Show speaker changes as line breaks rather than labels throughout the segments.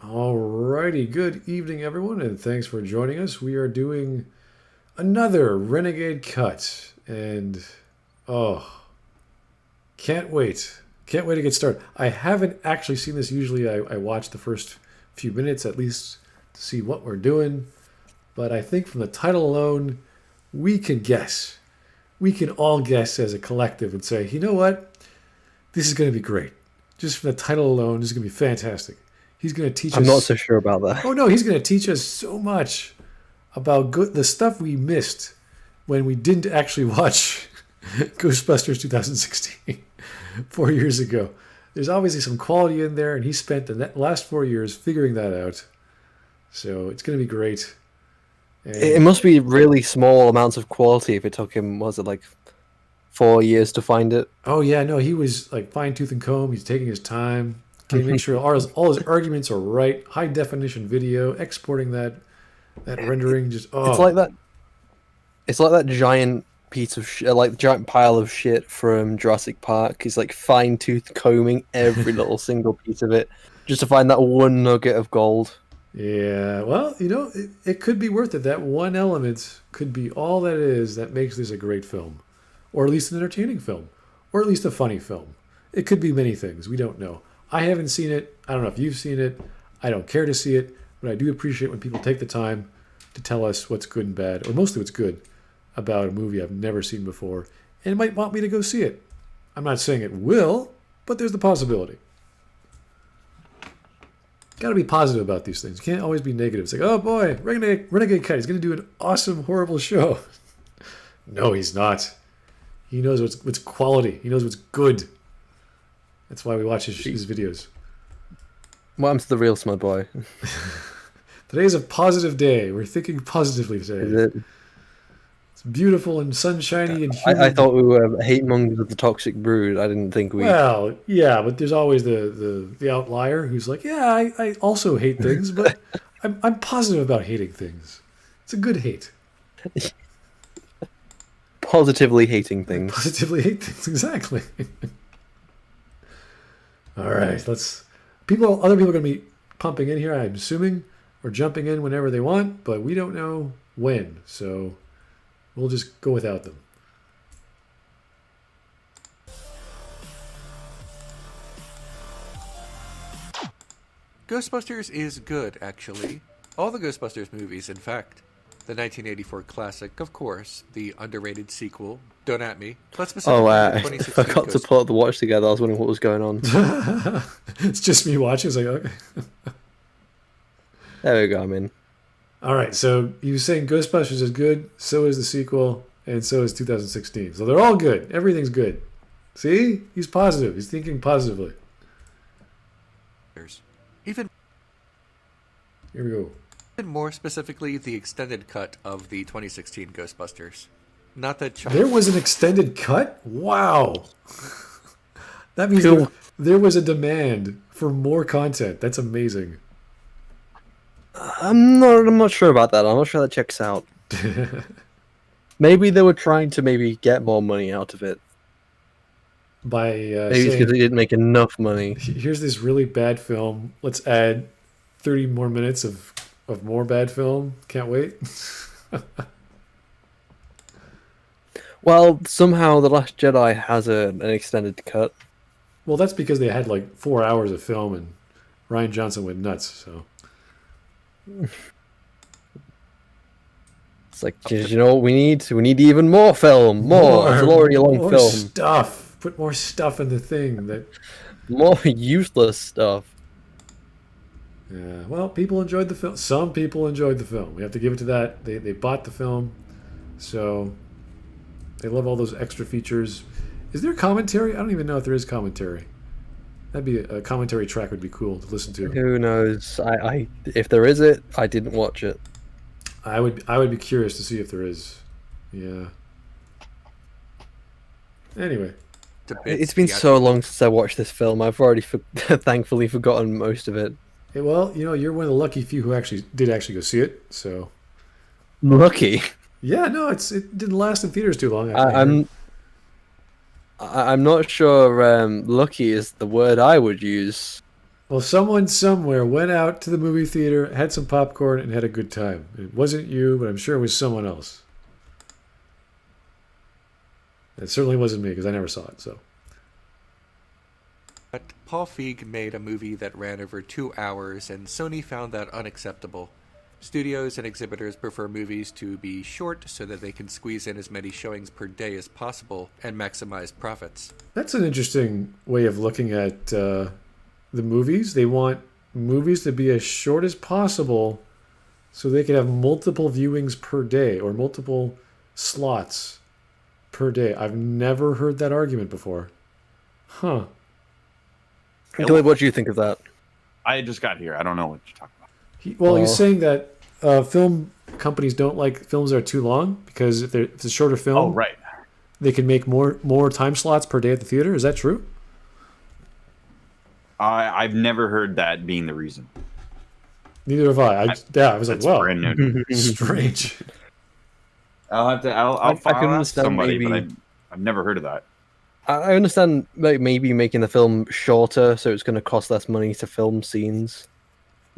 Alrighty, good evening, everyone, and thanks for joining us. We are doing another Renegade cut, and oh, can't wait. Can't wait to get started. I haven't actually seen this. Usually, I watch the first few minutes at least to see what we're doing, but I think from the title alone, we can guess. We can all guess as a collective and say, you know what? This is going to be great. Just from the title alone, this is going to be fantastic. He's going to teach
I'm not
us.
so sure about that.
Oh no, he's going to teach us so much about the stuff we missed when we didn't actually watch Ghostbusters 2016 4 years ago. There's obviously some quality in there, and he spent the last 4 years figuring that out. So it's going to be great.
It must be really small amounts of quality if it took him, was it like 4 years to find it?
Oh yeah, no, he was like fine tooth and comb. He's taking his time, getting make sure all his arguments are right. High definition video, exporting that rendering. Just
It's like that. It's like that giant piece of like the giant pile of shit from Jurassic Park. He's like fine tooth combing every little single piece of it just to find that one nugget of gold.
Yeah, well, it could be worth it. That one element could be all that is that makes this a great film, or at least an entertaining film, or at least a funny film. It could be many things. We don't know. I haven't seen it. I don't know if you've seen it. I don't care to see it, but I do appreciate when people take the time to tell us what's good and bad, or mostly what's good, about a movie I've never seen before, and might want me to go see it. I'm not saying it will, but there's the possibility. Got to be positive about these things. You can't always be negative. It's like, oh boy, Renegade Cat, he's going to do an awesome, horrible show. No, he's not. He knows what's quality. He knows what's good. That's why we watch his videos.
What happens to the real Smud Boy?
Today's a positive day. We're thinking positively today.
Is it?
It's beautiful and sunshiny and humid.
I thought we were hate mongers of the toxic brood. I didn't think we.
Well, yeah, but there's always the outlier who's like, yeah, I also hate things, but I'm positive about hating things. It's a good hate.
Positively hating things.
Positively hate things, exactly. All right, other people are going to be pumping in here, I'm assuming, or jumping in whenever they want, but we don't know when, so we'll just go without them.
Ghostbusters is good, actually. All the Ghostbusters movies, in fact. The 1984 classic, of course. The underrated sequel, Don't At Me. But specifically, the
I
2016
forgot to put the watch together. I was wondering what was going on.
It's just me watching. It's like, okay.
There we go. I'm in.
All right, so you were saying Ghostbusters is good, so is the sequel, and so is 2016. So they're all good. Everything's good. See? He's positive. He's thinking positively.
Even
Here we go.
more specifically, the extended cut of the 2016 Ghostbusters. Not that
There was an extended cut? Wow. That means
Cool.
there was a demand for more content. That's amazing.
I'm not sure about that. I'm not sure that checks out. Maybe they were trying to get more money out of it.
By
Maybe it's
saying,
because they didn't make enough money.
here's this really bad film. Let's add 30 more minutes of more bad film. Can't wait.
Well, somehow The Last Jedi has an extended cut.
Well, that's because they had like 4 hours of film and Ryan Johnson went nuts. So
It's like, you know what we need? We need even more film. More. It's already a long
more
film.
stuff. Put more stuff in the thing.
More useless stuff.
Yeah. Well, people enjoyed the film. Some people enjoyed the film. We have to give it to that. They bought the film, so they love all those extra features. Is there commentary? I don't even know if there is commentary. That'd be a commentary track. Would be cool to listen to.
Who knows? If there is it, I didn't watch it.
I would be curious to see if there is. Yeah. Anyway.
It's been so long since I watched this film. I've already thankfully forgotten most of it.
Hey, well, you're one of the lucky few who did actually go see it. So.
Lucky.
Yeah, no, it didn't last in theaters too long.
I'm not sure lucky is the word I would use.
Well, someone somewhere went out to the movie theater, had some popcorn, and had a good time. It wasn't you, but I'm sure it was someone else. It certainly wasn't me because I never saw it. So.
But Paul Feig made a movie that ran over 2 hours, and Sony found that unacceptable. Studios and exhibitors prefer movies to be short so that they can squeeze in as many showings per day as possible and maximize profits.
That's an interesting way of looking at the movies. They want movies to be as short as possible so they can have multiple viewings per day or multiple slots per day. I've never heard that argument before. Huh.
Glib, what do you think of that?
I just got here. I don't know what you're talking about.
He's saying that film companies don't like films that are too long because if it's a shorter film,
Oh, right.
they can make more time slots per day at the theater. Is that true?
I've never heard that being the reason.
Neither have I. I was like,
That's
wow,
brand new.
strange.
I'll
can
ask
understand
somebody,
maybe-
but I've never heard of that.
I understand maybe making the film shorter, so it's going to cost less money to film scenes,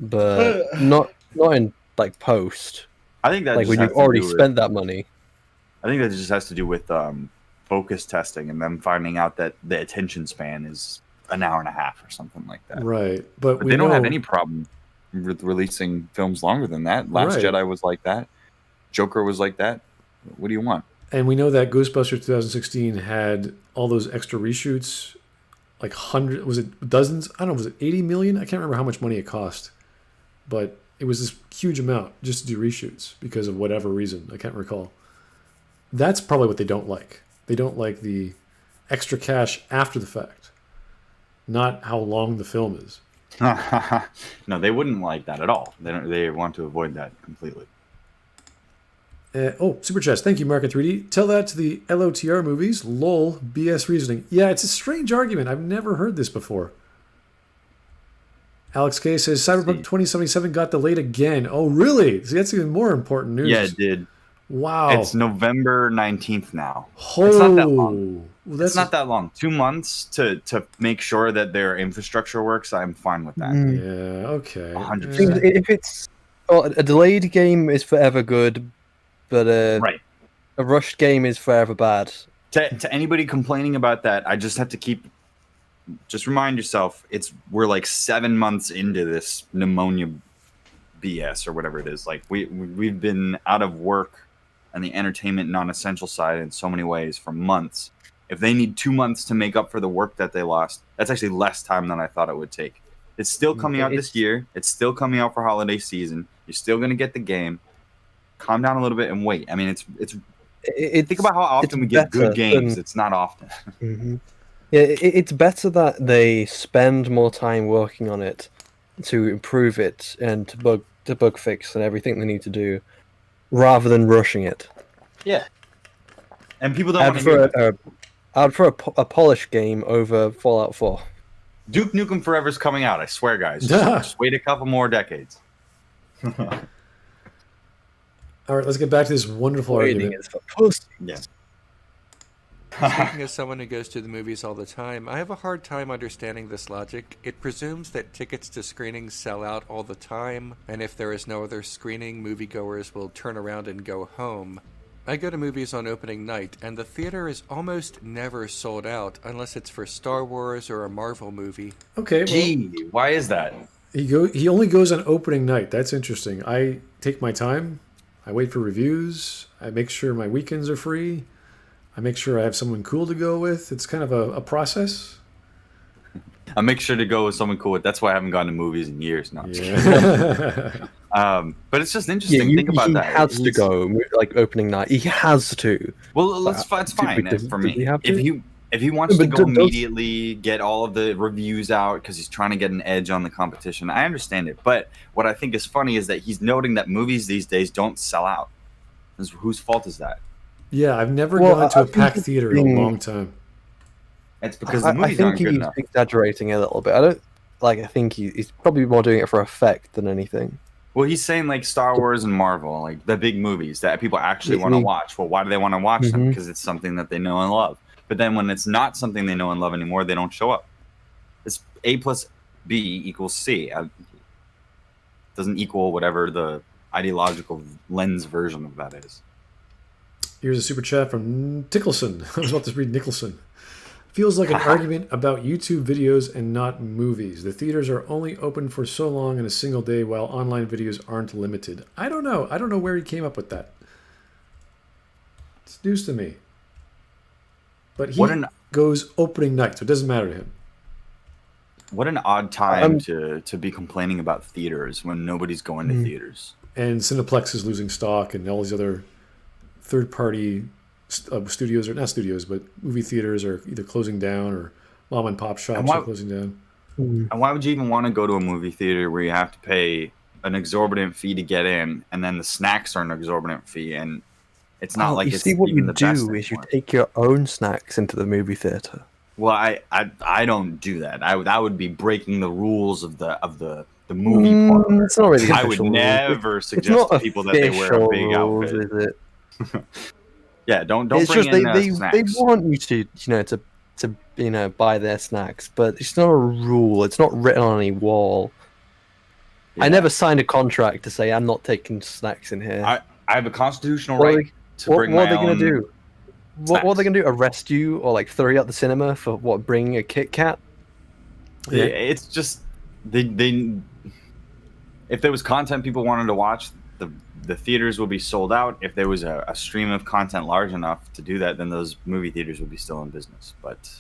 but not in like post.
I think that
Like
just
when
has
you've
to
already
do with-
spent that money.
I think that just has to do with focus testing and them finding out that the attention span is an hour and a half or something like that.
Right, but
But they don't have any problem with releasing films longer than that. Last
Right.
Jedi was like that. Joker was like that. What do you want?
And we know that Ghostbusters 2016 had all those extra reshoots, like was it dozens? I don't know, was it 80 million? I can't remember how much money it cost, but it was this huge amount just to do reshoots because of whatever reason. I can't recall. That's probably what they don't like. They don't like the extra cash after the fact, not how long the film is.
No, they wouldn't like that at all. They want to avoid that completely.
Super Chest. Thank you, Market 3D. Tell that to the LOTR movies. LOL, BS reasoning. Yeah, it's a strange argument. I've never heard this before. Alex K says Cyberpunk 2077 got delayed again. Oh, really? See, that's even more important news.
Yeah, it did.
Wow.
It's November 19th now.
Oh,
It's not that long.
Well,
It's not that long. 2 months to make sure that their infrastructure works. I'm fine with that.
Yeah, okay.
100%.
If it's a delayed game is forever good, but
Right.
a rushed game is forever bad.
To anybody complaining about that, I just have to just remind yourself, we're like 7 months into this pneumonia BS or whatever it is. Like we've been out of work and the entertainment non-essential side in so many ways for months. If they need 2 months to make up for the work that they lost, that's actually less time than I thought it would take. It's still coming out this year. It's still coming out for holiday season. You're still going to get the game. Calm down a little bit and wait. I mean, think about how often we get good games. It's not often.
Mm-hmm. Yeah, it's better that they spend more time working on it to improve it and to bug fix and everything they need to do, rather than rushing it.
Yeah. And people don't want to hear that.
I'd prefer a polished game over Fallout 4.
Duke Nukem Forever's coming out. I swear, guys. Just wait a couple more decades.
All right, let's get back to this wonderful argument.
Yeah.
Speaking as someone who goes to the movies all the time, I have a hard time understanding this logic. It presumes that tickets to screenings sell out all the time, and if there is no other screening, moviegoers will turn around and go home. I go to movies on opening night, and the theater is almost never sold out unless it's for Star Wars or a Marvel movie.
Okay, well,
Gee, why is that?
he only goes on opening night. That's interesting. I take my time. I wait for reviews. I make sure my weekends are free. I make sure I have someone cool to go with. It's kind of a process.
I make sure to go with someone cool. That's why I haven't gone to movies in years now.
Yeah.
But it's just interesting. Think about that.
He has to go, like opening night. He has to.
Well, it's fine for me.
Does he have to?
If he wants to
But
go
does-
immediately, get all of the reviews out because he's trying to get an edge on the competition, I understand it. But what I think is funny is that he's noting that movies these days don't sell out. Whose fault is that?
Yeah, I've never
Well,
gone to
I
a
think
packed
it's
theater in
been-
a long time.
It's because the
I
movies
think
aren't good
he's
enough.
exaggerating a little bit. I think he's probably more doing it for effect than anything.
Well, he's saying like Star Wars and Marvel, like the big movies that people actually want to watch. Well, why do they want to watch them? Because it's something that they know and love. But then when it's not something they know and love anymore, they don't show up. It's A+ B equals C. Doesn't equal whatever the ideological lens version of that is.
Here's a super chat from Tickleson. I was about to read Nicholson. Feels like an argument about YouTube videos and not movies. The theaters are only open for so long in a single day while online videos aren't limited. I don't know. I don't know where he came up with that. It's news to me. But he goes opening night, so it doesn't matter to him.
What an odd time to be complaining about theaters when nobody's going to theaters.
And Cineplex is losing stock, and all these other third-party studios, or not studios, but movie theaters are either closing down or mom and pop shops are closing down.
And why would you even want to go to a movie theater where you have to pay an exorbitant fee to get in, and then the snacks are an exorbitant fee, and it's not like it's
what
even
you
the best
do is you
anymore.
take your own snacks into the movie theater.
Well, I don't do that. I would be breaking the rules of the movie parlor.
It's not really
I would
official rules.
never suggest to people that they wear a big
rules,
outfit.
is it?
Yeah, don't
It's
bring
just
in
they
snacks.
want you to buy their snacks, but it's not a rule. It's not written on any wall.
Yeah.
I never signed a contract to say I'm not taking snacks in here.
I have a constitutional
What are
right
they-
to bring
what
my
are they
own.
gonna do? What are they gonna do? Arrest you or like throw you out the cinema for what? Bringing a Kit Kat?
Yeah, it's just they. If there was content people wanted to watch, the theaters would be sold out. If there was a stream of content large enough to do that, then those movie theaters would be still in business. But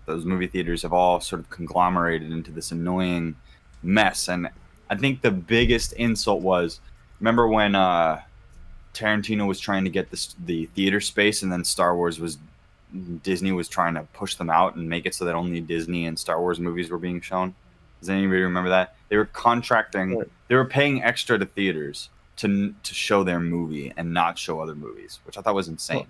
those movie theaters have all sort of conglomerated into this annoying mess. And I think the biggest insult was, remember when Tarantino was trying to get the theater space, and then Disney was trying to push them out and make it so that only Disney and Star Wars movies were being shown? Does anybody remember that? They were contracting, they were paying extra to theaters to show their movie and not show other movies, which I thought was insane.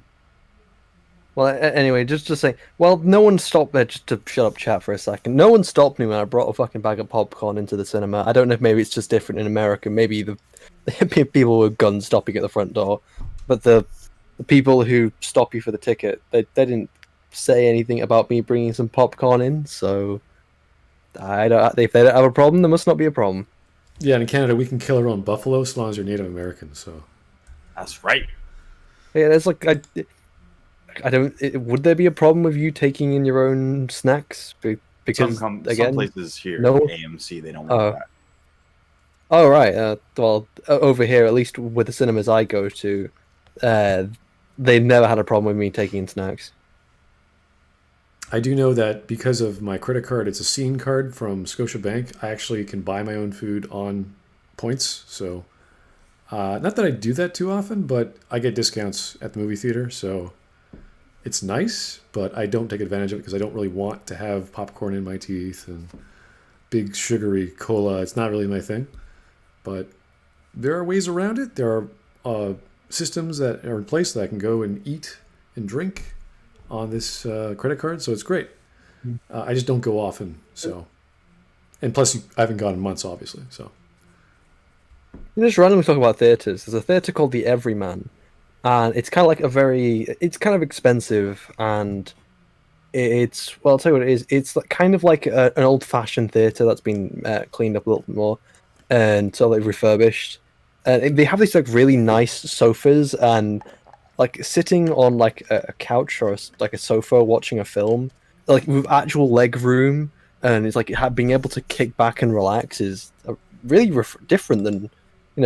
Well, anyway, just to say, well, no one stopped there. Just to shut up, chat for a second. No one stopped me when I brought a fucking bag of popcorn into the cinema. I don't know if maybe it's just different in America. Maybe the people with guns stopping at the front door, but the people who stop you for the ticket, they didn't say anything about me bringing some popcorn in. So I don't. If they don't have a problem, there must not be a problem.
Yeah, and in Canada, we can kill our own buffalo as long as you're Native American. So
That's right.
Yeah, there's like I don't. Would there be a problem with you taking in your own snacks? Because
Some
again,
places here,
no-
AMC, they don't want that.
oh right. Well, over here, at least with the cinemas I go to, they never had a problem with me taking in snacks.
I do know that because of my credit card, it's a scene card from Scotiabank. I actually can buy my own food on points. So, not that I do that too often, but I get discounts at the movie theater. So, it's nice, but I don't take advantage of it because I don't really want to have popcorn in my teeth and big sugary cola. It's not really my thing. But there are ways around it. There are systems that are in place that I can go and eat and drink on this credit card, so it's great. I just don't go often, so. And plus, I haven't gone in months, obviously, so.
Just randomly talk about theaters. There's a theater called the Everyman, and it's kind of like it's kind of expensive, and it's, well, I'll tell you what it is. It's kind of like an old-fashioned theater that's been cleaned up a little bit more, and so they've refurbished. They have these like really nice sofas, and like sitting on like a couch or like a sofa watching a film, like with actual leg room, and it's like being able to kick back and relax is really different than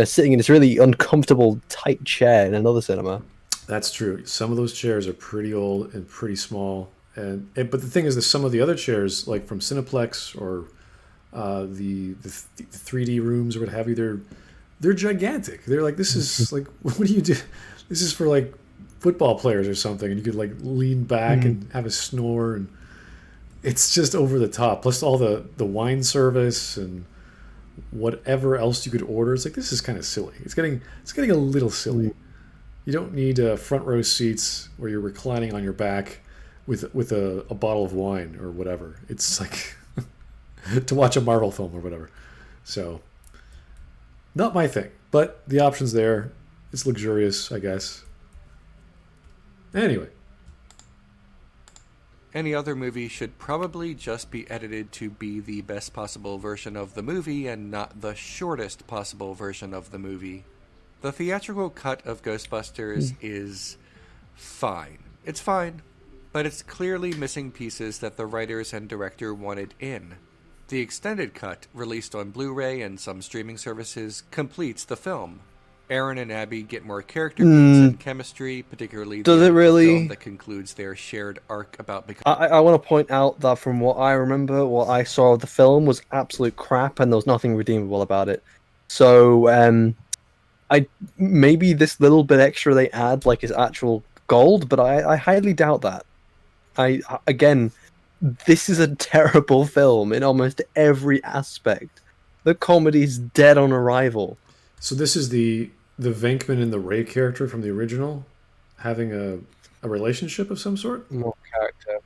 sitting in this really uncomfortable tight chair in another cinema.
That's true. Some of those chairs are pretty old and pretty small, but the thing is that some of the other chairs, like from Cineplex or the 3D rooms or what have you, they're gigantic. They're like, this is like, what do you do? This is for like football players or something, and you could like lean back and have a snore, and it's just over the top. Plus all the wine service and whatever else you could order. It's like, this is kind of silly. It's getting a little silly. You don't need front row seats where you're reclining on your back with a bottle of wine or whatever. It's like to watch a Marvel film or whatever. So not my thing, but the option's there. It's luxurious, I guess. Anyway,
Any other movie should probably just be edited to be the best possible version of the movie and not the shortest possible version of the movie. The theatrical cut of Ghostbusters is fine. It's fine, but it's clearly missing pieces that the writers and director wanted in. The extended cut, released on Blu-ray and some streaming services, completes the film. Aaron and Abby get more character beats and chemistry, particularly
Does
the
it
end of the
really?
film that concludes their shared arc about becoming...
I want to point out that from what I remember, what I saw of the film was absolute crap, and there was nothing redeemable about it. So, maybe this little bit extra they add like is actual gold, but I highly doubt that. Again, this is a terrible film in almost every aspect. The comedy's dead on arrival.
So this is the Venkman and the Ray character from the original having a relationship of some sort?
More character.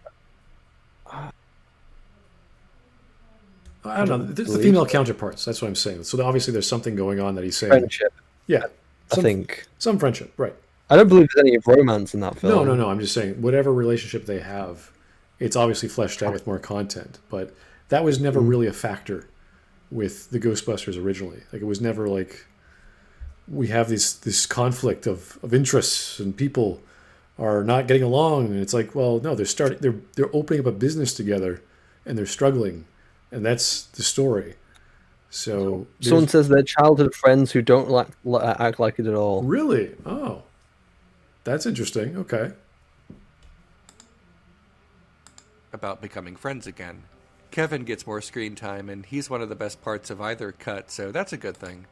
I don't know. There's the female counterparts. That's what I'm saying. So obviously there's something going on that he's saying.
Friendship,
Yeah.
I think.
Some friendship, right.
I don't believe there's any romance in that film.
No. I'm just saying, whatever relationship they have, it's obviously fleshed out with more content. But that was never really a factor with the Ghostbusters originally. Like, it was never like we have this conflict of interests and people are not getting along. And it's like, well, no, they're opening up a business together and they're struggling. And that's the story. So
Someone says they're childhood friends who don't act like it at all.
Really? Oh. That's interesting. Okay.
about becoming friends again. Kevin gets more screen time, and he's one of the best parts of either cut, so that's a good thing.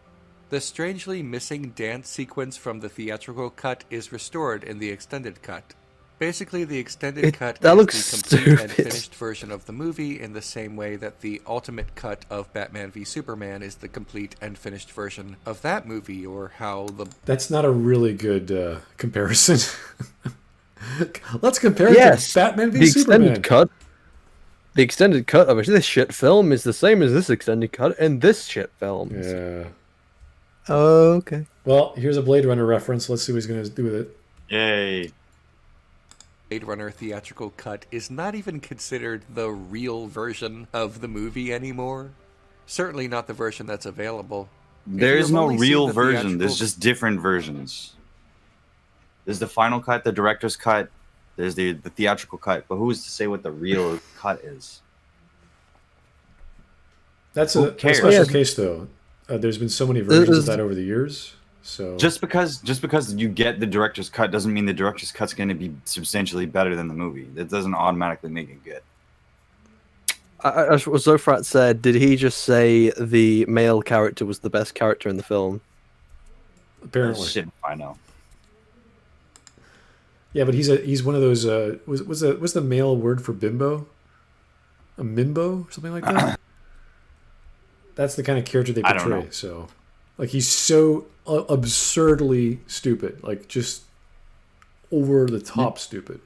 The strangely missing dance sequence from the theatrical cut is restored in the extended cut. Basically, the extended cut
that
is
looks
the complete and
stupid.
finished version of the movie in the same way that the ultimate cut of Batman v Superman is the complete and finished version of that movie, or how the...
That's not a really good comparison. Let's compare it
Yes,
to Batman v
the
Superman.
extended cut. The extended cut of this shit film is the same as this extended cut and this shit film.
Yeah.
Oh, okay.
Well, here's a Blade Runner reference. Let's see what he's going to do with it.
Yay.
Blade Runner theatrical cut is not even considered the real version of the movie anymore. Certainly not the version that's available.
There is
you've
no
only seen
real
the
version.
theatrical-
There's just different versions. There's the final cut, the director's cut. There's the theatrical cut. But who's to say what the real cut is?
That's
Who
a
cares?
special case, though. There's been so many versions of that over the years. So
Just because you get the director's cut doesn't mean the director's cut's going to be substantially better than the movie. That doesn't automatically make it good.
As what Zofrat said, did he just say the male character was the best character in the film?
apparently,
Shit, I know.
yeah, but he's one of those. What's the male word for bimbo? A mimbo, something like that. That's the kind of character they
I don't
portray.
know.
So, like, he's so absurdly stupid, like just over the top stupid.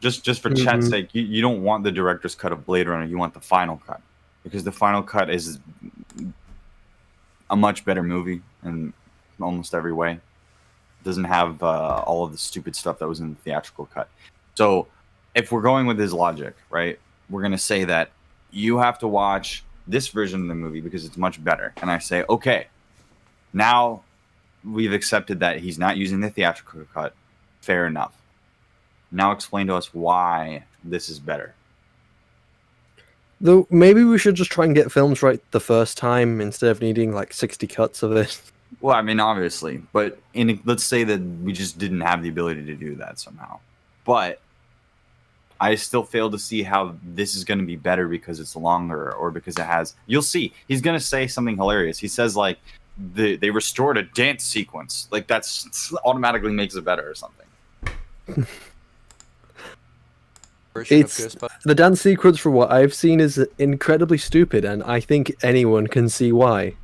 Just for chat's sake, you don't want the director's cut of Blade Runner. You want the final cut, because the final cut is a much better movie in almost every way. It doesn't have all of the stupid stuff that was in the theatrical cut. So if we're going with his logic, right, we're going to say that you have to watch this version of the movie because it's much better. And I say, okay, now we've accepted that he's not using the theatrical cut. Fair enough. Now explain to us why this is better.
Though maybe we should just try and get films right the first time instead of needing like 60 cuts of it.
Well, I mean, obviously, but let's say that we just didn't have the ability to do that somehow. But I still fail to see how this is going to be better because it's longer or because it has... You'll see. He's going to say something hilarious. He says, like, they restored a dance sequence. Like, that's automatically makes it better or something.
Version of
It's
Ghostbusters.
the dance sequence from what I've seen is incredibly stupid, and I think anyone can see why.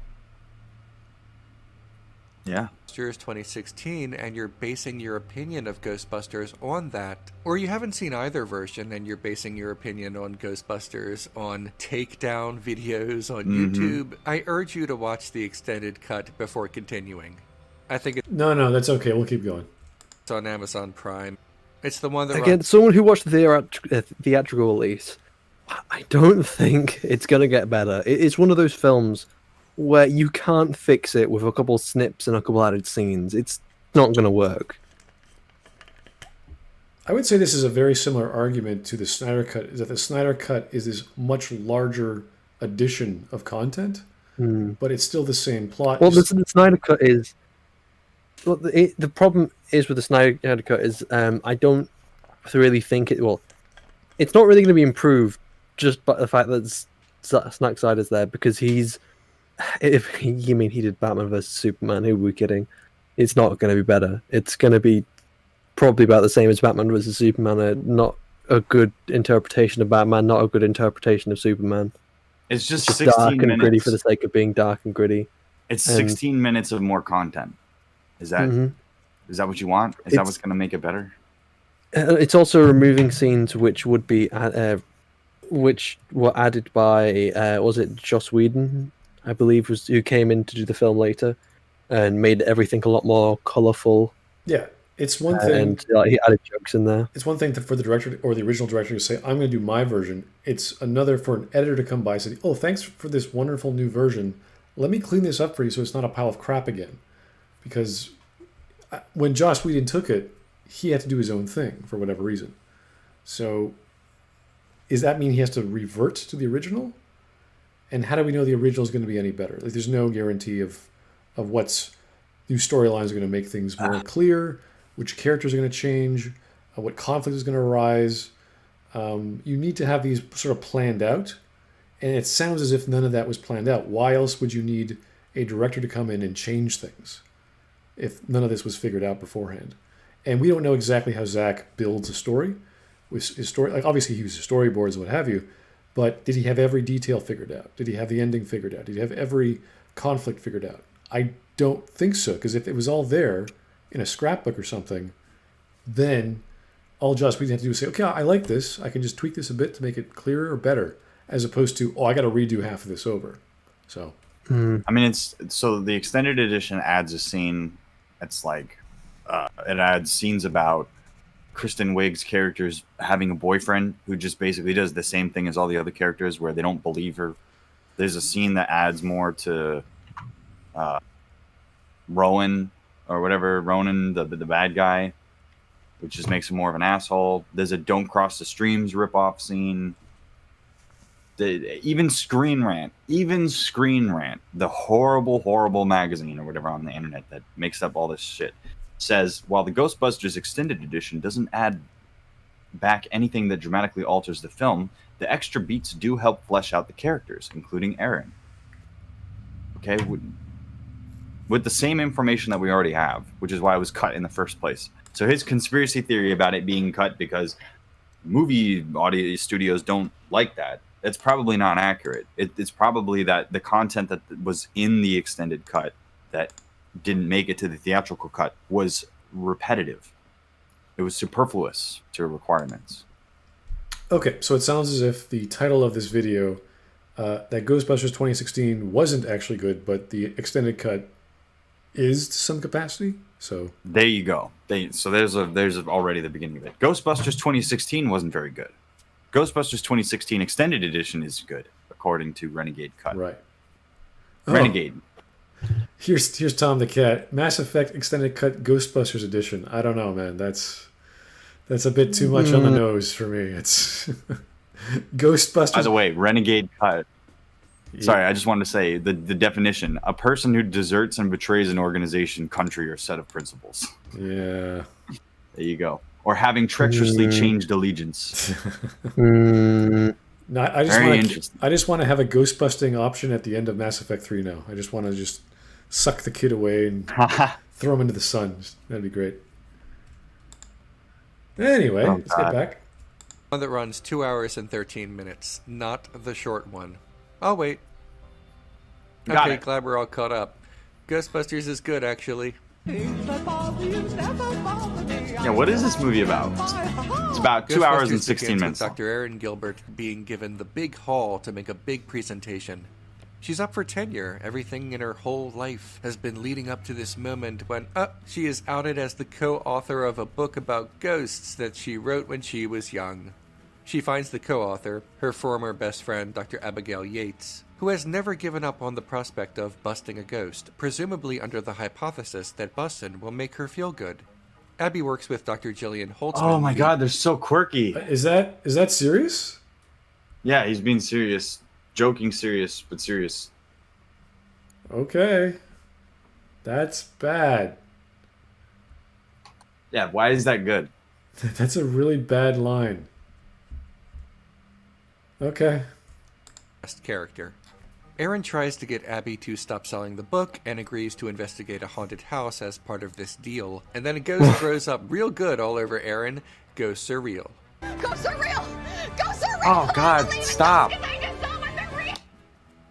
Yeah.
2016, and you're basing your opinion of Ghostbusters on that, or you haven't seen either version and you're basing your opinion on Ghostbusters on takedown videos on YouTube, I urge you to watch the extended cut before continuing. I think it's
No, that's okay. We'll keep going.
on Amazon Prime. It's the one that
Again,
runs.
someone who watched the theatrical release, I don't think it's gonna get better. It's one of those films where you can't fix it with a couple snips and a couple added scenes. It's not gonna work.
I would say this is a very similar argument to the Snyder Cut, is that the Snyder Cut is this much larger addition of content, but it's still the same plot.
Well, the Snyder Cut is... Well, the problem is with the Snyder Cut is I don't really think it... Well, it's not really going to be improved just by the fact that Zack Snyder's there, because he's... If you mean he did Batman vs Superman, who are we kidding? It's not going to be better. It's going to be probably about the same as Batman vs Superman. Not a good interpretation of Batman, not a good interpretation of Superman.
It's just
It's
16
dark and
minutes.
gritty for the sake of being dark and gritty.
It's
and-
16 minutes of more content. Is that is that what you want? Is that what's going to make it better?
It's also removing scenes which would be which were added by was it Joss Whedon, I believe, was who came in to do the film later and made everything a lot more colourful.
Yeah, it's one thing.
And he added jokes in there.
It's one thing for the director or the original director to say, "I'm going to do my version." It's another for an editor to come by and say, "Oh, thanks for this wonderful new version. Let me clean this up for you so it's not a pile of crap again." Because when Joss Whedon took it, he had to do his own thing for whatever reason. So, does that mean he has to revert to the original? And how do we know the original is going to be any better? Like, there's no guarantee of what's new storylines are going to make things more clear, which characters are going to change, what conflict is going to arise. You need to have these sort of planned out, and it sounds as if none of that was planned out. Why else would you need a director to come in and change things if none of this was figured out beforehand? And we don't know exactly how Zach builds a story. With his story, like obviously he uses storyboards and what have you, but did he have every detail figured out? Did he have the ending figured out? Did he have every conflict figured out? I don't think so, because if it was all there in a scrapbook or something, then all Joss Whedon had to do is say, okay, I like this. I can just tweak this a bit to make it clearer or better, as opposed to, oh, I got to redo half of this over. So,
I mean, it's so the extended edition adds a scene. It's like it adds scenes about Kristen Wiig's characters having a boyfriend who just basically does the same thing as all the other characters, where they don't believe her. There's a scene that adds more to Rowan or whatever, Ronan, the bad guy, which just makes him more of an asshole. There's a Don't Cross the Streams ripoff scene. Even Screen Rant, the horrible magazine or whatever on the internet that makes up all this shit, says while the Ghostbusters Extended Edition doesn't add back anything that dramatically alters the film, the extra beats do help flesh out the characters, including Aaron. Okay, with the same information that we already have, which is why it was cut in the first place. So his conspiracy theory about it being cut because movie audio studios don't like that, it's probably not accurate. It's probably that the content that was in the extended cut that didn't make it to the theatrical cut was repetitive. It was superfluous to requirements.
okay, so it sounds as if the title of this video, that Ghostbusters 2016 wasn't actually good, but the extended cut is to some capacity. So
There you go. So there's already the beginning of it. Ghostbusters 2016 wasn't very good. Ghostbusters 2016 Extended Edition is good, according to Renegade Cut.
right.
Renegade.
Here's Tom the Cat. Mass Effect Extended Cut Ghostbusters Edition. I don't know, man. That's a bit too much on the nose for me. It's Ghostbusters.
By the way, Renegade Cut. Sorry, I just wanted to say the definition: a person who deserts and betrays an organization, country, or set of principles.
Yeah.
There you go. Or having treacherously changed allegiance.
No, I
Very interesting.
just want to have a ghost busting option at the end of Mass Effect 3 now. I just want to just suck the kid away and throw him into the sun. That'd be great. Anyway, let's get back.
One that runs 2 hours and 13 minutes, not the short one. Oh, wait.
Got
Okay,
it.
glad we're all caught up. Ghostbusters is good, actually.
Yeah, what is this movie about? It's about 2 hours and
Ghostbusters
16
begins
minutes.
with Dr. Aaron Gilbert being given the big hall to make a big presentation. She's up for tenure. Everything in her whole life has been leading up to this moment when, she is outed as the co-author of a book about ghosts that she wrote when she was young. She finds the co-author, her former best friend, Dr. Abigail Yates, who has never given up on the prospect of busting a ghost, presumably under the hypothesis that busting will make her feel good. Abby works with Dr. Jillian Holtzman.
Oh my god, they're so quirky.
Is that serious?
Yeah, he's being serious. Joking serious, but serious.
Okay. That's bad.
Yeah, why is that good?
That's a really bad line. Okay.
Best character. Aaron tries to get Abby to stop selling the book and agrees to investigate a haunted house as part of this deal. And then a ghost throws up real good all over Aaron. Ghosts are real.
Ghosts are real! Ghosts are real!
Oh god, stop.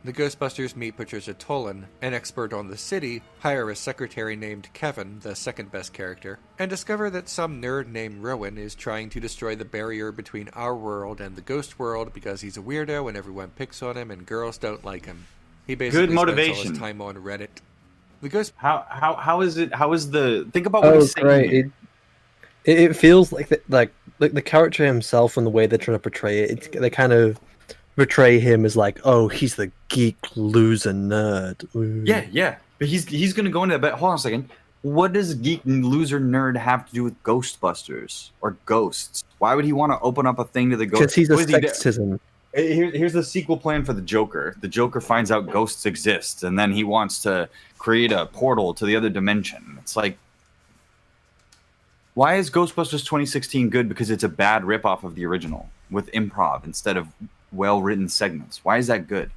The Ghostbusters meet Patricia Tolan, an expert on the city, hire a secretary named Kevin, the second best character, and discover that some nerd named Rowan is trying to destroy the barrier between our world and the ghost world because he's a weirdo and everyone picks on him and girls don't like him. He basically
Good
spends all
motivation.
his time on Reddit. The Ghost
How is the think about what he's saying.
Great. It feels like the character himself and the way they're trying to portray it. They kind of portray him as like, oh, he's the geek loser nerd. Ooh.
Yeah. But he's gonna go into that. But hold on a second. What does geek loser nerd have to do with Ghostbusters or ghosts? Why would he want to open up a thing to the ghosts?
Because he's a
What is he do-
sexism.
Here's the sequel plan for the Joker. The Joker finds out ghosts exist, and then he wants to create a portal to the other dimension. It's like, why is Ghostbusters 2016 good? Because it's a bad ripoff of the original with improv instead of well-written segments. Why is that good?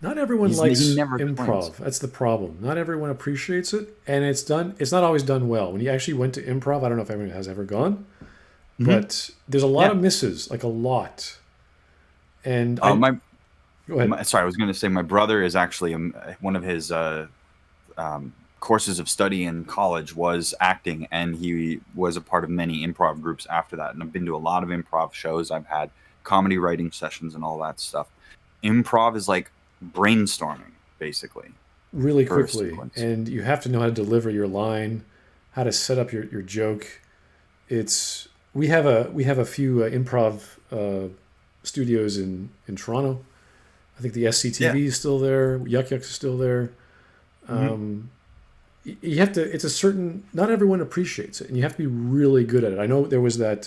Not everyone
He
likes
never
improv.
explains.
That's the problem. Not everyone appreciates it, and it's not always done well. When you actually went to improv, I don't know if anyone has ever gone, but there's a lot of misses, like a lot. And
Oh,
go ahead.
sorry, I was going to say my brother is actually one of his courses of study in college was acting, and he was a part of many improv groups after that. And I've been to a lot of improv shows. I've had comedy writing sessions and all that stuff. Improv is like brainstorming, basically.
Really
for a
quickly,
sequence.
and you have to know how to deliver your line, how to set up your joke. We have a few improv studios in Toronto. I think the SCTV is still there. Yuck Yucks is still there. You have to. It's a certain. Not everyone appreciates it, and you have to be really good at it. I know there was a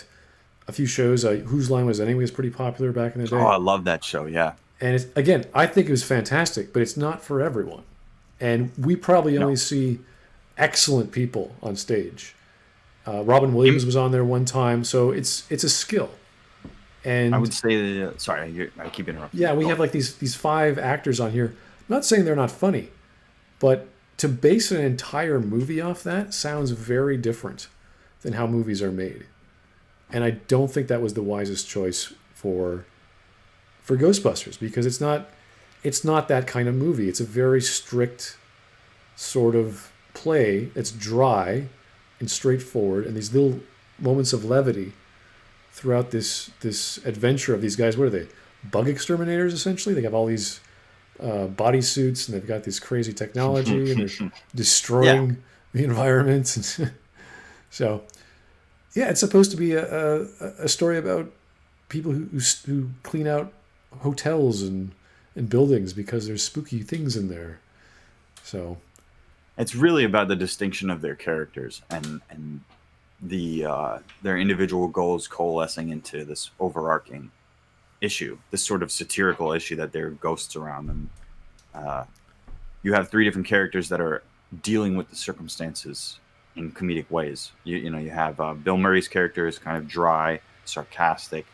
few shows. Whose Line Was It Anyway was pretty popular back in the day.
Oh, I love that show. Yeah.
And again, I think it was fantastic, but it's not for everyone. And we probably only see excellent people on stage. Robin Williams was on there one time, so it's a skill. And
I would say that, sorry, I keep interrupting.
yeah, we have like these 5 actors on here. I'm not saying they're not funny, but to base an entire movie off that sounds very different than how movies are made. And I don't think that was the wisest choice for Ghostbusters, because it's not that kind of movie. It's a very strict sort of play that's dry and straightforward, and these little moments of levity throughout this adventure of these guys. What are they? Bug exterminators, essentially. They have all these bodysuits, and they've got this crazy technology, and they're destroying the environment. So, yeah, it's supposed to be a story about people who clean out hotels and buildings because there's spooky things in there. So
it's really about the distinction of their characters and their individual goals coalescing into this overarching issue, this sort of satirical issue that there are ghosts around them. You have 3 different characters that are dealing with the circumstances in comedic ways. You have Bill Murray's character is kind of dry, sarcastic,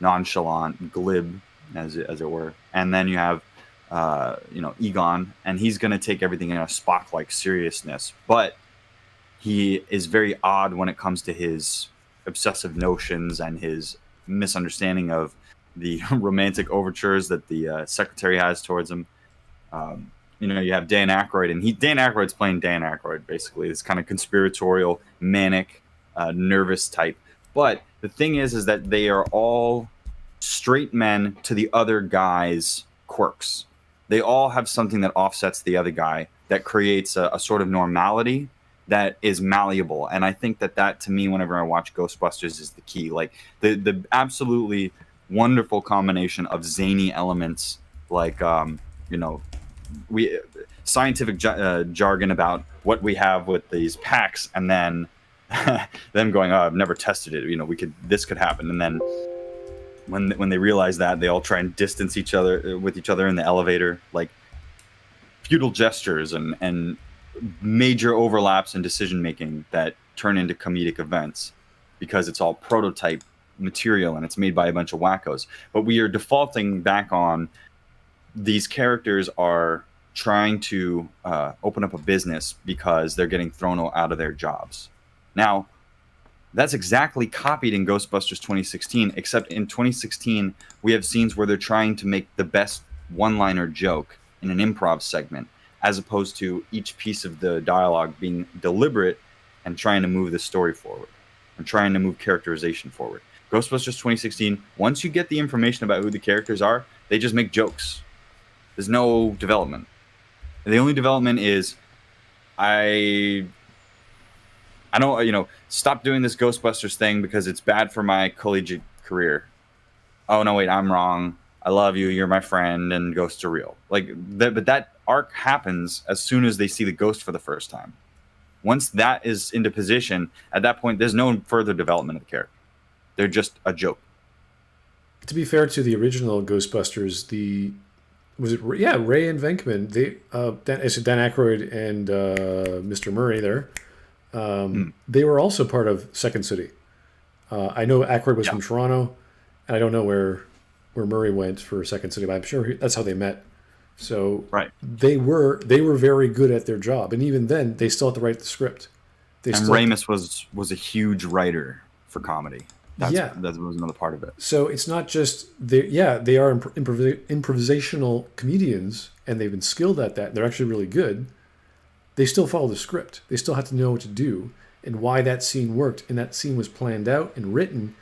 nonchalant, glib, as it were, and then you have Egon, and he's going to take everything in a Spock-like seriousness, but he is very odd when it comes to his obsessive notions and his misunderstanding of the romantic overtures that the secretary has towards him. You have Dan Aykroyd, and Dan Aykroyd's playing Dan Aykroyd, basically. This kind of conspiratorial, manic, nervous type. But the thing is that they are all straight men to the other guy's quirks. they all have something that offsets the other guy that creates a sort of normality that is malleable. And I think that to me, whenever I watch Ghostbusters, is the key. Like the absolutely wonderful combination of zany elements, like we scientific jargon about what we have with these packs, and then them going, "Oh, I've never tested it. This could happen." And then when they realize that, they all try and distance each other in the elevator, like futile gestures and major overlaps in decision making that turn into comedic events because it's all prototype material and it's made by a bunch of wackos. But we are defaulting back on these characters are trying to open up a business because they're getting thrown out of their jobs. Now, that's exactly copied in Ghostbusters 2016, except in 2016, we have scenes where they're trying to make the best one-liner joke in an improv segment, as opposed to each piece of the dialogue being deliberate and trying to move the story forward and trying to move characterization forward. Ghostbusters 2016, once you get the information about who the characters are, they just make jokes. There's no development. The only development is I don't, stop doing this Ghostbusters thing because it's bad for my collegiate career. Oh, no, wait, I'm wrong. I love you. You're my friend, and ghosts are real. But that arc happens as soon as they see the ghost for the first time. Once that is into position, at that point, there's no further development of the character. They're just a joke.
To be fair to the original Ghostbusters, Ray and Venkman, Dan Aykroyd and Mr. Murray there, they were also part of Second City. I know Aykroyd was from Toronto, and I don't know where Murray went for Second City, but I'm sure that's how they met. So
right.
They were very good at their job, and even then, they still had to write the script.
Ramis was a huge writer for comedy. That was another part of it.
So it's not just they are improvisational comedians, and they've been skilled at that. And they're actually really good. They still follow the script. They still have to know what to do and why that scene worked, and that scene was planned out and written,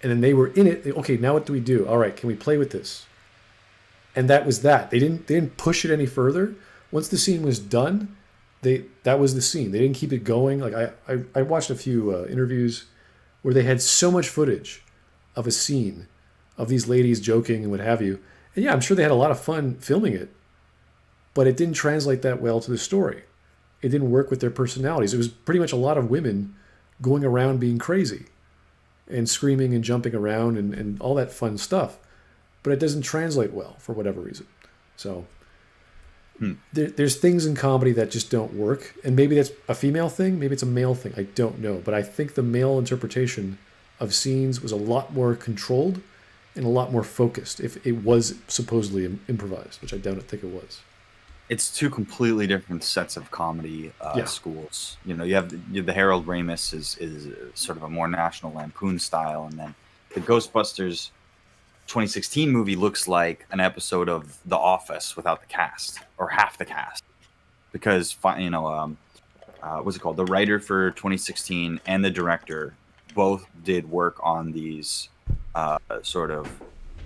and then they were in it. Okay, now what do we do? All right, can we play with this? And that was that. They didn't push it any further. Once the scene was done, that was the scene. They didn't keep it going. Like I watched a few interviews where they had so much footage of a scene of these ladies joking and what have you. And yeah, I'm sure they had a lot of fun filming it, but it didn't translate that well to the story. It didn't work with their personalities. It was pretty much a lot of women going around being crazy and screaming and jumping around and all that fun stuff. But it doesn't translate well for whatever reason. So there's things in comedy that just don't work. And maybe that's a female thing. Maybe it's a male thing. I don't know. But I think the male interpretation of scenes was a lot more controlled and a lot more focused if it was supposedly improvised, which I don't think it was.
It's two completely different sets of comedy schools. You have the Harold Ramis is sort of a more National Lampoon style, and then the Ghostbusters 2016 movie looks like an episode of The Office without the cast or half the cast, because what's it called? The writer for 2016 and the director both did work on these sort of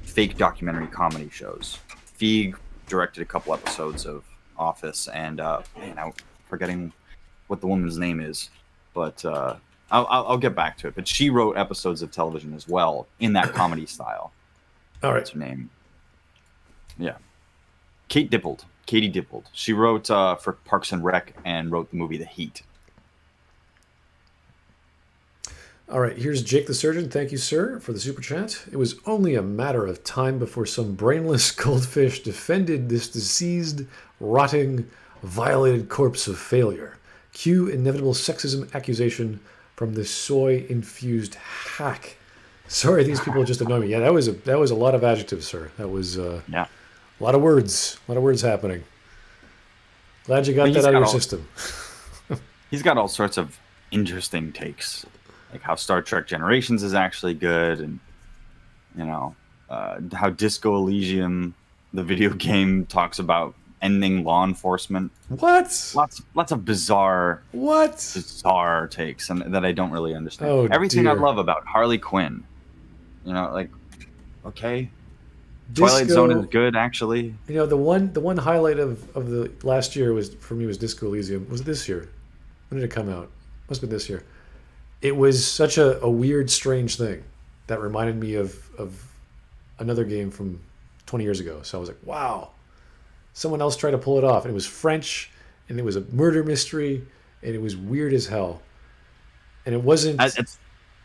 fake documentary comedy shows. Feig directed a couple episodes of Office, and I'm forgetting what the woman's name is, but I'll get back to it. But she wrote episodes of television as well in that comedy style.
All right.
What's her name? Yeah. Katie Dippold. She wrote for Parks and Rec and wrote the movie The Heat.
All right, here's Jake the Surgeon. Thank you, sir, for the super chat. It was only a matter of time before some brainless goldfish defended this diseased, rotting, violated corpse of failure. Cue inevitable sexism accusation from this soy-infused hack. Sorry, these people just annoy me. Yeah, that was a lot of adjectives, sir. That was a lot of words. A lot of words happening. Glad you got that out of your system.
He's got all sorts of interesting takes, like how Star Trek Generations is actually good, and how Disco Elysium, the video game, talks about ending law enforcement.
What?
Lots of bizarre takes, and that I don't really understand. Everything I love about Harley Quinn. Okay, Twilight Zone is
Disco,
good, actually.
you know, the one highlight of the last year was for me was Disco Elysium. Was it this year? When did it come out? Must have been this year. It was such a weird, strange thing that reminded me of another game from 20 years ago. So I was like, wow, someone else tried to pull it off. And it was French, and it was a murder mystery, and it was weird as hell. And it wasn't
It's,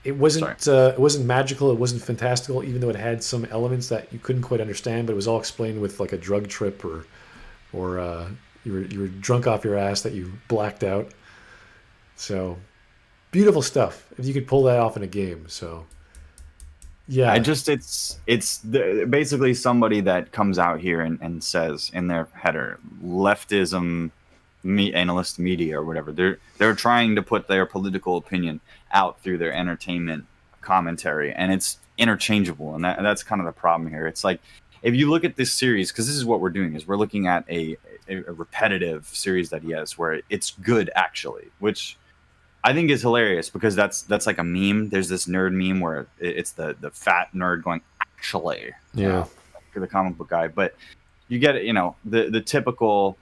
it wasn't magical, it wasn't fantastical, even though it had some elements that you couldn't quite understand, but it was all explained with like a drug trip or you were drunk off your ass that you blacked out. So beautiful stuff if you could pull that off in a game. So yeah,
basically somebody that comes out here and says in their header, leftism, analyst media or whatever. They're trying to put their political opinion out through their entertainment commentary, and it's interchangeable, and that's kind of the problem here. It's like if you look at this series, because this is what we're doing, is we're looking at a repetitive series that he has where it's good actually, which I think is hilarious because that's like a meme. There's this nerd meme where it's the fat nerd going actually,
yeah,
for the comic book guy, but you get it, the typical,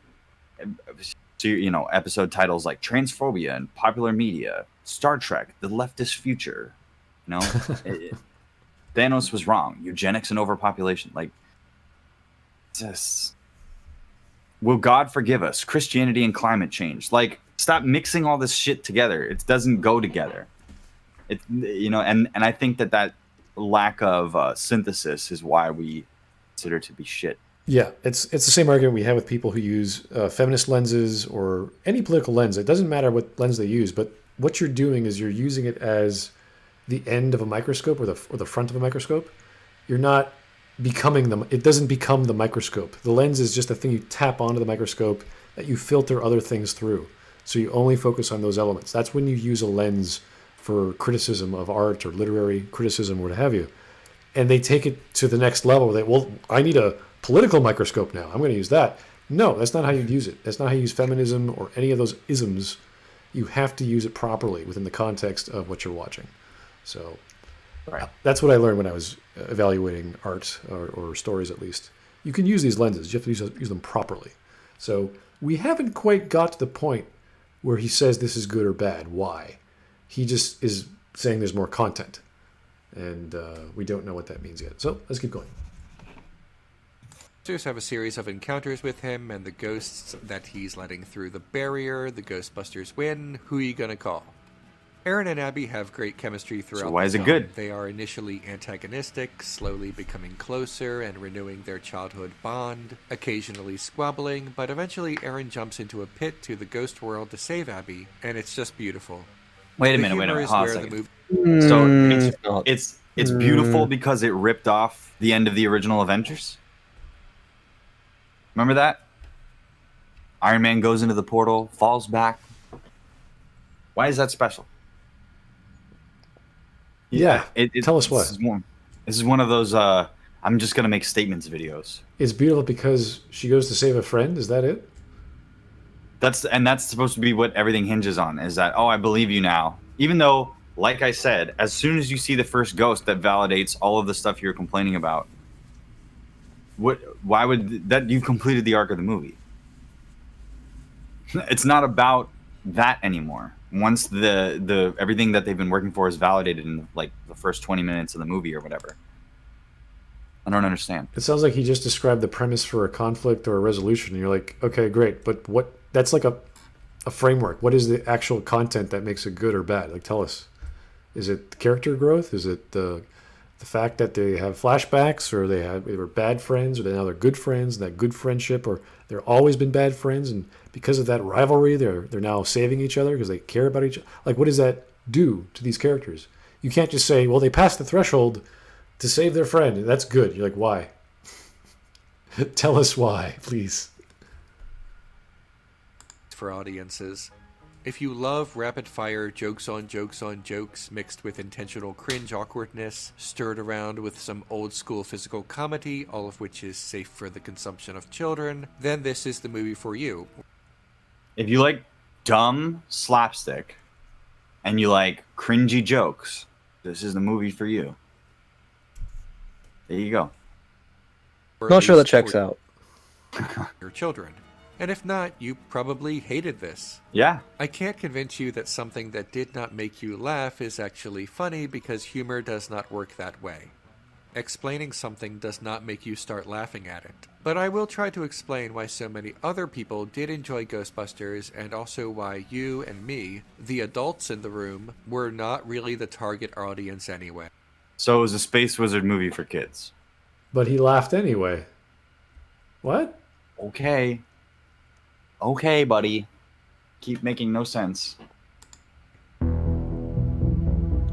episode titles like transphobia and popular media, Star Trek, the leftist future, Thanos was wrong, eugenics and overpopulation, like just will God forgive us, Christianity and climate change, like stop mixing all this shit together. It doesn't go together. And I think that lack of synthesis is why we consider it to be shit.
yeah. It's the same argument we have with people who use feminist lenses or any political lens. It doesn't matter what lens they use, but what you're doing is you're using it as the end of a microscope or the front of a microscope. You're not becoming them. It doesn't become the microscope. The lens is just a thing you tap onto the microscope that you filter other things through. So you only focus on those elements. That's when you use a lens for criticism of art or literary criticism or what have you. And they take it to the next level. I need a political microscope now. I'm going to use that. No, that's not how you use it. That's not how you use feminism or any of those isms. You have to use it properly within the context of what you're watching. So that's what I learned when I was evaluating art or stories, at least. You can use these lenses. You have to use them properly. So we haven't quite got to the point where he says this is good or bad. Why? He just is saying there's more content. And we don't know what that means yet. So let's keep going.
Ghostbusters have a series of encounters with him and the ghosts that he's letting through the barrier. The Ghostbusters win. Who are you going to call? Aaron and Abby have great chemistry throughout.
So why is
the
it
film.
good?
They are initially antagonistic, slowly becoming closer and renewing their childhood bond, occasionally squabbling, but eventually Aaron jumps into a pit to the ghost world to save Abby, and it's just beautiful.
Wait a
The
minute.
humor is
Hold on a
where the
second.
movie-
So it's beautiful because it ripped off the end of the original Avengers. Remember that? Iron Man goes into the portal, falls back. Why is that special?
Yeah. Tell us what.
This is one of those I'm just gonna make statements videos.
It's beautiful because she goes to save a friend. Is that it?
That's supposed to be what everything hinges on, is that, oh, I believe you now. Even though, like I said, as soon as you see the first ghost, that validates all of the stuff you're complaining about. Why would that? You've completed the arc of the movie. It's not about that anymore. Once the everything that they've been working for is validated in like the first 20 minutes of the movie or whatever. I don't understand.
It sounds like he just described the premise for a conflict or a resolution, and you're like, okay, great, but what? That's like a framework. What is the actual content that makes it good or bad? Like, tell us. Is it character growth? Is it the fact that they have flashbacks, or they were bad friends, or now they're good friends, and that good friendship, or they've always been bad friends, and because of that rivalry, they're now saving each other because they care about each other? Like, what does that do to these characters? You can't just say, well, they passed the threshold to save their friend, and that's good. You're like, why? Tell us why, please.
for audiences. If you love rapid-fire jokes on jokes mixed with intentional cringe awkwardness, stirred around with some old-school physical comedy, all of which is safe for the consumption of children, then this is the movie for you.
If you like dumb slapstick and you like cringy jokes, this is the movie for you. There you go.
Or at
Not sure that
least
checks
for
out.
your children. And if not, you probably hated this.
Yeah.
I can't convince you that something that did not make you laugh is actually funny because humor does not work that way. Explaining something does not make you start laughing at it. But I will try to explain why so many other people did enjoy Ghostbusters and also why you and me, the adults in the room, were not really the target audience anyway.
So it was a space wizard movie for kids.
But he laughed anyway. What?
Okay. Okay, buddy. Keep making no sense.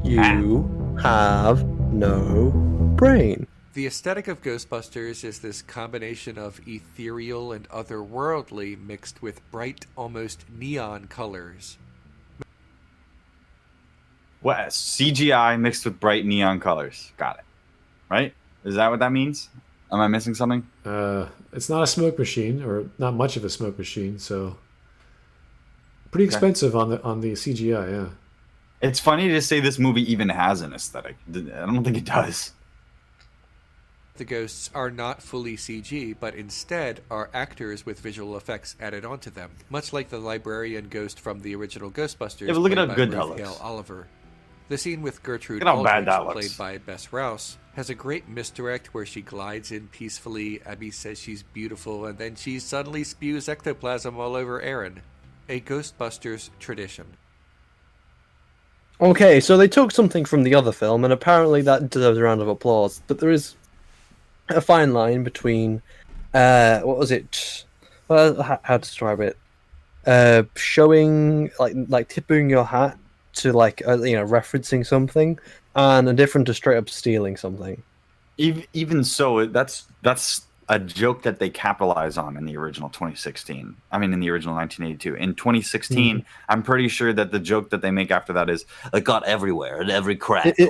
You have no brain.
The aesthetic of Ghostbusters is this combination of ethereal and otherworldly mixed with bright, almost neon colors.
What? CGI mixed with bright neon colors. Got it. Right? Is that what that means? Am I missing something?
It's not a smoke machine, or not much of a smoke machine, so pretty expensive on the CGI. Yeah.
It's funny to say this movie even has an aesthetic. I don't think it does.
The ghosts are not fully CG, but instead are actors with visual effects added onto them, much like the librarian ghost from the original Ghostbusters.
Yeah, but look at
played
how
by
good that
Ruth
looks.
Hale Oliver. The scene with Gertrude
Look at how bad
Aldrich,
that
played
looks.
by Bess Rouse, has a great misdirect where she glides in peacefully, Abby says she's beautiful, and then she suddenly spews ectoplasm all over Aaron. A Ghostbusters tradition.
Okay, so they took something from the other film, and apparently that deserves a round of applause. But there is a fine line between, what was it? Well, how to describe it? Showing like tipping your hat to referencing something, and a different to straight up stealing something.
Even so, that's a joke that they capitalize on in the original 2016. I mean, in the original 1982. In 2016, I'm pretty sure that the joke that they make after that is, "It got everywhere, in every crack."
In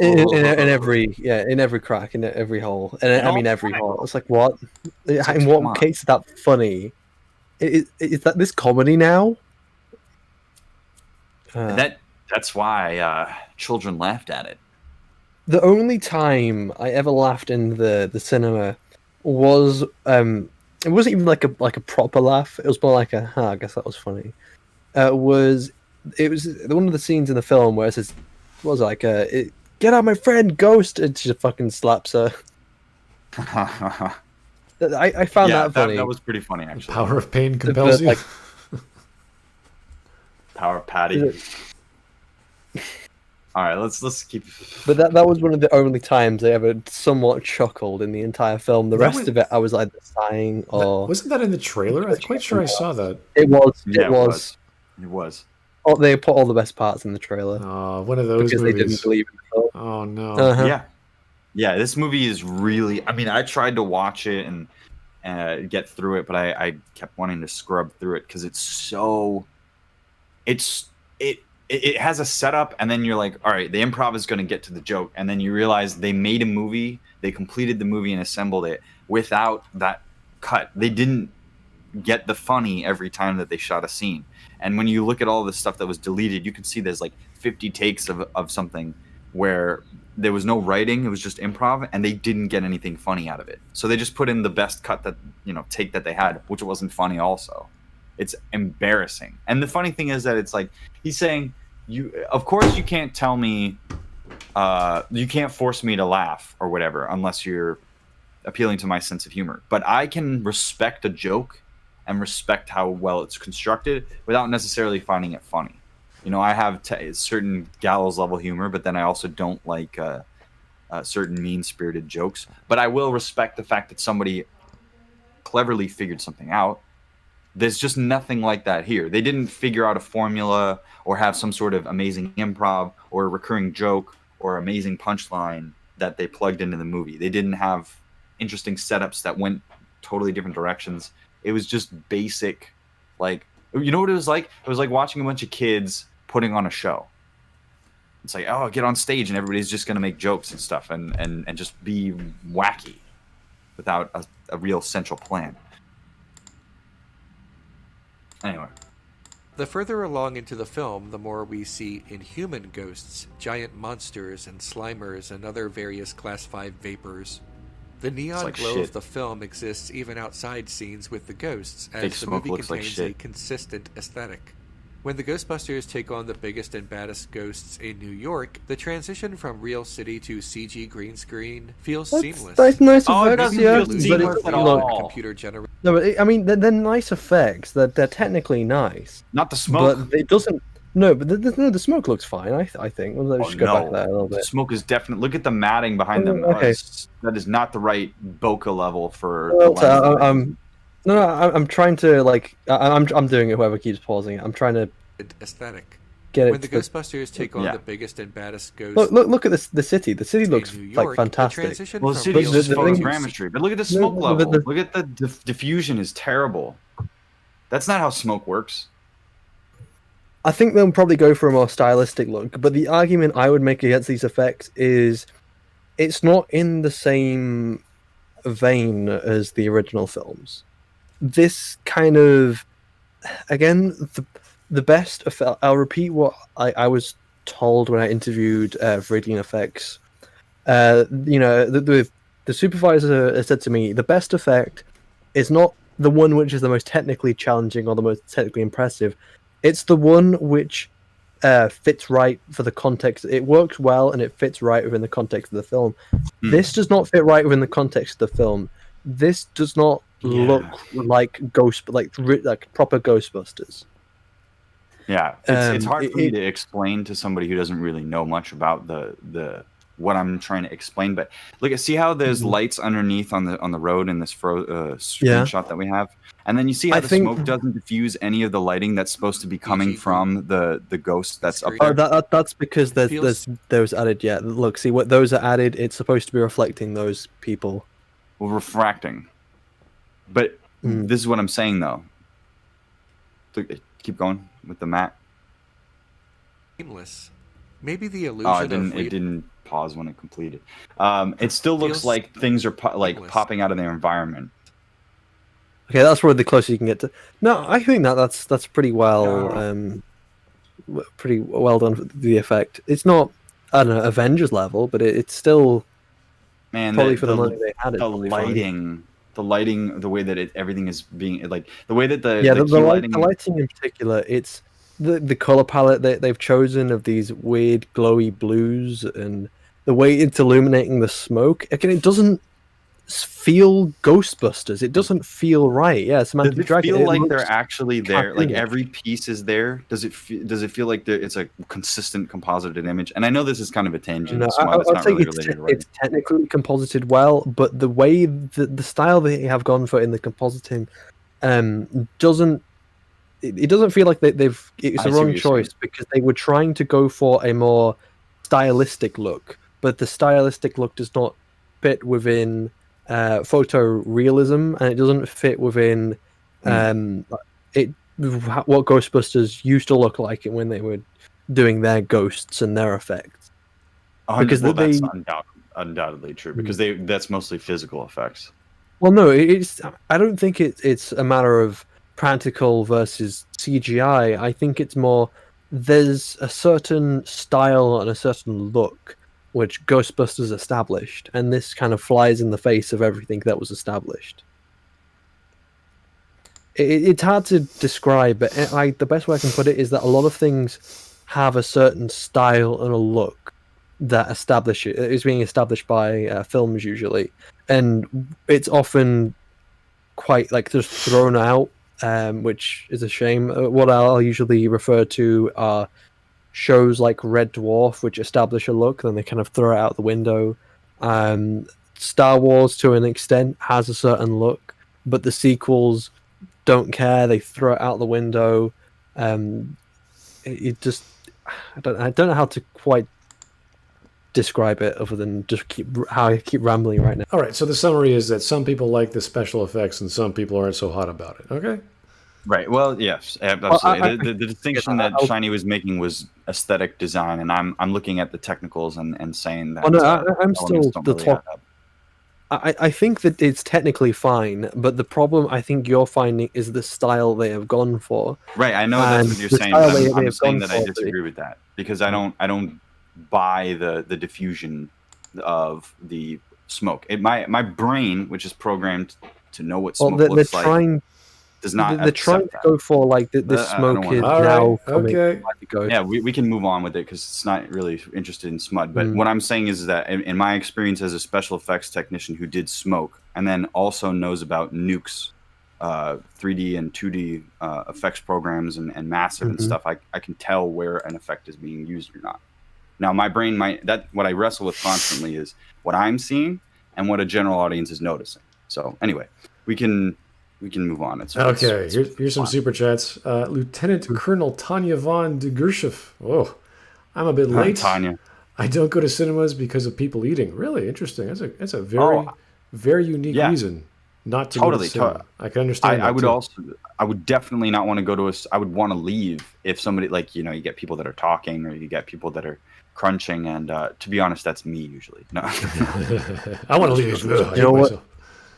every crack, in every hole, and I mean every hole. It's like, what? In what case is that funny? Is that this comedy now?
That's why children laughed at it.
The only time I ever laughed in the cinema was it wasn't even like a proper laugh. It was more like I guess that was funny. It was one of the scenes in the film where it says, what was it, like get out my friend Ghost, and she just fucking slaps her. I found that funny.
That was pretty funny, actually.
Power of pain compels you.
Power of Patty. All right, let's keep.
But that was one of the only times I ever somewhat chuckled in the entire film. The rest of it, I was like sighing or.
Wasn't that in the trailer? I'm quite sure I saw that.
It was.
Yeah,
it was.
It was.
Oh, they put all the best parts in the trailer.
One of those
because
movies.
they didn't believe in the film.
Oh no.
Uh-huh.
Yeah. This movie is really. I mean, I tried to watch it and get through it, but I kept wanting to scrub through it because it's so. It has a setup, and then you're like, all right, the improv is going to get to the joke, and then you realize they made a movie, they completed the movie and assembled it without that cut. They didn't get the funny every time that they shot a scene. And when you look at all the stuff that was deleted, you can see there's like 50 takes of something where there was no writing, it was just improv, and they didn't get anything funny out of it. So they just put in the best cut take that they had, which wasn't funny also. It's embarrassing. And the funny thing is that it's like he's saying, of course you can't tell me, you can't force me to laugh or whatever unless you're appealing to my sense of humor. But I can respect a joke and respect how well it's constructed without necessarily finding it funny. I have certain gallows level humor, but then I also don't like certain mean-spirited jokes. But I will respect the fact that somebody cleverly figured something out. There's just nothing like that here. They didn't figure out a formula or have some sort of amazing improv or a recurring joke or amazing punchline that they plugged into the movie. They didn't have interesting setups that went totally different directions. It was just basic, like, you know what it was like? It was like watching a bunch of kids putting on a show. It's like, oh, get on stage and everybody's just going to make jokes and stuff and just be wacky without a real central plan. Anyway.
The further along into the film, the more we see inhuman ghosts, giant monsters and slimers and other various Class 5 vapors. The neon
like
glow
shit.
of the film exists even outside scenes with the ghosts,
Fake
as the
smoke
movie
looks like
contains a
shit.
consistent aesthetic. When the Ghostbusters take on the biggest and baddest ghosts in New York, the transition from real city to CG green screen feels seamless.
That's nice
Oh, it
effects,
doesn't
yeah.
feel
But
seamless
it's
at
look,
all.
Computer generated.
no, but I mean, they're nice effects. They're technically nice.
Not the smoke.
But it doesn't. No, but the smoke looks fine. I think. Well, let's
Oh,
just go back
no.
there a little
The
bit.
smoke is definitely. Look at the matting behind them.
Okay.
That is not the right bokeh level for.
Well,
the
so,
lens that they're
I'm trying to like. I'm doing it. Whoever keeps pausing it. I'm trying to
aesthetic.
get
When
it.
the
to
Ghostbusters take on
Yeah.
the biggest and baddest ghosts
look at this. The city. The city
in
looks
New
like
York,
fantastic.
the transition
Well, the
from
city's
real
just
the
city
thing-
to
photogrammetry, but look at the
No,
smoke
no,
level.
but
Look at the diffusion is terrible. That's not how smoke works.
I think they'll probably go for a more stylistic look, but the argument I would make against these effects is it's not in the same vein as the original films. This kind of, again, the best effect. I'll repeat what I was told when I interviewed Viridian Effects. The supervisor said to me, the best effect is not the one which is the most technically challenging or the most technically impressive. It's the one which fits right for the context. It works well and it fits right within the context of the film. This does not fit right within the context of the film. This does not look like like proper Ghostbusters.
Yeah, it's hard for me
it-
to explain to somebody who doesn't really know much about the what I'm trying to explain. But look, see how there's lights underneath on the road in this screenshot that we have, and then you see how the smoke doesn't diffuse any of the lighting that's supposed to be coming from the ghost that's up there.
That's because there's those added. Yeah, look, see what those are added. It's supposed to be reflecting those people.
Well, refracting. But this is what I'm saying though. Look, keep going with the matte.
seamless. Maybe the illusion
Oh,
of
it didn't pause when it completed. It still looks
Feels
like things are
seamless.
popping out of their environment.
Okay, that's probably the closest you can get to. No, I think that's pretty well, pretty well done for the effect. It's not, I don't know, Avengers level, but it's still
Man,
probably for the money they had.
the lighting, the way that everything is being like the way that the
lighting in particular, it's the color palette that they've chosen of these weird glowy blues and the way it's illuminating the smoke. Again, it doesn't feel Ghostbusters. It doesn't feel right. Yeah, Samantha
Does it
Dragon.
feel like they're actually there? Like
cartoonish.
every piece is there? Does it feel like it's a consistent composited image? And I know this is kind of a tangent.
No,
so it's
I'd
not
say
really related to writing.
it's technically composited well, but the way the style they have gone for in the compositing doesn't. It doesn't feel like they've. It's
I
the
see what
wrong
you're
choice
saying.
because they were trying to go for a more stylistic look, but the stylistic look does not fit within photorealism, and it doesn't fit within what Ghostbusters used to look like when they were doing their ghosts and their effects. Because
that's undoubtedly true because that's mostly physical effects.
Well, no, it's. I don't think it's a matter of practical versus CGI. I think it's more there's a certain style and a certain look which Ghostbusters established, and this kind of flies in the face of everything that was established. It's hard to describe, but the best way I can put it is that a lot of things have a certain style and a look that establish it. It's being established by films usually, and it's often quite like just thrown out, which is a shame. What I'll usually refer to are shows like Red Dwarf, which establish a look, then they kind of throw it out the window. Star Wars, to an extent, has a certain look, but the sequels don't care. They throw it out the window. It just, I don't know how to quite describe it other than just how I keep rambling right now.
All right, so the summary is that some people like the special effects and some people aren't so hot about it. Okay.
Right. Well, yes, absolutely. The distinction that
I'll-
Shiny was making was aesthetic design, and I'm looking at the technicals and saying that.
Oh, no, I'm
elements
still
don't
the
really
top.
add up.
I think that it's technically fine, but the problem I think you're finding is the style they have gone for.
Right. I know that's
And
what you're
the
saying.
style
But
they
I'm
have
saying
gone
that I
for,
disagree with that because I don't buy the diffusion of the smoke. My brain, which is programmed to know what
Well,
smoke
they're
looks like,
trying.
does not.
They're trying to
accept
go for like the
I don't
smoke
wanna-
is
All
now
right,
coming.
okay.
Go.
Yeah, we can move on with it because it's not really interested in smut. But what I'm saying is that in my experience as a special effects technician who did smoke and then also knows about nukes, 3D and 2D effects programs and massive and stuff, I can tell where an effect is being used or not. Now, my brain what I wrestle with constantly is what I'm seeing and what a general audience is noticing. So anyway, we can move on.
Okay, here's some super chats. Lieutenant Colonel Tanya von de Gershoff. Oh, I'm a bit late.
Tanya.
I don't go to cinemas because of people eating. Really interesting. That's a very very unique reason not to go to cinema. I can understand.
I would definitely not want to go to I would want to leave if somebody you get people that are talking or you get people that are crunching, and to be honest, that's me usually. No.
I want to leave.
You know what?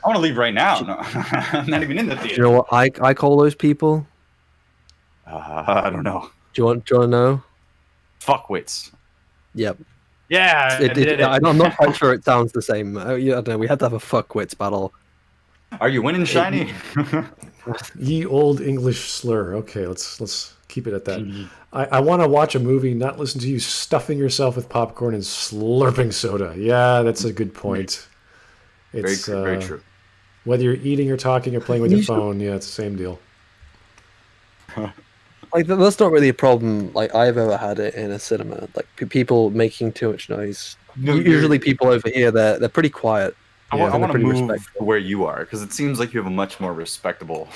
I want to leave right now. No, I'm not even in the theater.
You know what I call those people?
I don't know.
Do you want to know?
Fuckwits.
Yep.
Yeah,
I'm not quite sure it sounds the same. I don't know. We had to have a fuckwits battle.
Are you winning, Shiny?
Ye old English slur. Okay, let's keep it at that. I want to watch a movie, not listen to you stuffing yourself with popcorn and slurping soda. Yeah, that's a good point. It's
very true.
Whether you're eating or talking or playing with your phone, yeah, it's the same deal.
Like that's not really a problem. Like I've ever had it in a cinema. Like people making too much noise. Usually, people over here they're pretty quiet.
I want to move to where you are because it seems like you have a much more respectable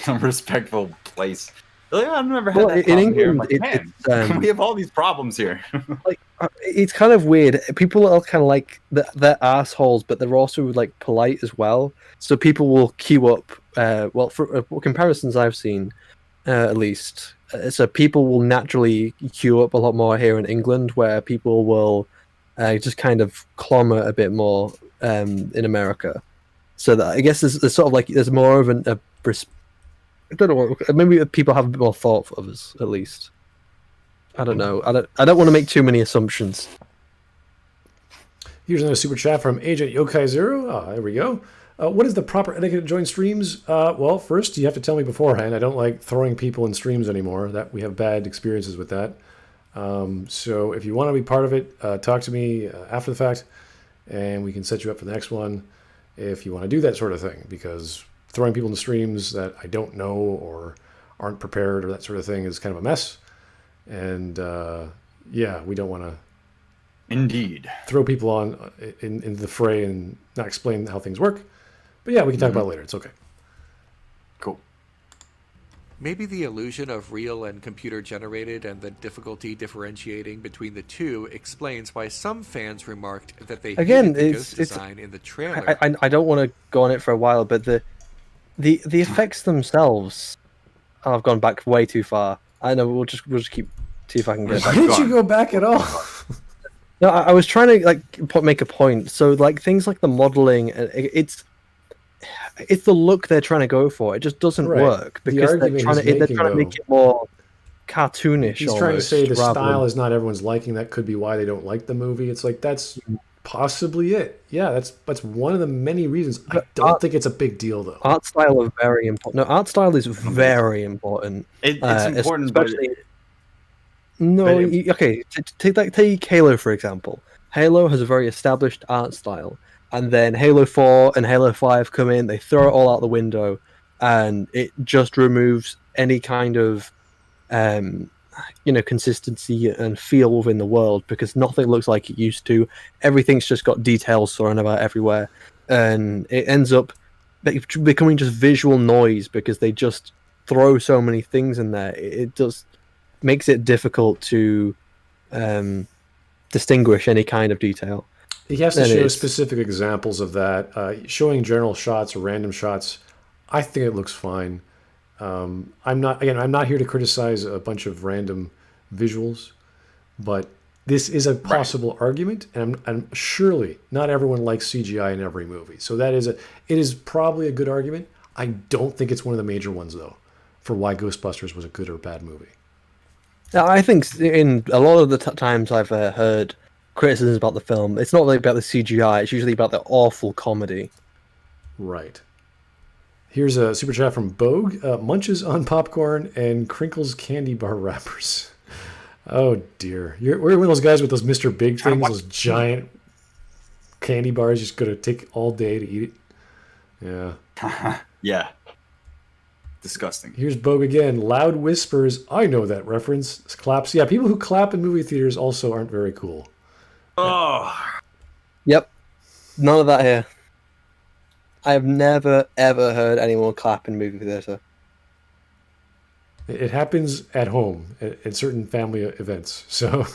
place. Like, I've never had that
in
England.
England,
We have all these problems here.
It's kind of weird. People are kind of like they're assholes, but they're also like polite as well. So people will queue up. For comparisons I've seen, at least, so people will naturally queue up a lot more here in England, where people will just kind of clamor a bit more in America. So that I guess there's sort of like there's more of I don't know. Maybe people have a bit more thought for others, at least. I don't know. I don't want to make too many assumptions.
Here's another super chat from Agent Yokai Zero. There we go. What is the proper etiquette to join streams? Well, first you have to tell me beforehand. I don't like throwing people in streams anymore. That we have bad experiences with that. So if you want to be part of it, talk to me after the fact, and we can set you up for the next one. If you want to do that sort of thing, because throwing people in the streams that I don't know or aren't prepared or that sort of thing is kind of a mess. And we don't want to
indeed
throw people on into the fray and not explain how things work. But yeah, we can talk about it later. It's okay.
Cool.
Maybe the illusion of real and computer generated and the difficulty differentiating between the two explains why some fans remarked that they hated the ghost design in the trailer.
I don't want to go on it for a while, but the effects themselves. Oh, I've gone back way too far. I know we'll just keep see if I can get back.
Why didn't you go back at all?
No, I was trying to make a point. So like things like the modeling, it's the look they're trying to go for. It just doesn't work because they're trying to make it more cartoonish.
He's trying to say the style is not everyone's liking. That could be why they don't like the movie. It's like that's possibly it. Yeah, that's one of the many reasons. I don't think it's a big deal though.
Art style is very important. No, art style is very important.
It's important,
especially. Okay. Take Halo for example. Halo has a very established art style, and then Halo 4 and Halo 5 come in. They throw it all out the window, and it just removes any kind of, consistency and feel within the world because nothing looks like it used to. Everything's just got details thrown about everywhere, and it ends up becoming just visual noise because they just throw so many things in there. It just makes it difficult to distinguish any kind of detail.
He has to show specific examples of that. Showing general shots or random shots, I think it looks fine. I'm not here to criticize a bunch of random visuals, but this is a possible argument, and surely not everyone likes CGI in every movie. So it is probably a good argument. I don't think it's one of the major ones though, for why Ghostbusters was a good or bad movie.
I think in a lot of the times I've heard criticisms about the film, it's not really about the CGI. It's usually about the awful comedy.
Right. Here's a super chat from Bogue. Munches on popcorn and crinkles candy bar wrappers. Oh, dear. We're one of those guys with those Mr. Big things, those giant candy bars just going to take all day to eat it. Yeah.
Yeah. Disgusting.
Here's Bogue again. Loud whispers. I know that reference. Claps. Yeah, people who clap in movie theaters also aren't very cool.
Oh.
Yep. None of that here. I have never, ever heard anyone clap in movie theater.
It happens at home at certain family events. So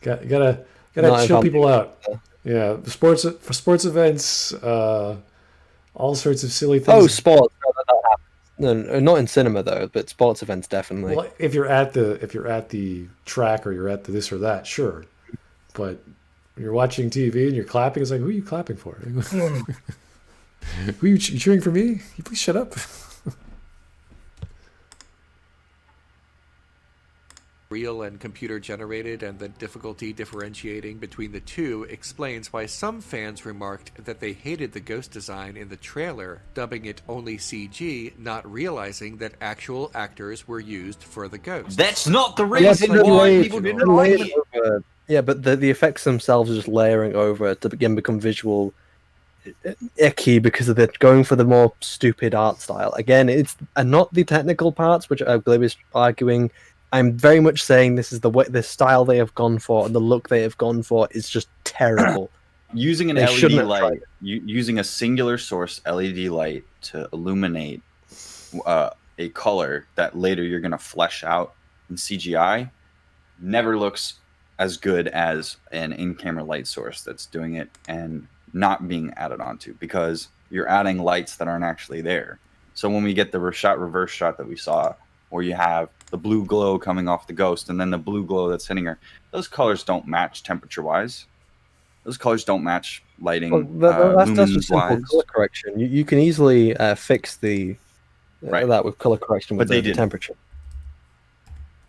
gotta chill people out. Yeah, for sports events, all sorts of silly things.
Oh, sports. No, not in cinema though, but sports events definitely.
Well, if you're at the track or you're at the this or that, sure. But when you're watching TV and you're clapping, it's like, who are you clapping for? Who are you cheering for me? Can you please shut up?
Real and computer generated, and the difficulty differentiating between the two explains why some fans remarked that they hated the ghost design in the trailer, dubbing it only CG, not realizing that actual actors were used for the ghost.
That's not the reason why people didn't like it.
Yeah, but the effects themselves are just layering over to again become visual icky because of they're going for the more stupid art style. Again, it's not the technical parts, which Glib is arguing. I'm very much saying this is the style they have gone for and the look they have gone for is just terrible.
Using an LED light, using a singular source LED light to illuminate a color that later you're going to flesh out in CGI never looks as good as an in-camera light source that's doing it and not being added onto, because you're adding lights that aren't actually there. So when we get the reverse shot that we saw, where you have the blue glow coming off the ghost and then the blue glow that's hitting her, those colors don't match temperature-wise. Those colors don't match lighting.
Well, that's just simple color correction. You can easily fix that with color correction with the temperature.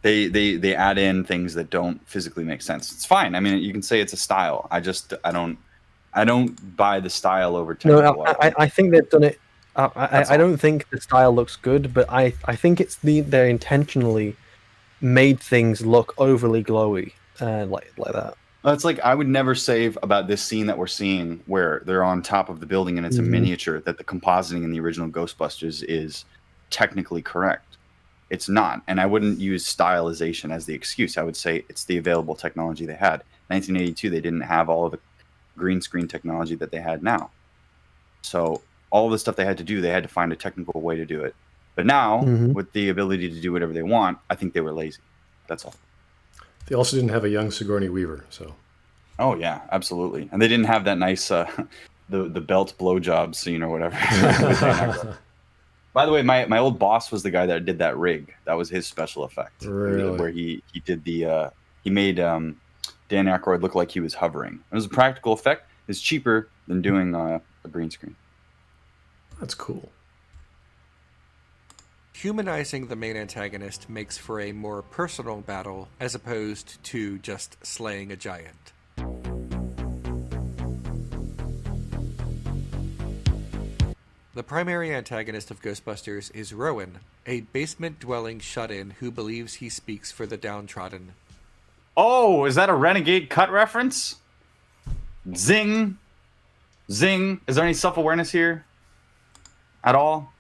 They add in things that don't physically make sense. It's fine. I mean, you can say it's a style. I don't buy the style over temperature.
No, I think they've done it. I don't think the style looks good, but I think it's they intentionally made things look overly glowy, like that.
It's like I would never say about this scene that we're seeing where they're on top of the building and it's a miniature that the compositing in the original Ghostbusters is technically correct. It's not, and I wouldn't use stylization as the excuse. I would say it's the available technology they had. 1982, they didn't have all of the green screen technology that they had now. So all the stuff they had to do, they had to find a technical way to do it. But now, with the ability to do whatever they want, I think they were lazy. That's all.
They also didn't have a young Sigourney Weaver, so.
Oh yeah, absolutely. And they didn't have that nice the belt blowjob scene or whatever. By the way, my old boss was the guy that did that rig. That was his special effect.
Really?
Where he did he made Dan Aykroyd look like he was hovering. It was a practical effect. It's cheaper than doing a green screen.
That's cool.
Humanizing the main antagonist makes for a more personal battle as opposed to just slaying a giant. The primary antagonist of Ghostbusters is Rowan, a basement-dwelling shut-in who believes he speaks for the downtrodden.
Oh, is that a Renegade cut reference? Zing. Zing. Is there any self-awareness here? At all?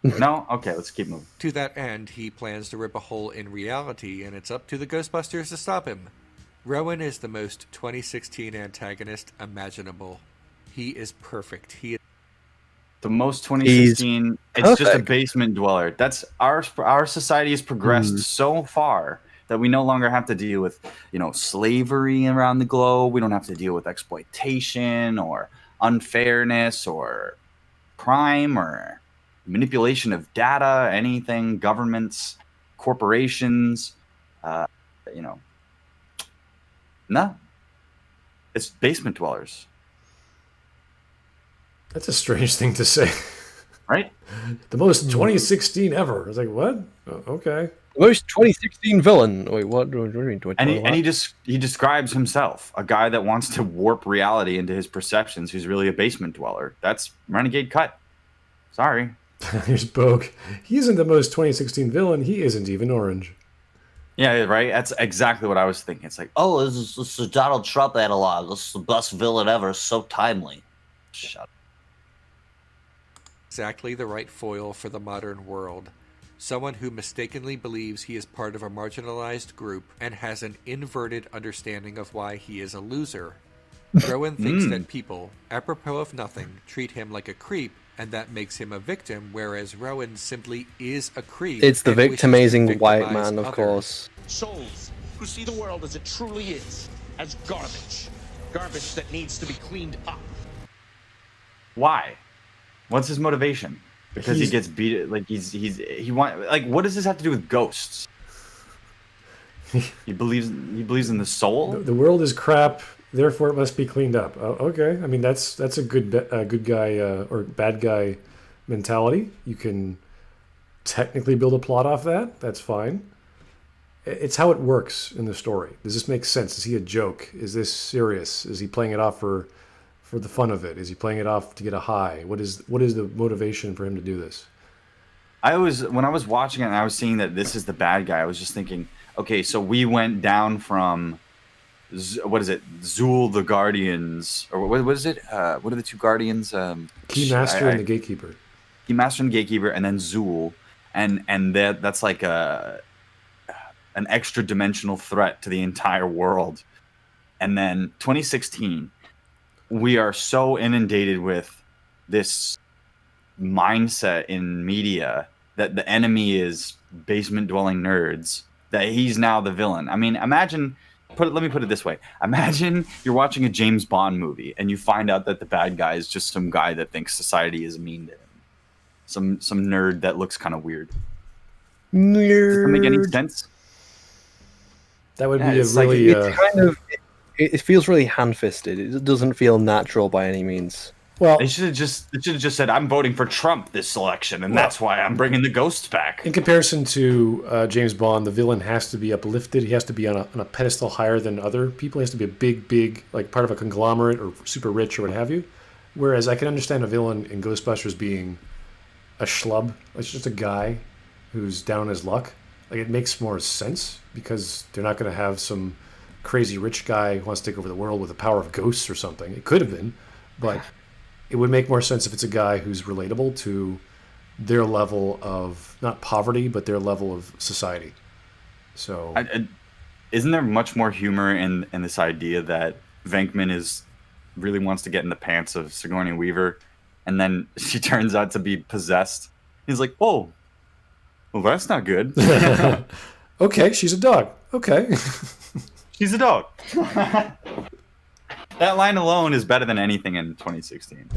No? Okay, let's keep moving.
To that end, he plans to rip a hole in reality, and it's up to the Ghostbusters to stop him. Rowan is the most 2016 antagonist imaginable. He is perfect. He is
the most 2016. It's just a basement dweller. That's our society has progressed so far that we no longer have to deal with, slavery around the globe. We don't have to deal with exploitation or unfairness or crime or manipulation of data, anything, governments, corporations, no. It's basement dwellers.
That's a strange thing to say.
Right?
The most 2016 ever. I was like, what? Oh, okay.
Most 2016 villain. Wait, what? What do you mean?
And he describes himself, a guy that wants to warp reality into his perceptions, who's really a basement dweller. That's Renegade cut. Sorry.
Here's Bogue. He isn't the most 2016 villain. He isn't even orange.
Yeah, right. That's exactly what I was thinking. It's like,
Oh, this is a Donald Trump analog. This is the best villain ever. So timely. Shut up.
Exactly the right foil for the modern world. Someone who mistakenly believes he is part of a marginalized group and has an inverted understanding of why he is a loser. Rowan thinks that people, apropos of nothing, treat him like a creep, and that makes him a victim, whereas Rowan simply is a creep.
It's the
and wishes to
victimizing white
victimize
man, of
others.
course.
Souls who see the world as it truly is, as garbage. Garbage that needs to be cleaned up.
why? What's his motivation? Because he gets beat. Like what does this have to do with ghosts? he believes in the soul.
The world is crap, therefore it must be cleaned up. Okay, I mean that's a good guy or bad guy mentality. You can technically build a plot off that. That's fine. It's how it works in the story. Does this make sense? Is he a joke? Is this serious? Is he playing it off for the fun of it? Is he playing it off to get a high? What is the motivation for him to do this?
When I was watching it and I was seeing that this is the bad guy, I was just thinking, okay, so we went down from what is it, Zool the Guardians, or what is it? What are the two Guardians?
Keymaster and the Gatekeeper.
Keymaster and Gatekeeper, and then Zool, and that's like an extra dimensional threat to the entire world. And then 2016, we are so inundated with this mindset in media that the enemy is basement dwelling nerds, that he's now the villain. I mean, let me put it this way. Imagine you're watching a James Bond movie and you find out that the bad guy is just some guy that thinks society is mean to him. Some nerd that looks kind of weird. Does that make any sense?
That would be a
it's like-
really
It's kind of. It feels really hand-fisted. It doesn't feel natural by any means.
well.
It should have just said, I'm voting for Trump this election, and that's why I'm bringing the ghosts back.
In comparison to James Bond, the villain has to be uplifted. He has to be on a pedestal higher than other people. He has to be a big, like part of a conglomerate or super rich or what have you. Whereas I can understand a villain in Ghostbusters being a schlub. It's just a guy who's down on his luck. Like it makes more sense because they're not going to have some crazy rich guy who wants to take over the world with the power of ghosts or something. It could have been, but it would make more sense if it's a guy who's relatable to their level of not poverty, but their level of society. So,
Isn't there much more humor in this idea that Venkman really wants to get in the pants of Sigourney Weaver, and then she turns out to be possessed? He's like, oh, well, that's not good.
okay, she's a dog. Okay.
She's a dog. That line alone is better than anything in 2016.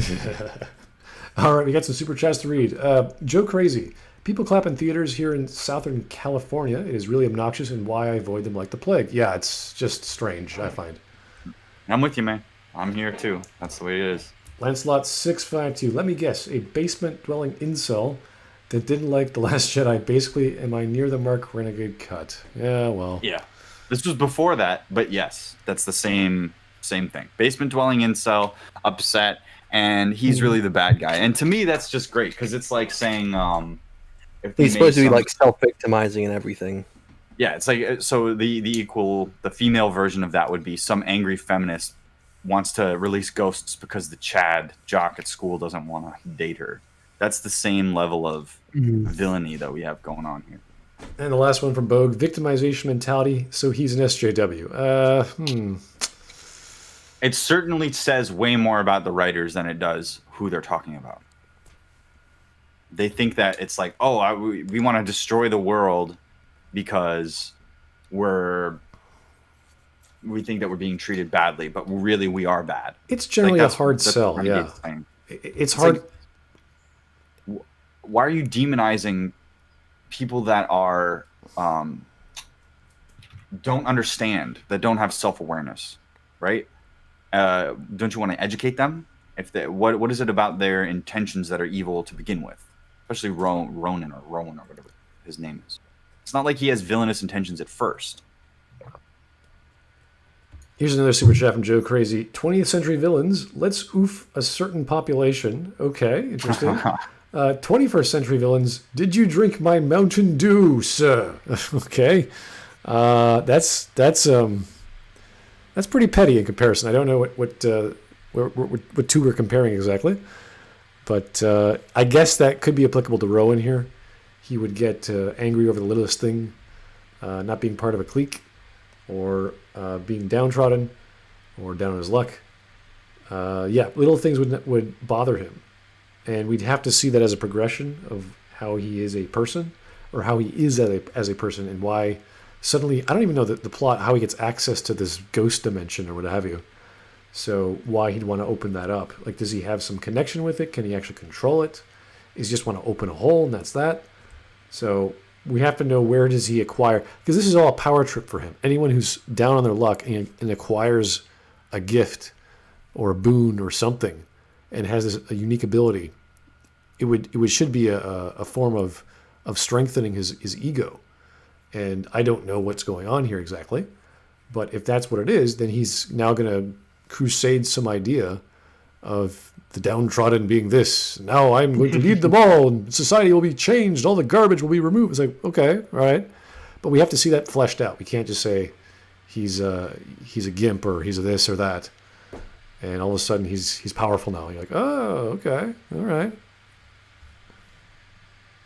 All right, we got some super chats to read. Joe Crazy. People clap in theaters here in Southern California. It is really obnoxious and why I avoid them like the plague. Yeah, it's just strange, I find.
I'm with you, man. I'm here too. That's the way it is.
Lancelot 652. Let me guess. A basement-dwelling incel that didn't like The Last Jedi. Basically, am I near the mark Renegade cut? Yeah, well.
Yeah. This was before that, but yes, that's the same thing. Basement dwelling incel, upset, and he's really the bad guy. And to me, that's just great because it's like saying, if
He's supposed to be like self-victimizing and everything.
yeah, it's like so the female version of that would be some angry feminist wants to release ghosts because the Chad jock at school doesn't want to date her. That's the same level of villainy that we have going on here.
And the last one from Bogue, victimization mentality, so he's an SJW.
It certainly says way more about the writers than it does who they're talking about. They think that it's like, we want to destroy the world because we think that we're being treated badly, but really we are bad.
It's generally
Like,
a hard
that's
sell,
what
yeah.
Renegade's saying.
It's hard.
Like, why are you demonizing people that are don't understand, that don't have self-awareness, right? Don't you want to educate them? What is it about their intentions that are evil to begin with? Especially Ronan or whatever his name is. It's not like he has villainous intentions at first.
Here's another super chat from Joe Crazy. 20th century villains. Let's oof a certain population. Okay, interesting. 21st century villains. Did you drink my Mountain Dew, sir? Okay, that's pretty petty in comparison. I don't know what two we're comparing exactly, but I guess that could be applicable to Rowan here. He would get angry over the littlest thing, not being part of a clique, or being downtrodden, or down on his luck. Yeah, little things would bother him, and we'd have to see that as a progression of how he is a person, or how he is as a person, and why suddenly, I don't even know the plot, how he gets access to this ghost dimension or what have you. So why he'd want to open that up. Like, does he have some connection with it? Can he actually control it? Does he just want to open a hole and that's that? So we have to know, where does he acquire, because this is all a power trip for him. Anyone who's down on their luck and acquires a gift or a boon or something and has a unique ability, it should be a form of strengthening his ego. And I don't know what's going on here exactly, but if that's what it is, then he's now going to crusade some idea of the downtrodden being this. Now I'm going to lead them all, and society will be changed. All the garbage will be removed. It's like, okay, all right, but we have to see that fleshed out. We can't just say he's a gimp or he's a this or that, and all of a sudden he's powerful now. You're like, oh, okay, all right.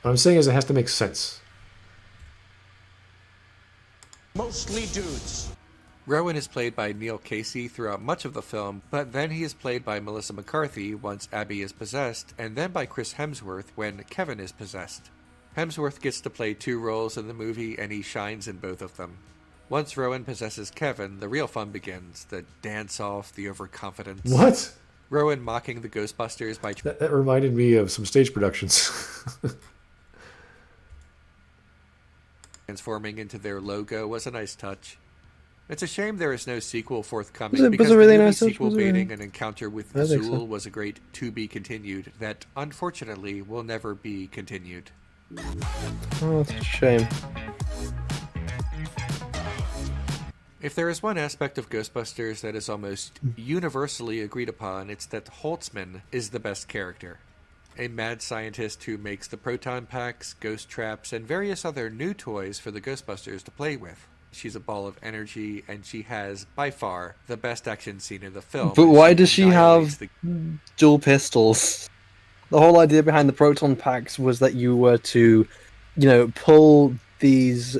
What I'm saying is, it has to make sense.
Mostly dudes.
Rowan is played by Neil Casey throughout much of the film, but then he is played by Melissa McCarthy once Abby is possessed, and then by Chris Hemsworth when Kevin is possessed. Hemsworth gets to play 2 roles in the movie, and he shines in both of them. Once Rowan possesses Kevin, the real fun begins. The dance-off, the overconfidence.
What?
Rowan mocking the Ghostbusters by
That reminded me of some stage productions.
transforming into their logo was a nice touch. It's a shame there is no sequel forthcoming,
Was it
because
really
the movie
nice touch?
sequel
Was it really-
baiting an encounter with
I think
Zool
so.
was a great to-be-continued that, unfortunately, will never be continued.
Oh, that's a shame.
If there is one aspect of Ghostbusters that is almost universally agreed upon, it's that Holtzman is the best character. A mad scientist who makes the proton packs, ghost traps, and various other new toys for the Ghostbusters to play with. She's a ball of energy, and she has, by far, the best action scene in the film.
But
as
why does she
annihilates
have
the
dual pistols? The whole idea behind the proton packs was that you were to, pull these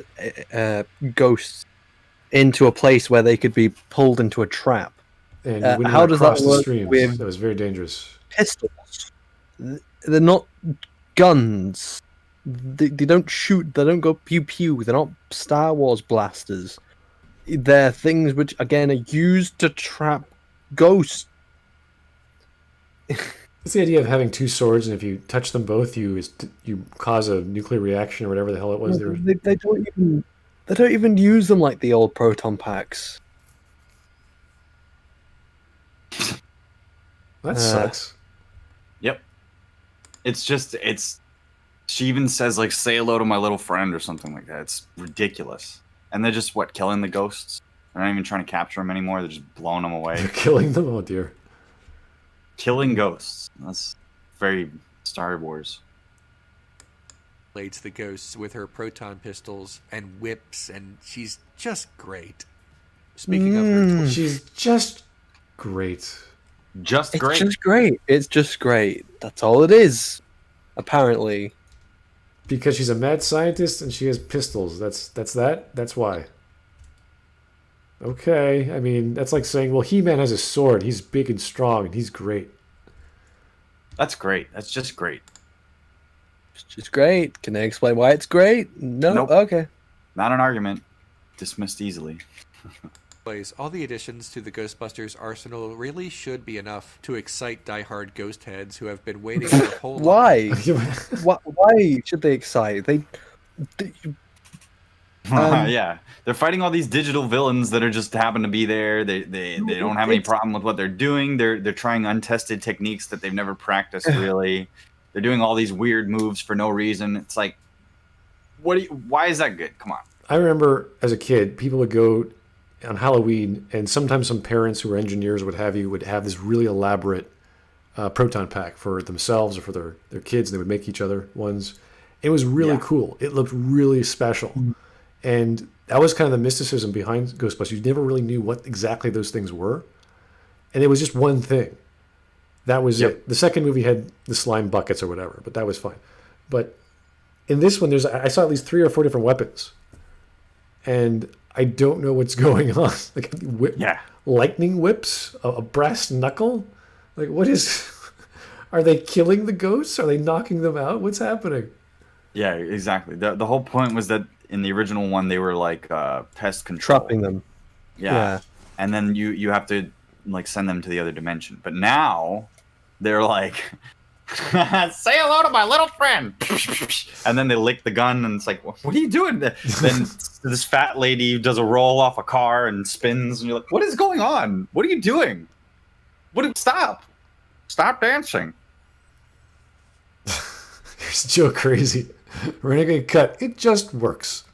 ghosts into a place where they could be pulled into a trap.
And when you
how does that
cross the
work
streams,
with-
that was very dangerous.
Pistols. They're not guns. They don't shoot. They don't go pew pew. They're not Star Wars blasters. They're things which, again, are used to trap ghosts.
It's the idea of having 2 swords, and if you touch them both, you cause a nuclear reaction or whatever the hell it was.
They don't even use them like the old proton packs.
That sucks.
Yep. She even says, like, say hello to my little friend or something like that. It's ridiculous. And they're just, killing the ghosts? They're not even trying to capture them anymore. They're just blowing them away.
They're killing them. Oh dear.
Killing ghosts. That's very Star Wars.
blades the ghosts with her proton pistols and whips, and she's just great. Speaking of her toys,
She's just great.
Just
It's
great.
just great. It's just great. That's all it is. Apparently.
Because she's a mad scientist and she has pistols. That's why. Okay, I mean, that's like saying, well, He-Man has a sword. He's big and strong, and he's great.
That's great. That's just great.
It's just great. Can I explain why it's great? No?
Nope.
Okay.
Not an argument. Dismissed easily.
all the additions to the Ghostbusters arsenal really should be enough to excite diehard ghost heads who have been waiting for a whole
Why? Why should they excite? They
Yeah, they're fighting all these digital villains that are just happen to be there. They don't have any problem with what they're doing. They're trying untested techniques that they've never practiced really. They're doing all these weird moves for no reason. It's like, Why is that good? Come on.
I remember as a kid, people would go on Halloween, and sometimes some parents who were engineers would have this really elaborate proton pack for themselves or for their kids, and they would make each other ones. It was really cool. It looked really special. And that was kind of the mysticism behind Ghostbusters. You never really knew what exactly those things were. And it was just one thing. That was it. The second movie had the slime buckets or whatever, but that was fine. But in this one, I saw at least 3 or 4 different weapons. And I don't know what's going on. Like lightning whips, a brass knuckle. Like, what is... Are they killing the ghosts? Are they knocking them out? What's happening?
Yeah, exactly. The whole point was that in the original one, they were like pest control.
Trapping them.
Yeah. And then you have to like send them to the other dimension. But now they're like, say hello to my little friend. And then they lick the gun, and it's like, what are you doing? Then this fat lady does a roll off a car and spins, and you're like, what is going on? What are you doing? Stop dancing.
Here's Joe Crazy. Renegade cut. It just works.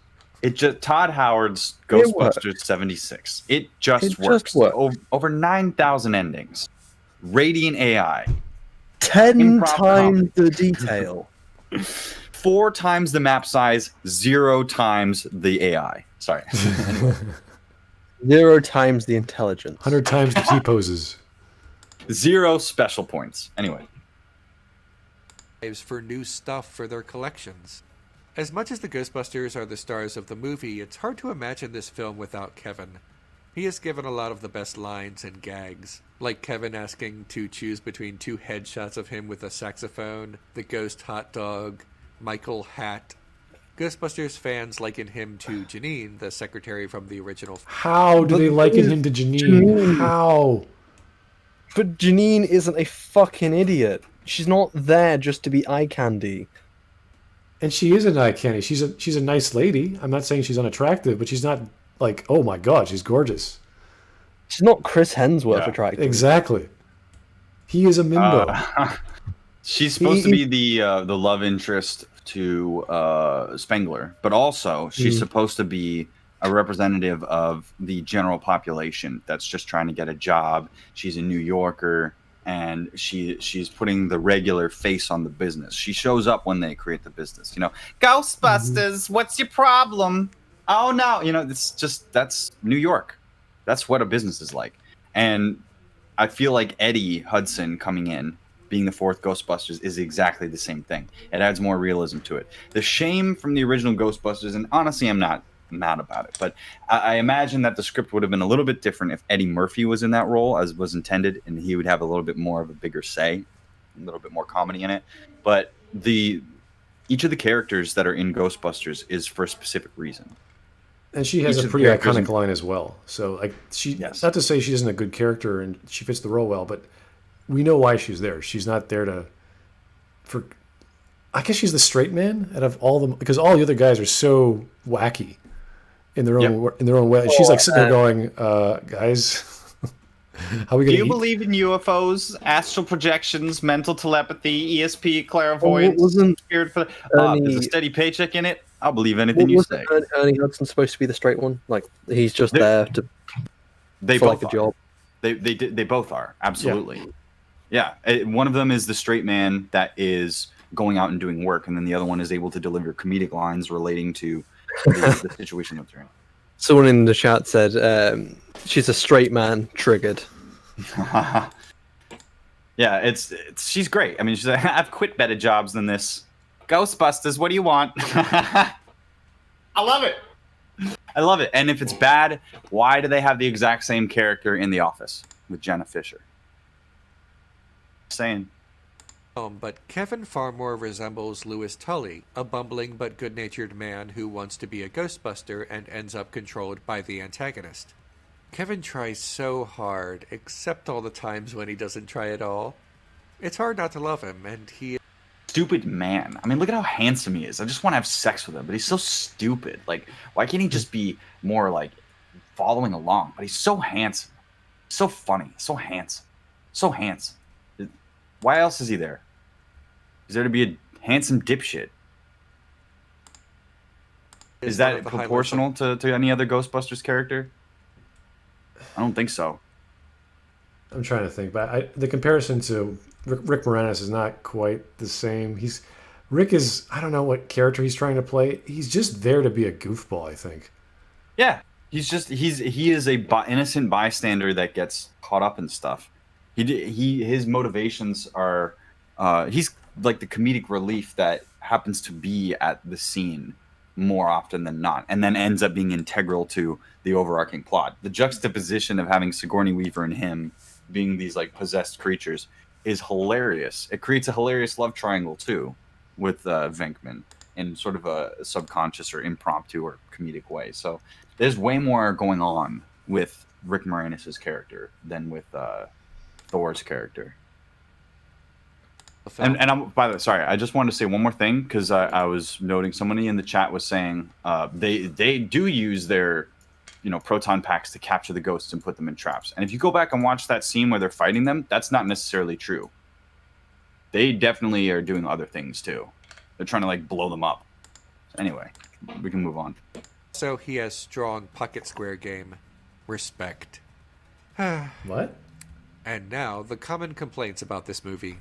Todd Howard's Ghostbusters 76. It just works. Over 9,000 endings. Radiant AI.
10
Improv
times
comedy.
the detail.
4 times the map size, 0 times the AI. Sorry.
0 times the intelligence.
100 times the T-poses.
0 special points. Anyway.
For new stuff for their collections. As much as the Ghostbusters are the stars of the movie, it's hard to imagine this film without Kevin. He has given a lot of the best lines and gags, like Kevin asking to choose between 2 headshots of him with a saxophone, the ghost hot dog, Michael Hat. Ghostbusters fans liken him to Janine, the secretary from the original.
How do they liken him to Janine? How?
But Janine isn't a fucking idiot. She's not there just to be eye candy.
And she is an eye candy. She's a nice lady. I'm not saying she's unattractive, but she's not like, oh my god, she's gorgeous.
She's not Chris Hemsworth attractive.
Exactly. He is a Mimbo.
She's supposed to be the love interest to Spengler, but also she's supposed to be a representative of the general population that's just trying to get a job. She's a New Yorker, and she's putting the regular face on the business. She shows up when they create the business. Ghostbusters, what's your problem? Oh no, that's New York. That's what a business is like. And I feel like Eddie Hudson coming in, being the 4th Ghostbusters, is exactly the same thing. It adds more realism to it. The shame from the original Ghostbusters, and honestly, I'm not mad about it, but I imagine that the script would have been a little bit different if Eddie Murphy was in that role as was intended, and he would have a little bit more of a bigger say, a little bit more comedy in it. But each of the characters that are in Ghostbusters is for a specific reason.
And she has a pretty iconic line as well. So, like, not to say she isn't a good character and she fits the role well, but we know why she's there. She's not there I guess she's the straight man out of all them, because all the other guys are so wacky in their own way. She's like sitting there going, guys, how are we going to
Do you believe in UFOs, astral projections, mental telepathy, ESP, clairvoyance?
Wasn't
there's a steady paycheck in it? I'll believe anything you say.
Ernie Hudson supposed to be the straight one? Like, he's just there to
they
for
both
like a job.
They both are, absolutely. Yeah. One of them is the straight man that is going out and doing work, and then the other one is able to deliver comedic lines relating to the situation that they're in.
Someone in the chat said she's a straight man triggered.
Yeah, she's great. I mean, she's like, I've quit better jobs than this. Ghostbusters, what do you want? I love it. I love it. And if it's bad, why do they have the exact same character in The Office with Jenna Fisher? Saying.
But Kevin far more resembles Louis Tully, a bumbling but good-natured man who wants to be a Ghostbuster and ends up controlled by the antagonist. Kevin tries so hard, except all the times when he doesn't try at all. It's hard not to love him, and he...
Stupid man. I mean, look at how handsome he is. I just want to have sex with him, but he's so stupid. Like, why can't he just be more, like, following along? But he's so handsome. So funny. So handsome. So handsome. Why else is he there? Is there to be a handsome dipshit? Is
one of
that
the highlights
proportional to any other Ghostbusters character? I don't think so.
I'm trying to think, but the comparison to Rick Moranis is not quite the same. Rick is, I don't know what character he's trying to play. He's just there to be a goofball, I think.
Yeah, he is a innocent bystander that gets caught up in stuff. His motivations are he's like the comedic relief that happens to be at the scene more often than not, and then ends up being integral to the overarching plot. The juxtaposition of having Sigourney Weaver and him being these like possessed creatures is hilarious. It creates a hilarious love triangle too with Venkman in sort of a subconscious or impromptu or comedic way. So there's way more going on with Rick Moranis' character than with Thor's character. And I'm, by the way, sorry, I just wanted to say one more thing because I was noting somebody in the chat was saying they do use their proton packs to capture the ghosts and put them in traps. And if you go back and watch that scene where they're fighting them, that's not necessarily true. They definitely are doing other things too. They're trying to like blow them up. Anyway, we can move on.
So he has strong pocket square game. Respect.
What?
And now the common complaints about this movie.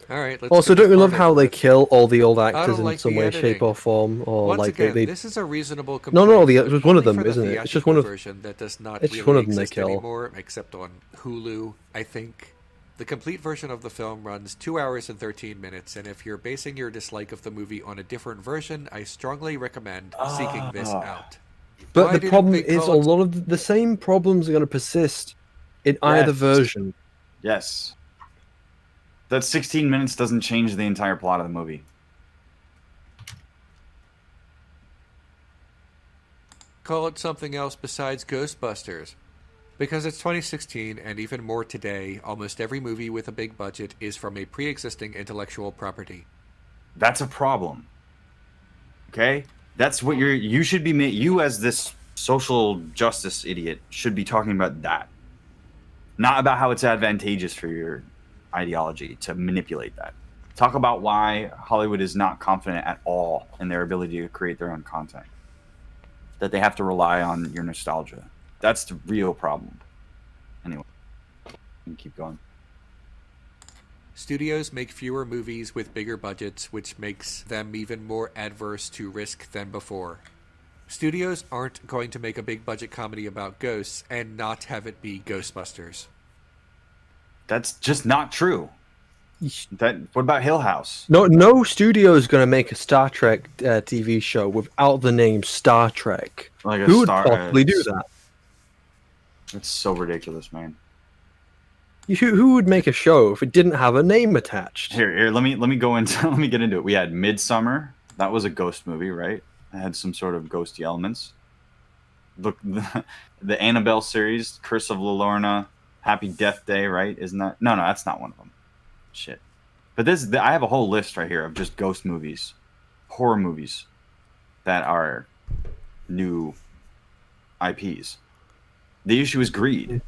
All right. Let's
Also,
get
don't you love
started.
how they kill all the old actors in
like
some
the
way,
editing.
shape, or form, or
Once
like
again,
they?
this is a reasonable
No,
complaint.
no, it was one of
only
them,
for the
isn't it? It's just
theatrical
one of.
version that does not
It's just
really
one of them they
exist
kill.
anymore, except on Hulu, I think. The complete version of the film runs 2 hours and 13 minutes, and if you're basing your dislike of the movie on a different version, I strongly recommend seeking this out.
But
Why
the
didn't
problem
they
is a
call it-
lot of the same problems are going to persist in either
Yes.
version.
Yes. That 16 minutes doesn't change the entire plot of the movie.
Call it something else besides Ghostbusters. Because it's 2016, and even more today, almost every movie with a big budget is from a pre-existing intellectual property.
That's a problem. Okay? That's what you should be you as this social justice idiot should be talking about that. Not about how it's advantageous for your ideology to manipulate that. Talk about why Hollywood is not confident at all in their ability to create their own content. That they have to rely on your nostalgia. That's the real problem. Anyway, we can keep going.
Studios make fewer movies with bigger budgets, which makes them even more adverse to risk than before. Studios aren't going to make a big budget comedy about ghosts and not have it be Ghostbusters.
That's just not true. What about Hill House?
No studio is going to make a Star Trek TV show without the name Star Trek.
Like a
Who would
Star-
possibly do that?
It's so ridiculous, man.
Who would make a show if it didn't have a name attached?
Here, let me go into let me get into it. We had Midsummer. That was a ghost movie, right? It had some sort of ghosty elements. Look, the Annabelle series, Curse of La Llorona, Happy Death Day, right? Isn't that? No, that's not one of them. Shit. But I have a whole list right here of just ghost movies, horror movies that are new IPs. The issue is greed.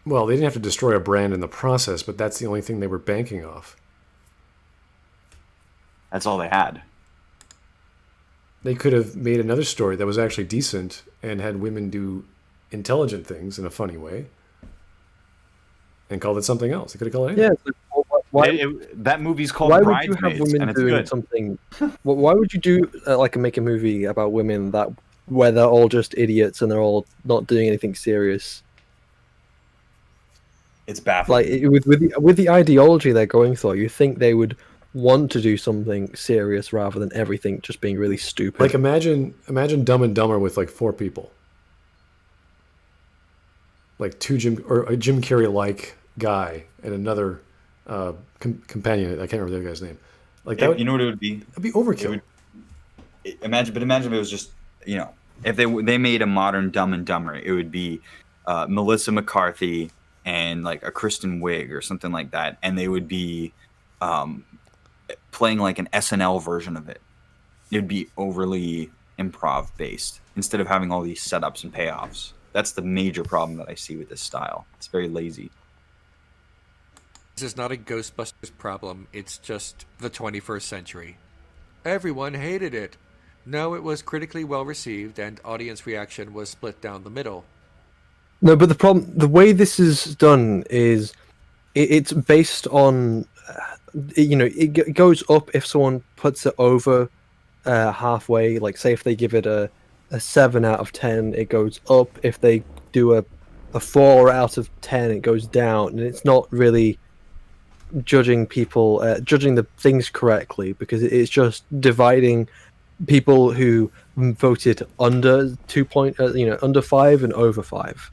Well, they didn't have to destroy a brand in the process, but that's the only thing they were banking off.
That's all they had.
They could have made another story that was actually decent and had women do intelligent things in a funny way and called it something else. They could have called it anything.
Yeah. it's like, why,
That movie's called
why would you have
Bridesmaids,
women
and it's
doing
good.
something? Why would you do make a movie about women where they're all just idiots and they're all not doing anything serious?
It's baffling.
Like with the ideology they're going for, you think they would want to do something serious rather than everything just being really stupid.
Like imagine Dumb and Dumber with like 4 people, like a Jim Carrey-like guy and another companion. I can't remember the other guy's name. Like that.
You know what it would be?
That'd be overkill.
Imagine if it was just if they made a modern Dumb and Dumber, it would be Melissa McCarthy and like a Kristen Wiig or something like that, and they would be playing like an SNL version of it. It'd be overly improv based instead of having all these setups and payoffs. That's the major problem that I see with this style. It's very lazy.
This is not a Ghostbusters problem, it's just the 21st century. Everyone hated it. No, it was critically well received, and audience reaction was split down the middle.
No, but the way this is done is it's based on, it goes up if someone puts it over halfway. Like, say if they give it a 7 out of 10, it goes up. If they do a 4 out of 10, it goes down. And it's not really judging people, judging the things correctly, because it's just dividing people who voted under under 5 and over 5.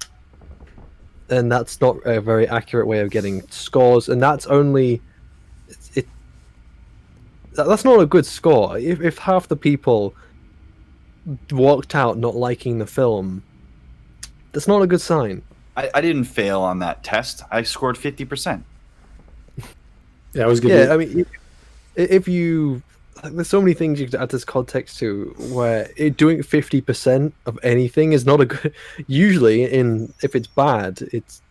And that's not a very accurate way of getting scores, and that's only that's not a good score. If half the people walked out not liking the film, that's not a good sign.
I didn't fail on that test. I scored 50%.
Yeah, I was giving.
Yeah, I mean, if you there's so many things you could add this context to where doing 50% of anything is not a good. Usually, if it's bad, it's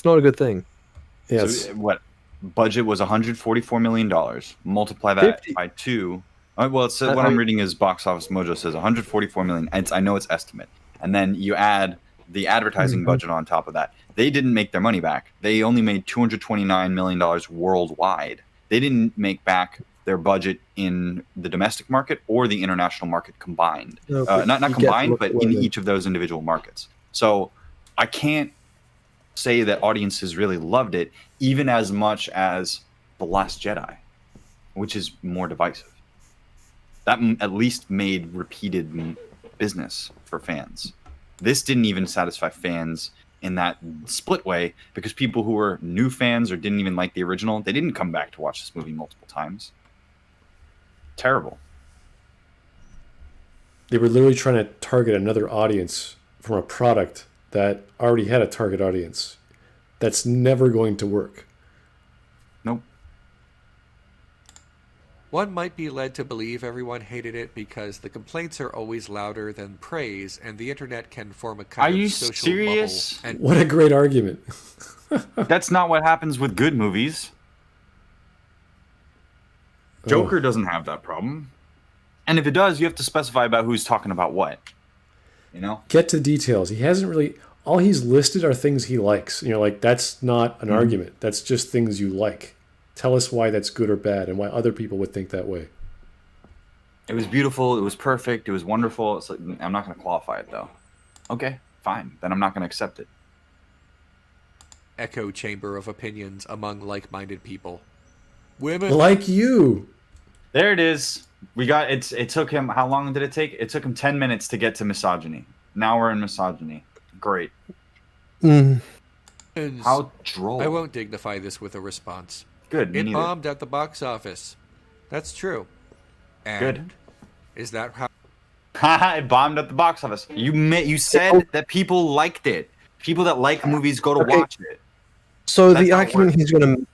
not a good thing.
Yes.
So what budget was $144 million. Multiply that
50.
by 2. Well, it's what I'm reading is Box Office Mojo says 144 million. I know it's estimate, and then you add the advertising budget on top of that. They didn't make their money back. They only made $229 million worldwide. They didn't make back their budget in the domestic market or the international market combined.
No,
Not
you
combined, but
get
in
what
each of those individual markets. So I can't say that audiences really loved it, even as much as The Last Jedi, which is more divisive. That at least made repeated business for fans. This didn't even satisfy fans in that split way, because people who were new fans or didn't even like the original, they didn't come back to watch this movie multiple times. Terrible.
They were literally trying to target another audience from a product that already had a target audience. That's never going to work.
Nope.
One might be led to believe everyone hated it because the complaints are always louder than praise, and the internet can form a kind
Are
of
you
social
serious?
bubble. And
What a great argument.
That's not what happens with good movies. Joker doesn't have that problem. And if it does, you have to specify about who's talking about what. You know?
Get to details. He hasn't really. All he's listed are things he likes. And you're like, that's not an argument. That's just things you like. Tell us why that's good or bad and why other people would think that way.
It was beautiful. It was perfect. It was wonderful. It's like, I'm not going to qualify it, though. Okay, fine. Then I'm not going to accept it.
echo chamber of opinions among like-minded people. Women
Like you.
There it is. We got it. It took him. How long did it take? It took him 10 minutes to get to misogyny. Now we're in misogyny. Great. How droll.
I won't dignify this with a response.
Good. Me
It
neither.
bombed at the box office. That's true. And
Good.
Is that how?
Haha, it bombed at the box office. You said that people liked it. People that like movies go to
Okay.
watch it.
So
That's
the
how it
argument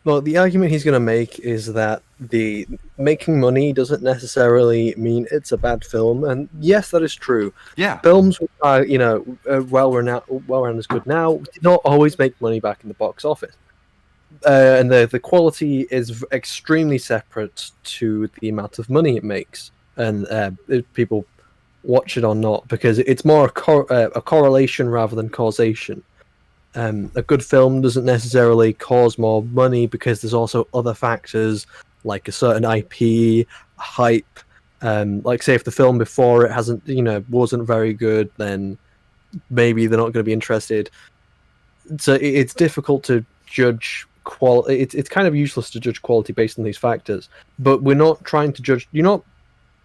works.
the argument he's gonna make is that the making money doesn't necessarily mean it's a bad film, and yes, that is true.
Yeah.
Films which are well renowned as good now did not always make money back in the box office, and the quality is extremely separate to the amount of money it makes, and if people watch it or not, because it's more a correlation rather than causation. A good film doesn't necessarily cause more money because there's also other factors like a certain IP, hype. Like say if the film before it wasn't very good, then maybe they're not going to be interested. So it's difficult to judge quality. It's kind of useless to judge quality based on these factors. But we're not trying to judge. You're not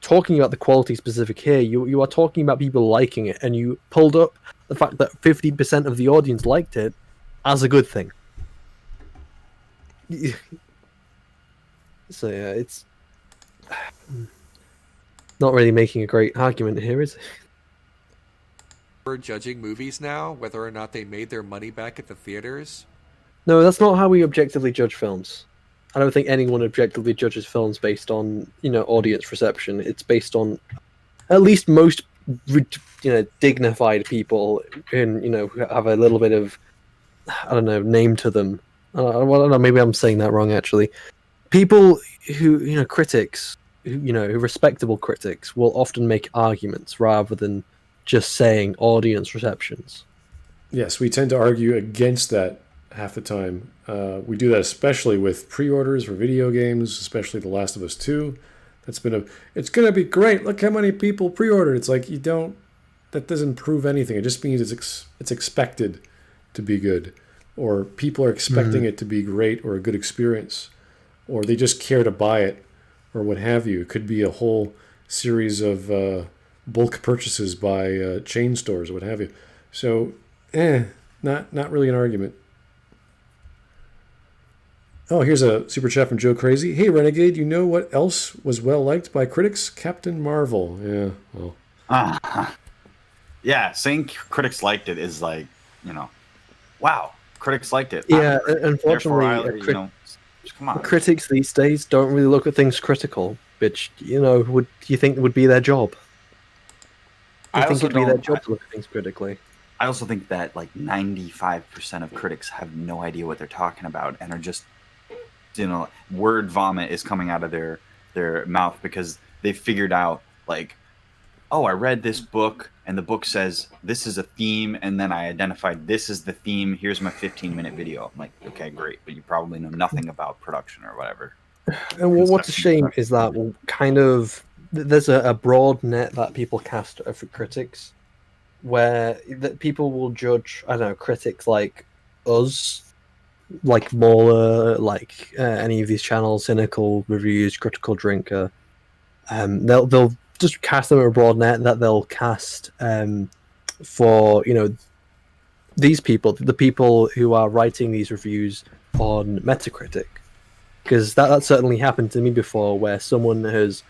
talking about the quality specific here. You are talking about people liking it, and you pulled up the fact that 50% of the audience liked it as a good thing. So yeah, it's not really making a great argument here, is it?
We're judging movies now, whether or not they made their money back at the theaters.
No, that's not how we objectively judge films. I don't think anyone objectively judges films based on audience reception. It's based on at least most dignified people who have a little bit of name to them. Well, I don't know, maybe I'm saying that wrong actually. People who, critics, who respectable critics will often make arguments rather than just saying audience receptions.
Yes, we tend to argue against that half the time. We do that especially with pre-orders for video games, especially The Last of Us 2. It's going to be great. Look how many people pre-ordered. It's like that doesn't prove anything. It just means it's expected to be good, or people are expecting it to be great or a good experience, or they just care to buy it, or what have you. It could be a whole series of bulk purchases by chain stores or what have you. So, not really an argument. Oh, here's a super chat from Joe Crazy. Hey, Renegade, you know what else was well liked by critics? Captain Marvel. Yeah, well.
Yeah, saying critics liked it is like, wow, critics liked it.
Yeah, unfortunately,
come on.
Critics these days don't really look at things critical, which, would you think would be their job? I think it'd be their job to look at things critically.
I also think that like 95% of critics have no idea what they're talking about and are just, word vomit is coming out of their mouth because they figured out like, oh, I read this book and the book says this is a theme, and then I identified this is the theme. Here's my 15-minute video. I'm like, okay, great, but you probably know nothing about production or whatever.
And what's a shame is that there's a broad net that people cast for critics, where that people will judge, I don't know, critics like us, like Mauler, like any of these channels, Cynical Reviews, Critical Drinker. They'll just cast them in a broad net that they'll cast for these people, the people who are writing these reviews on Metacritic, because that certainly happened to me before, where someone has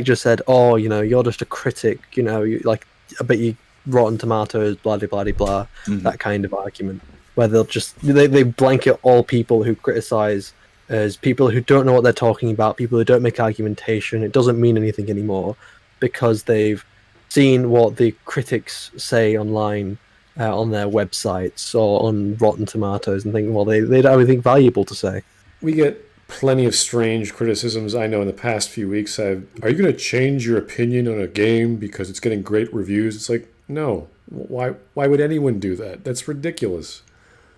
just said, oh, you're just a critic, I bet you Rotten Tomatoes, blah blah blah blah, that kind of argument, where they blanket all people who criticize as people who don't know what they're talking about, people who don't make argumentation. It doesn't mean anything anymore because they've seen what the critics say online on their websites or on Rotten Tomatoes and think, well, they don't have anything valuable to say.
We get plenty of strange criticisms. I know in the past few weeks, are you going to change your opinion on a game because it's getting great reviews? It's like, no. Why would anyone do that? That's ridiculous.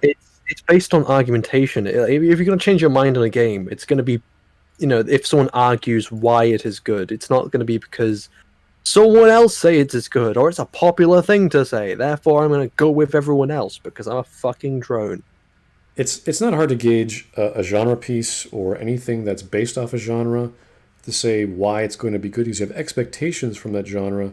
It's based on argumentation. If you're going to change your mind on a game, it's going to be, if someone argues why it is good, it's not going to be because someone else say it is good or it's a popular thing to say. Therefore, I'm going to go with everyone else because I'm a fucking drone.
It's not hard to gauge a genre piece or anything that's based off a genre to say why it's going to be good, because you have expectations from that genre,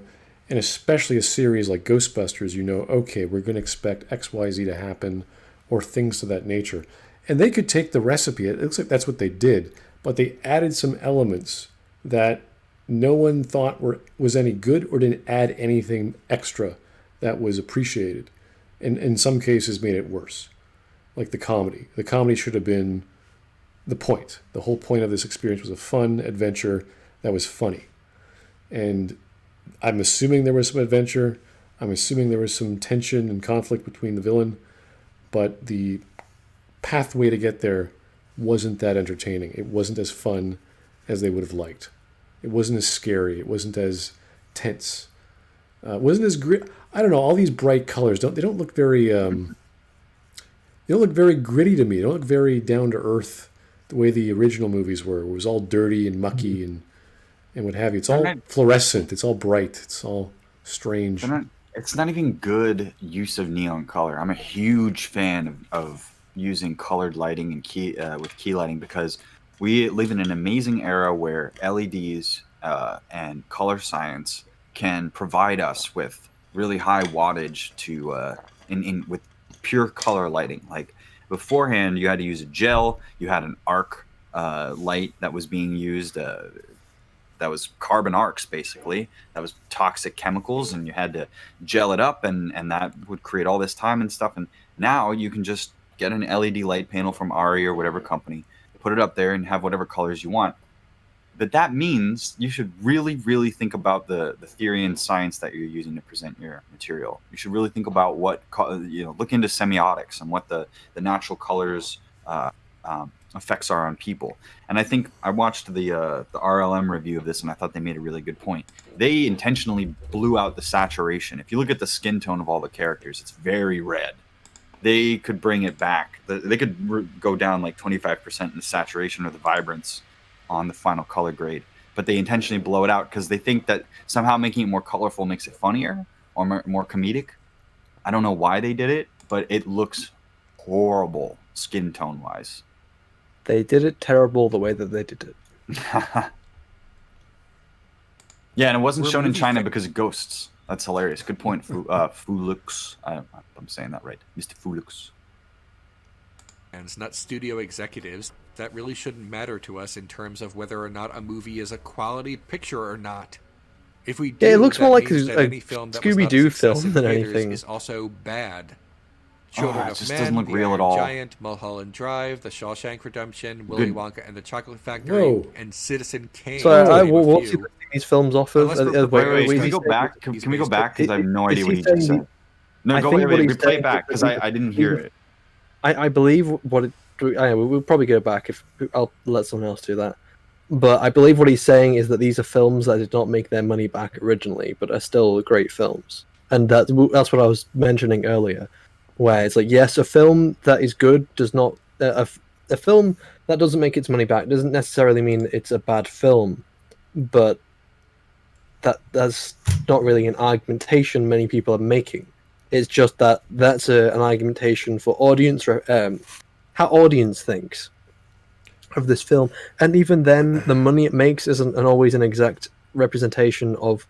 and especially a series like Ghostbusters, okay, we're going to expect X, Y, Z to happen, or things to that nature. And they could take the recipe, it looks like that's what they did, but they added some elements that no one thought was any good or didn't add anything extra that was appreciated. And in some cases made it worse. Like the comedy. The comedy should have been the point. The whole point of this experience was a fun adventure that was funny. And I'm assuming there was some adventure. I'm assuming there was some tension and conflict between the villain. But the pathway to get there wasn't that entertaining. It wasn't as fun as they would have liked. It wasn't as scary. It wasn't as tense. It wasn't as I don't know. All these bright colors don't look very. They don't look very gritty to me. They don't look very down to earth the way the original movies were. It was all dirty and mucky and what have you. It's all fluorescent. It's all bright. It's all strange.
It's not even good use of neon color. I'm a huge fan of using colored lighting and with key lighting, because we live in an amazing era where LEDs and color science can provide us with really high wattage with pure color lighting. Like beforehand, you had to use a gel. You had an arc light that was being used. That was carbon arcs, basically. That was toxic chemicals, and you had to gel it up, and that would create all this time and stuff. And now you can just get an LED light panel from Ari or whatever company, put it up there, and have whatever colors you want. But that means you should really, really think about the theory and science that you're using to present your material. You should really think about what, look into semiotics and what the natural colors effects are on people. And I think I watched the RLM review of this, and I thought they made a really good point. They intentionally blew out the saturation. If you look at the skin tone of all the characters, it's very red. They could bring it back. They could go down like 25% in the saturation or the vibrance on the final color grade, but they intentionally blow it out because they think that somehow making it more colorful makes it funnier or more comedic. I don't know why they did it, but it looks horrible skin tone wise.
They did it terrible the way that they did it.
Yeah, and it wasn't shown in China because of ghosts. That's hilarious. Good point, Fulux. I'm saying that right, Mr. Fulux.
And it's not studio executives. That really shouldn't matter to us in terms of whether or not a movie is a quality picture or not. If we do,
yeah, it looks more like a
any film that was not a
Scooby-Doo
success
film
in
than
theaters
anything.
is also bad. Children
it
of
just
Men,
doesn't look
The
real
Iron
at all.
Giant, Mulholland Drive, The Shawshank Redemption, Willy
Good.
Wonka and the Chocolate Factory,
Whoa.
and Citizen Kane.
So,
to name a
what's he
few.
basing these films off of?
Unless we're
Wait,
He's
can we go
based-
back?
he's
Can we go
based-
back? Because I have no
is
idea
he
what he just
saying
said. No,
I
go
think
wait,
what
wait,
he's
replay
saying
it back
is
because
that
I didn't hear it.
I believe what it. We'll probably go back if I'll let someone else do that. But I believe what he's saying is that these are films that did not make their money back originally, but are still great films, and that's what I was mentioning earlier, where it's like, yes, a film that is good does not a film that doesn't make its money back doesn't necessarily mean it's a bad film, but that's not really an argumentation many people are making. It's just that that's an argumentation for audience, how audience thinks of this film, and even then, the money it makes isn't always an exact representation of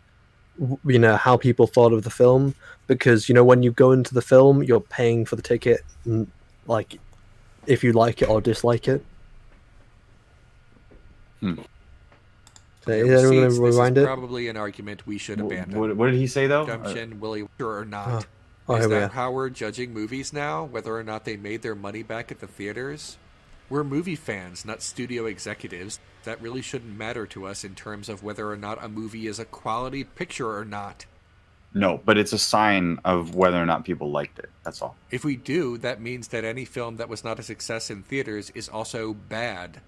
how people thought of the film, because when you go into the film, you're paying for the ticket, and, like, if you like it or dislike it. So,
Their
is anyone going
receipts,
to
this is
rewind it?
probably an argument we should abandon.
What did he say though?
Redemption, Willy or not.
Oh,
Is
here we
that
are.
how we're judging movies now? Whether or not they made their money back at the theaters? We're movie fans, not studio executives. That really shouldn't matter to us in terms of whether or not a movie is a quality picture or not.
No, but it's a sign of whether or not people liked it. That's all.
If we do, that means that any film that was not a success in theaters is also bad.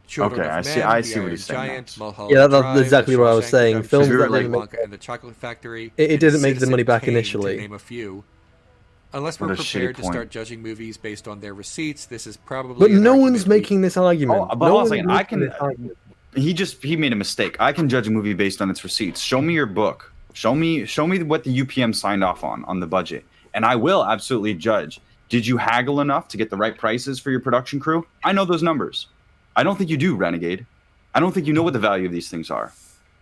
Children
Okay,
of
I see-
Men,
I
The
see what
Iron
he's saying now.
Giant, Mulholland
Yeah, that's
Drive,
exactly
The
what I was
Shawshank
saying.
Redemption,
Films that
Willy
didn't make
Wonka and the Chocolate Factory.
It
and
didn't make the
Citizen
money back
Kane,
initially.
to name a few. Unless
What
we're
a shitty
prepared to
point.
start judging movies based on their receipts, this is probably.
But
an
no
argument
one's
we-
making this argument.
Oh, but
no
hold on a
one's
second. I
making
can-
this argument.
He made a mistake. I can judge a movie based on its receipts. Show me your book. Show me what the UPM signed off on the budget, and I will absolutely judge. Did you haggle enough to get the right prices for your production crew? I know those numbers. I don't think you do, Renegade. I don't think you know what the value of these things are.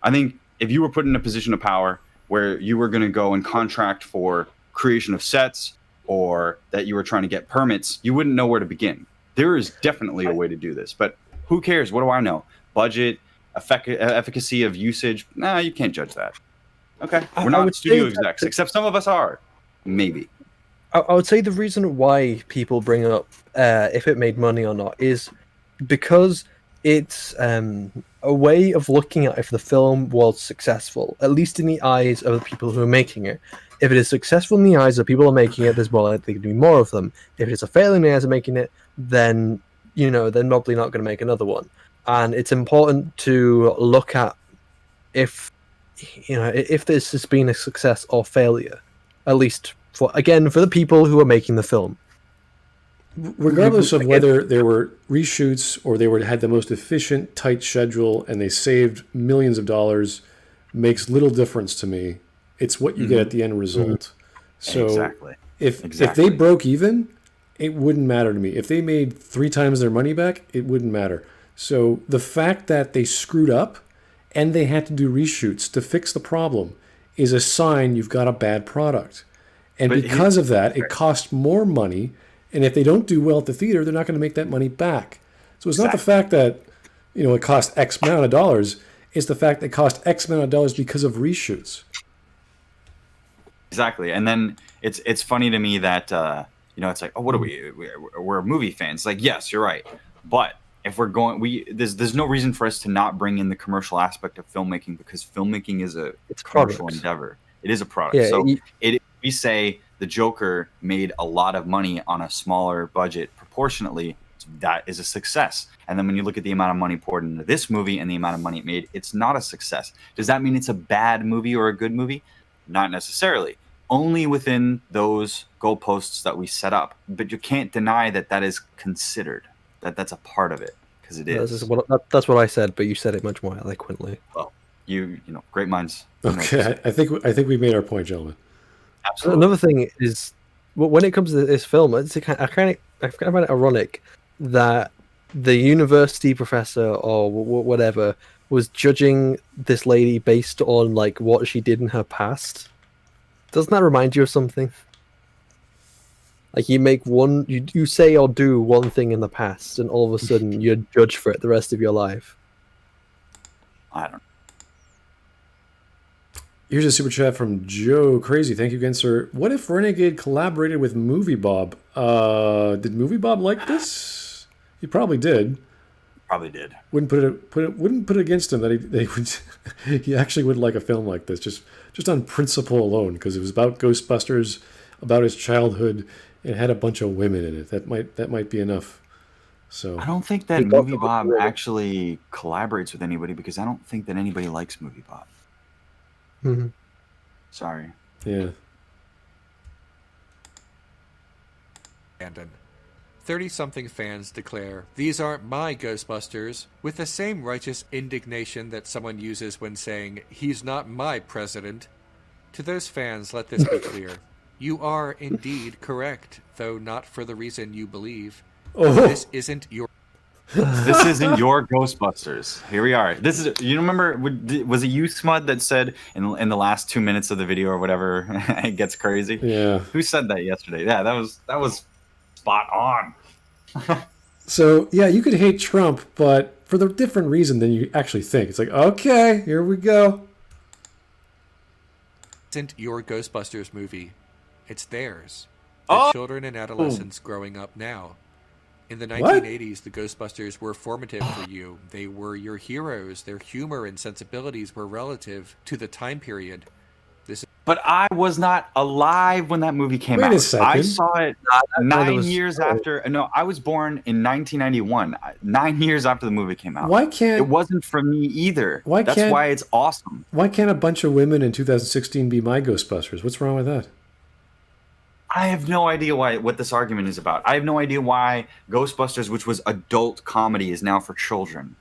I think if you were put in a position of power where you were going to go and contract for creation of sets, or that you were trying to get permits, you wouldn't know where to begin. There is definitely a way to do this, but who cares? What do I know? Budget, efficacy of usage? Nah, you can't judge that. Okay,
I
we're not
would
studio
say that-
execs, except some of us are. Maybe.
I would say the reason why people bring up if it made money or not is because it's a way of looking at if the film was successful, at least in the eyes of the people who are making it. If it is successful in the eyes of people who are making it, there's more likely to be more of them. If it's a failure in the eyes of making it, then they're probably not going to make another one. And it's important to look at if this has been a success or failure, at least for the people who are making the film.
Regardless of whether there were reshoots or they had the most efficient, tight schedule and they saved millions of dollars, makes little difference to me. It's what you get at the end result. So
Exactly.
if
Exactly.
they broke even, it wouldn't matter to me. If they made 3 times their money back, it wouldn't matter. So the fact that they screwed up and they had to do reshoots to fix the problem is a sign you've got a bad product. And
But
because of that, it costs more money. And if they don't do well at the theater, they're not going to make that money back. So it's not the fact that it cost X amount of dollars. It's the fact that it cost X amount of dollars because of reshoots.
Exactly. And then it's funny to me that it's like, oh, what are we? We're movie fans. Like, yes, you're right. But if we're going, there's no reason for us to not bring in the commercial aspect of filmmaking, because filmmaking is it's commercial
product.
endeavor. It is a product.
Yeah,
So we say the Joker made a lot of money on a smaller budget proportionately, that is a success. And then when you look at the amount of money poured into this movie and the amount of money it made, it's not a success. Does that mean it's a bad movie or a good movie? Not necessarily. Only within those goalposts that we set up. But you can't deny that that is considered. That's a part of it, because it is.
That's what I said, but you said it much more eloquently.
Well, you know, great minds.
Okay, I think we made our point, gentlemen.
Absolutely.
Another thing is, when it comes to this film, I kind of find it ironic that the university professor or whatever was judging this lady based on like what she did in her past. Doesn't that remind you of something? Like you say or do one thing in the past, and all of a sudden you're judged for it the rest of your life.
I don't know.
Here's a super chat from Joe Crazy. Thank you again, sir. What if Renegade collaborated with Movie Bob? Did Movie Bob like this? He probably did.
Probably did.
Wouldn't put it against him that he would. He actually would like a film like this, just on principle alone, because it was about Ghostbusters, about his childhood, and had a bunch of women in it. That might be enough. So
I don't think that Movie Bob actually collaborates with anybody, because I don't think that anybody likes Movie Bob.
Mm-hmm.
Sorry.
Yeah.
Brandon. 30-something fans declare, "These aren't my Ghostbusters," with the same righteous indignation that someone uses when saying, "He's not my president." To those fans, let this be clear. You are indeed correct, though not for the reason you believe.
Oh.
This isn't your...
This isn't your Ghostbusters. Here we are. This is. You remember? Was it you, Smud, that said in the last 2 minutes of the video or whatever, it gets crazy?
Yeah.
Who said that yesterday? Yeah, that was spot on.
So yeah, you could hate Trump, but for the different reason than you actually think. It's like, okay, here we go.
Isn't your Ghostbusters movie. It's theirs. The children and adolescents growing up now. In the 1980s, the Ghostbusters were formative for you. They were your heroes. Their humor and sensibilities were relative to the time period.
But I was not alive when that movie came out.
Wait a second.
I saw it
That
9 years after. No, I was born in 1991. 9 years after the movie came out.
Why can't
It wasn't for me either. That's why it's awesome.
Why can't a bunch of women in 2016 be my Ghostbusters? What's wrong with that?
I have no idea what this argument is about. I have no idea why Ghostbusters, which was adult comedy, is now for children.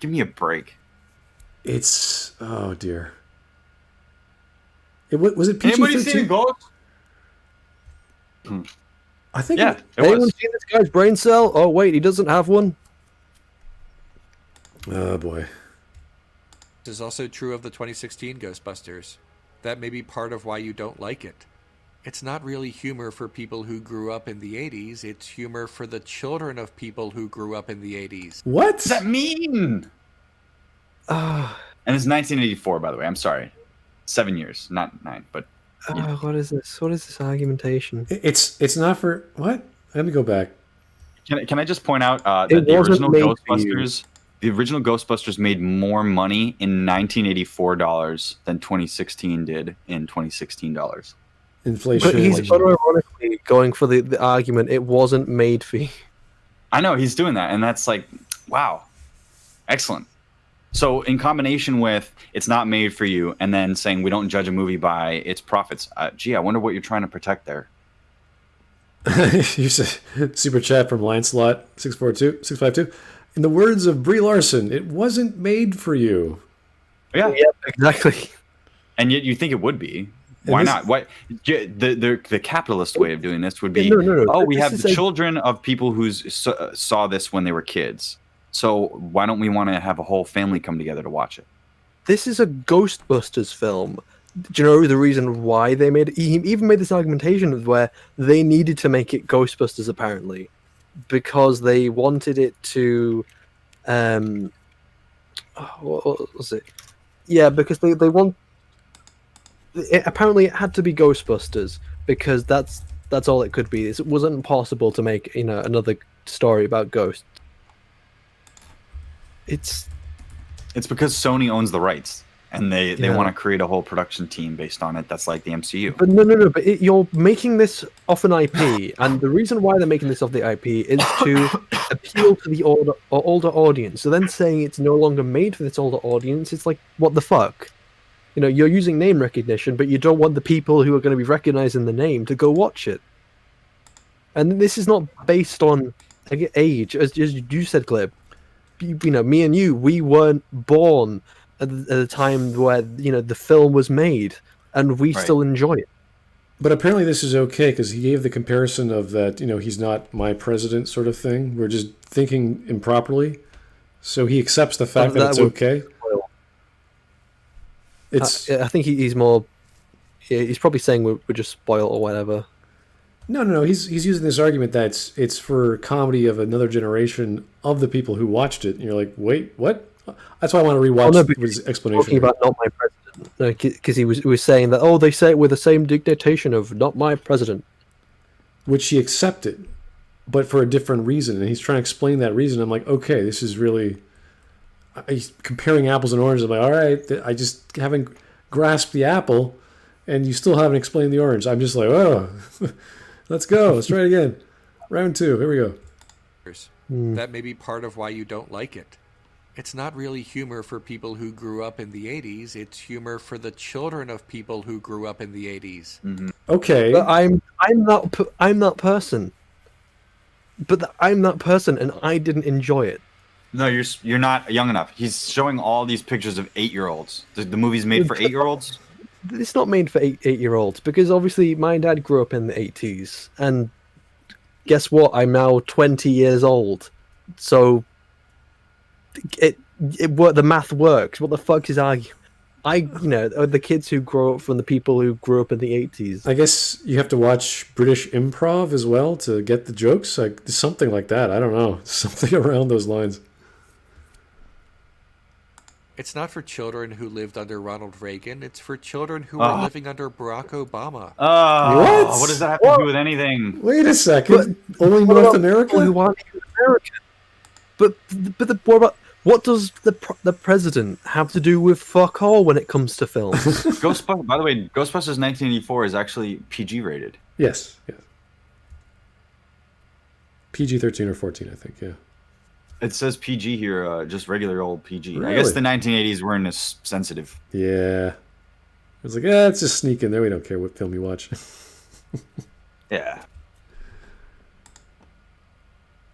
Give me a break.
It's dear. Was it PG-13?
Anybody seen Ghost?
I think.
Yeah, it
Anyone
was.
seen this guy's brain cell? Oh wait, he doesn't have one.
Oh boy.
This is also true of the 2016 Ghostbusters. That may be part of why you don't like it. It's not really humor for people who grew up in the 80s. It's humor for the children of people who grew up in the 80s.
What?
What does that mean? And it's 1984, by the way. I'm sorry. 7 years, not 9. But
What is this? What is this argumentation?
It's not for what? Let me go back.
can I just point out that
It
the
wasn't
original
made for you.
Ghostbusters made more money in 1984 dollars than 2016 did in 2016 dollars.
Inflation.
But he's unironically going for the argument. It wasn't made for you.
I know he's doing that, and that's like, wow, excellent. So in combination with it's not made for you, and then saying we don't judge a movie by its profits. I wonder what you're trying to protect there.
You said super chat from Lancelot 652. In the words of Brie Larson, it wasn't made for you.
Yeah,
Exactly.
and yet you think it would be. Why not? Why the capitalist way of doing this would be?
No.
Oh, we
This
have
is
the
a-
children of people who saw this when they were kids. So why don't we want to have a whole family come together to watch it?
This is a Ghostbusters film. Do you know the reason why they made it? He even made this argumentation of where they needed to make it Ghostbusters, apparently, because they wanted it to. What was it? Yeah, because they want. Apparently, it had to be Ghostbusters because that's all it could be. It wasn't possible to make another story about ghosts. It's
It's because Sony owns the rights, and they
Yeah.
want to create a whole production team based on it. That's like the MCU.
But no. But you're making this off an IP, and the reason why they're making this off the IP is to appeal to the older audience. So then saying it's no longer made for this older audience, it's like, what the fuck? You know, you're using name recognition, but you don't want the people who are going to be recognizing the name to go watch it. And this is not based on age, as you said, Glib. You know, me and you, we weren't born at the time where, you know, the film was made, and we
Right.
still enjoy it.
But apparently this is okay because he gave the comparison of that, you know, he's not my president sort of thing. We're just thinking improperly. So he accepts the fact that
that
it's
would-
okay. It's
I think he's more. He's probably saying we're just spoiled or whatever.
no. He's using this argument that it's for comedy of another generation of the people who watched it. And you're like, wait, what? That's why I want to rewatch
no, because
his
Talking
explanation.
about not my president, because he was saying that they say it with the same dictation of not my president.
Which he accepted, but for a different reason. And he's trying to explain that reason. I'm like, okay, this is really... He's comparing apples and oranges. I'm like, all right, I just haven't grasped the apple, and you still haven't explained the orange. I'm just like, oh, let's go. Let's try it again. Round 2. Here we go.
That may be part of why you don't like it. It's not really humor for people who grew up in the 80s. It's humor for the children of people who grew up in the 80s.
Okay.
But I'm that person. But I'm that person, and I didn't enjoy it.
No, you're not young enough. He's showing all these pictures of 8-year-olds. The movie's made for 8-year-olds.
It's not made for eight-year-olds, because obviously my dad grew up in the 80s, and guess what? I'm now 20 years old, so the math works. What the fuck is the kids who grow up from the people who grew up in the 80s.
I guess you have to watch British Improv as well to get the jokes. Like something like that. I don't know. Something around those lines.
It's not for children who lived under Ronald Reagan. It's for children who are living under Barack Obama.
What?
What does that have to do with anything?
Wait a second. Only
What
North
about
America?
people who aren't even American? What does the president have to do with fuck all when it comes to films?
Ghostbusters. By the way, Ghostbusters 1984 is actually PG rated.
Yes. PG-13 or 14, I think. Yeah.
It says PG here, just regular old PG. I
Really?
guess the 1980s weren't as sensitive.
Yeah. It's like, let's just sneak in there. We don't care what film you watch.
Yeah.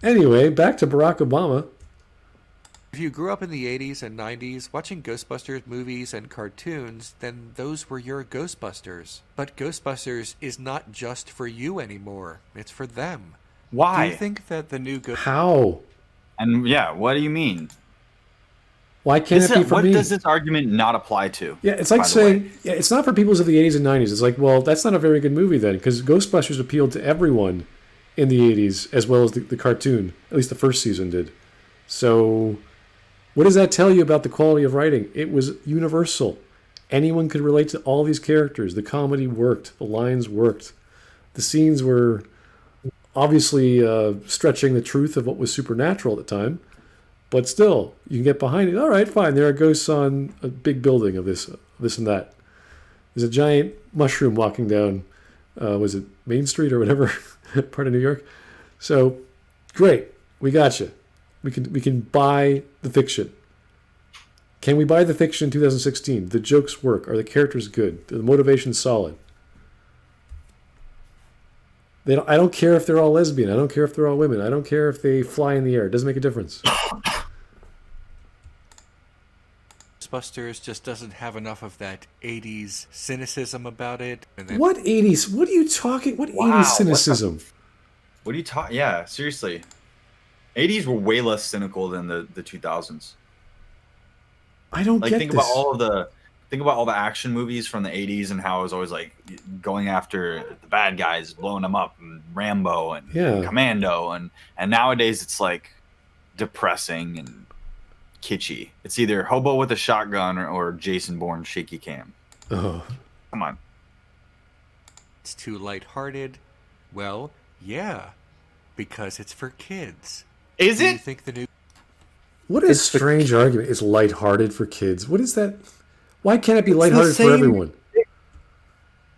Anyway, back to Barack Obama.
If you grew up in the 80s and 90s watching Ghostbusters movies and cartoons, then those were your Ghostbusters. But Ghostbusters is not just for you anymore. It's for them.
Why?
Do you think that the new
How?
And yeah, what do you mean?
Why can't it be for
what
me?
does this argument not apply to?
Yeah, it's like
by the way?
saying, yeah, it's not for people of the 80s and 90s. It's like, well, that's not a very good movie then, because Ghostbusters appealed to everyone in the 80s as well as the cartoon. At least the first season did. So what does that tell you about the quality of writing? It was universal. Anyone could relate to all these characters. The comedy worked. The lines worked. The scenes were obviously stretching the truth of what was supernatural at the time. But still, you can get behind it. All right, fine. There are ghosts on a big building of this and that. There's a giant mushroom walking down, was it Main Street or whatever part of New York? So, great. We got you. We can buy the fiction. Can we buy the fiction in 2016? The jokes work. Are the characters good? The motivation's solid. I don't care if they're all lesbian. I don't care if they're all women. I don't care if they fly in the air. It doesn't make a difference.
Ghostbusters just doesn't have enough of that 80s cynicism about it. And then
What 80s? What are you talking? What 80s cynicism?
What are you talking? Yeah, seriously. 80s were way less cynical than the 2000s.
I don't
Like
get
think
this.
about all the action movies from the 80s and how it was always like going after the bad guys, blowing them up, and Rambo and
Yeah.
Commando, and nowadays it's like depressing and kitschy. It's either Hobo with a Shotgun or Jason Bourne shaky cam.
Oh.
Come on.
it's too lighthearted. Well, yeah, because it's for kids.
Is
Do you
it?
think the new
What a
It's for
strange argument. It's lighthearted for kids. What is that? Why can't it be
the
lighthearted for
same-
everyone?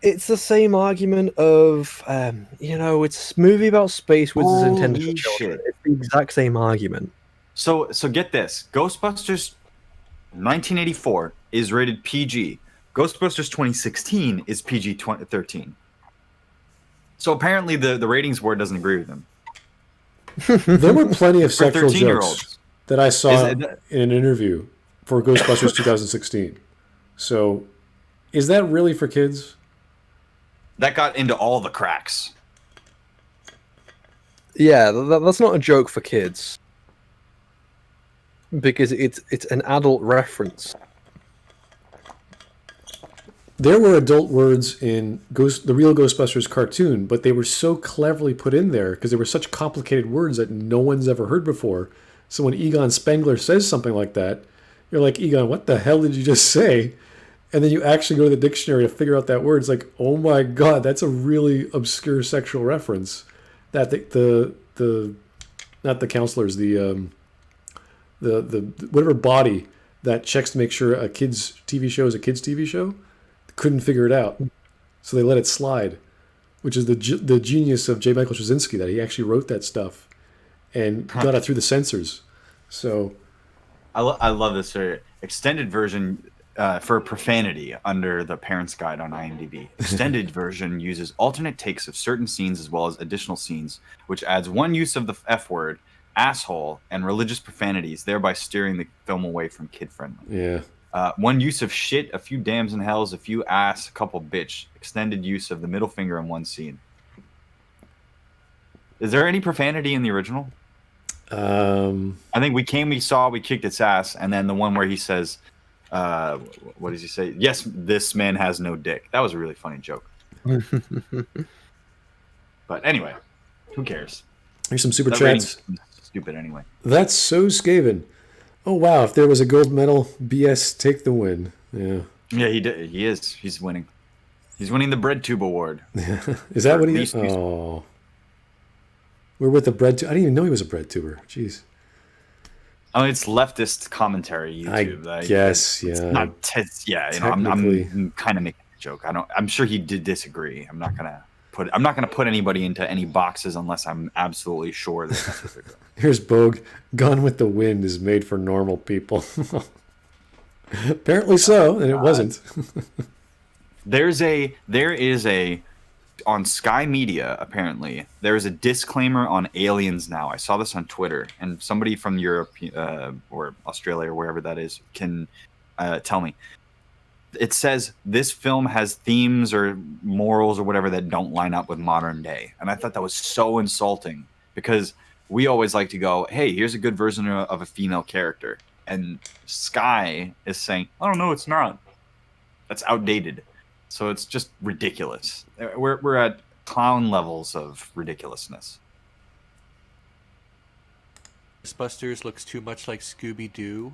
It's the same argument of, it's a movie about space which is intended for
Holy
children.
shit.
It's the exact same argument.
So get this. Ghostbusters 1984 is rated PG. Ghostbusters 2016 is PG-13. So apparently the ratings board doesn't agree with them.
There were plenty of
For
sexual
13-year-olds.
jokes that I saw
Is it-
in an interview for Ghostbusters 2016. So, is that really for kids?
That got into all the cracks.
Yeah, that's not a joke for kids. Because it's an adult reference.
There were adult words in the real Ghostbusters cartoon, but they were so cleverly put in there because they were such complicated words that no one's ever heard before. So when Egon Spengler says something like that, you're like, Egon, what the hell did you just say? And then you actually go to the dictionary to figure out that word. It's like, oh my god, that's a really obscure sexual reference. That the not the counselors, the whatever body that checks to make sure a kid's TV show is a kid's TV show couldn't figure it out, so they let it slide, which is the genius of J. Michael Straczynski, that he actually wrote that stuff and got it through the censors. So
I love this extended version for profanity under the Parents Guide on IMDb. Extended version uses alternate takes of certain scenes as well as additional scenes, which adds one use of the F word, asshole, and religious profanities, thereby steering the film away from kid-friendly.
yeah,
One use of shit, a few dams and hells, a few ass, a couple bitch. Extended use of the middle finger in one scene. Is there any profanity in the original? I think we saw, we kicked its ass, and then the one where he says, what does he say? Yes, this man has no dick. That was a really funny joke. But anyway, who cares?
here's some super
That
chats.
rating's stupid anyway.
That's so Skaven. Oh wow, if there was a gold medal, BS take the win. Yeah.
Yeah, he did. He is. He's winning. He's winning the bread tube award.
Is that
Or
what he
at
is?
least-
Oh. We're with the bread tuber. I didn't even know he was a bread tuber. Jeez.
Oh, it's leftist commentary YouTube.
I guess,
it's
yeah.
not. Yeah,
Technically.
I'm kind of making a joke. I'm sure he did disagree. I'm not gonna put anybody into any boxes unless I'm absolutely sure that that's what they're doing.
Here's Bogue. Gone with the Wind is made for normal people. Apparently so, and it wasn't.
There is a on Sky Media, apparently there is a disclaimer on Aliens now. I saw this on Twitter, and somebody from Europe or Australia or wherever that is can tell me. It says this film has themes or morals or whatever that don't line up with modern day, and I thought that was so insulting because we always like to go, hey, here's a good version of a female character, and Sky is saying, oh no, it's not. That's outdated. So it's just ridiculous. We're at clown levels of ridiculousness.
Ghostbusters looks too much like Scooby-Doo?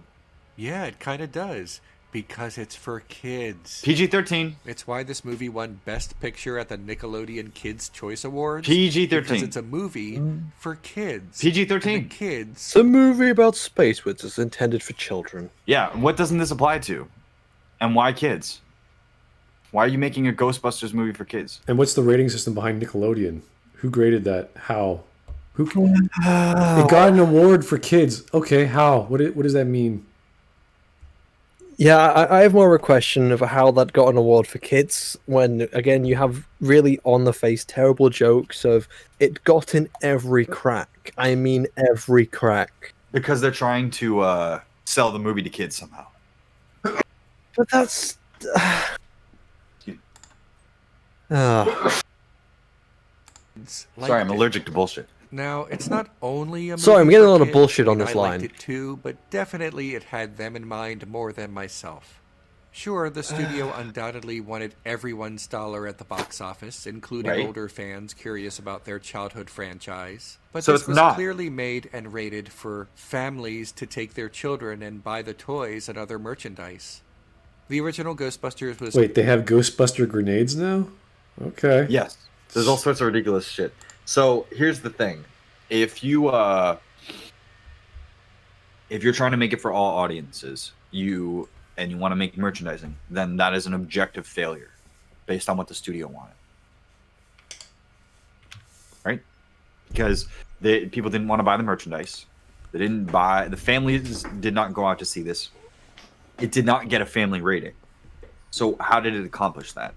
Yeah, it kind of does. Because it's for kids.
PG-13.
It's why this movie won Best Picture at the Nickelodeon Kids' Choice Awards.
PG-13.
Because it's a movie for kids.
PG-13.
And the kids.
It's a movie about space which is intended for children.
Yeah, what doesn't this apply to? And why kids? Why are you making a Ghostbusters movie for kids?
And what's the rating system behind Nickelodeon? Who graded that? How? It got an award for kids. Okay, how? What does that mean?
Yeah, I have more of a question of how that got an award for kids when, again, you have really on-the-face terrible jokes of it got in every crack. I mean every crack.
Because they're trying to sell the movie to kids somehow.
But that's...
Like
Sorry, I'm allergic to bullshit.
Now, it's not only a movie
Sorry, I'm getting
for
a lot of
kids.
bullshit
I
on
mean,
this
I
line.
liked it too, but definitely it had them in mind more than myself. Sure, the studio undoubtedly wanted everyone's dollar at the box office, including
Right.
older fans curious about their childhood franchise. But
So
this
it's
was
not.
clearly made and rated for families to take their children and buy the toys and other merchandise. The original Ghostbusters was
Wait, they have Ghostbuster grenades now? Okay.
Yes. There's all sorts of ridiculous shit. So here's the thing. If you if you're trying to make it for all audiences, and you want to make merchandising, then that is an objective failure based on what the studio wanted. Right? Because people didn't want to buy the merchandise. The families did not go out to see this. It did not get a family rating. So how did it accomplish that?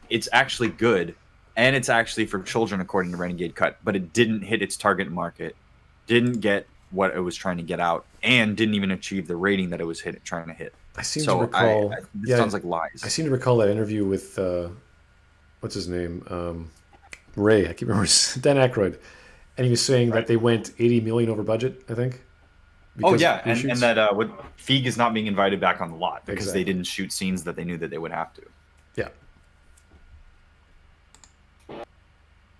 It's actually good, and it's actually for children according to Renegade Cut, but it didn't hit its target market, didn't get what it was trying to get out, and didn't even achieve the rating that it was trying to hit.
I seem to recall.
This sounds like lies.
I seem to recall that interview with what's his name, Ray. I can't remember. Dan Aykroyd, and he was saying that they went 80 million over budget. I think.
Oh yeah, and that Feig is not being invited back on the lot because they didn't shoot scenes that they knew that they would have to.
Yeah.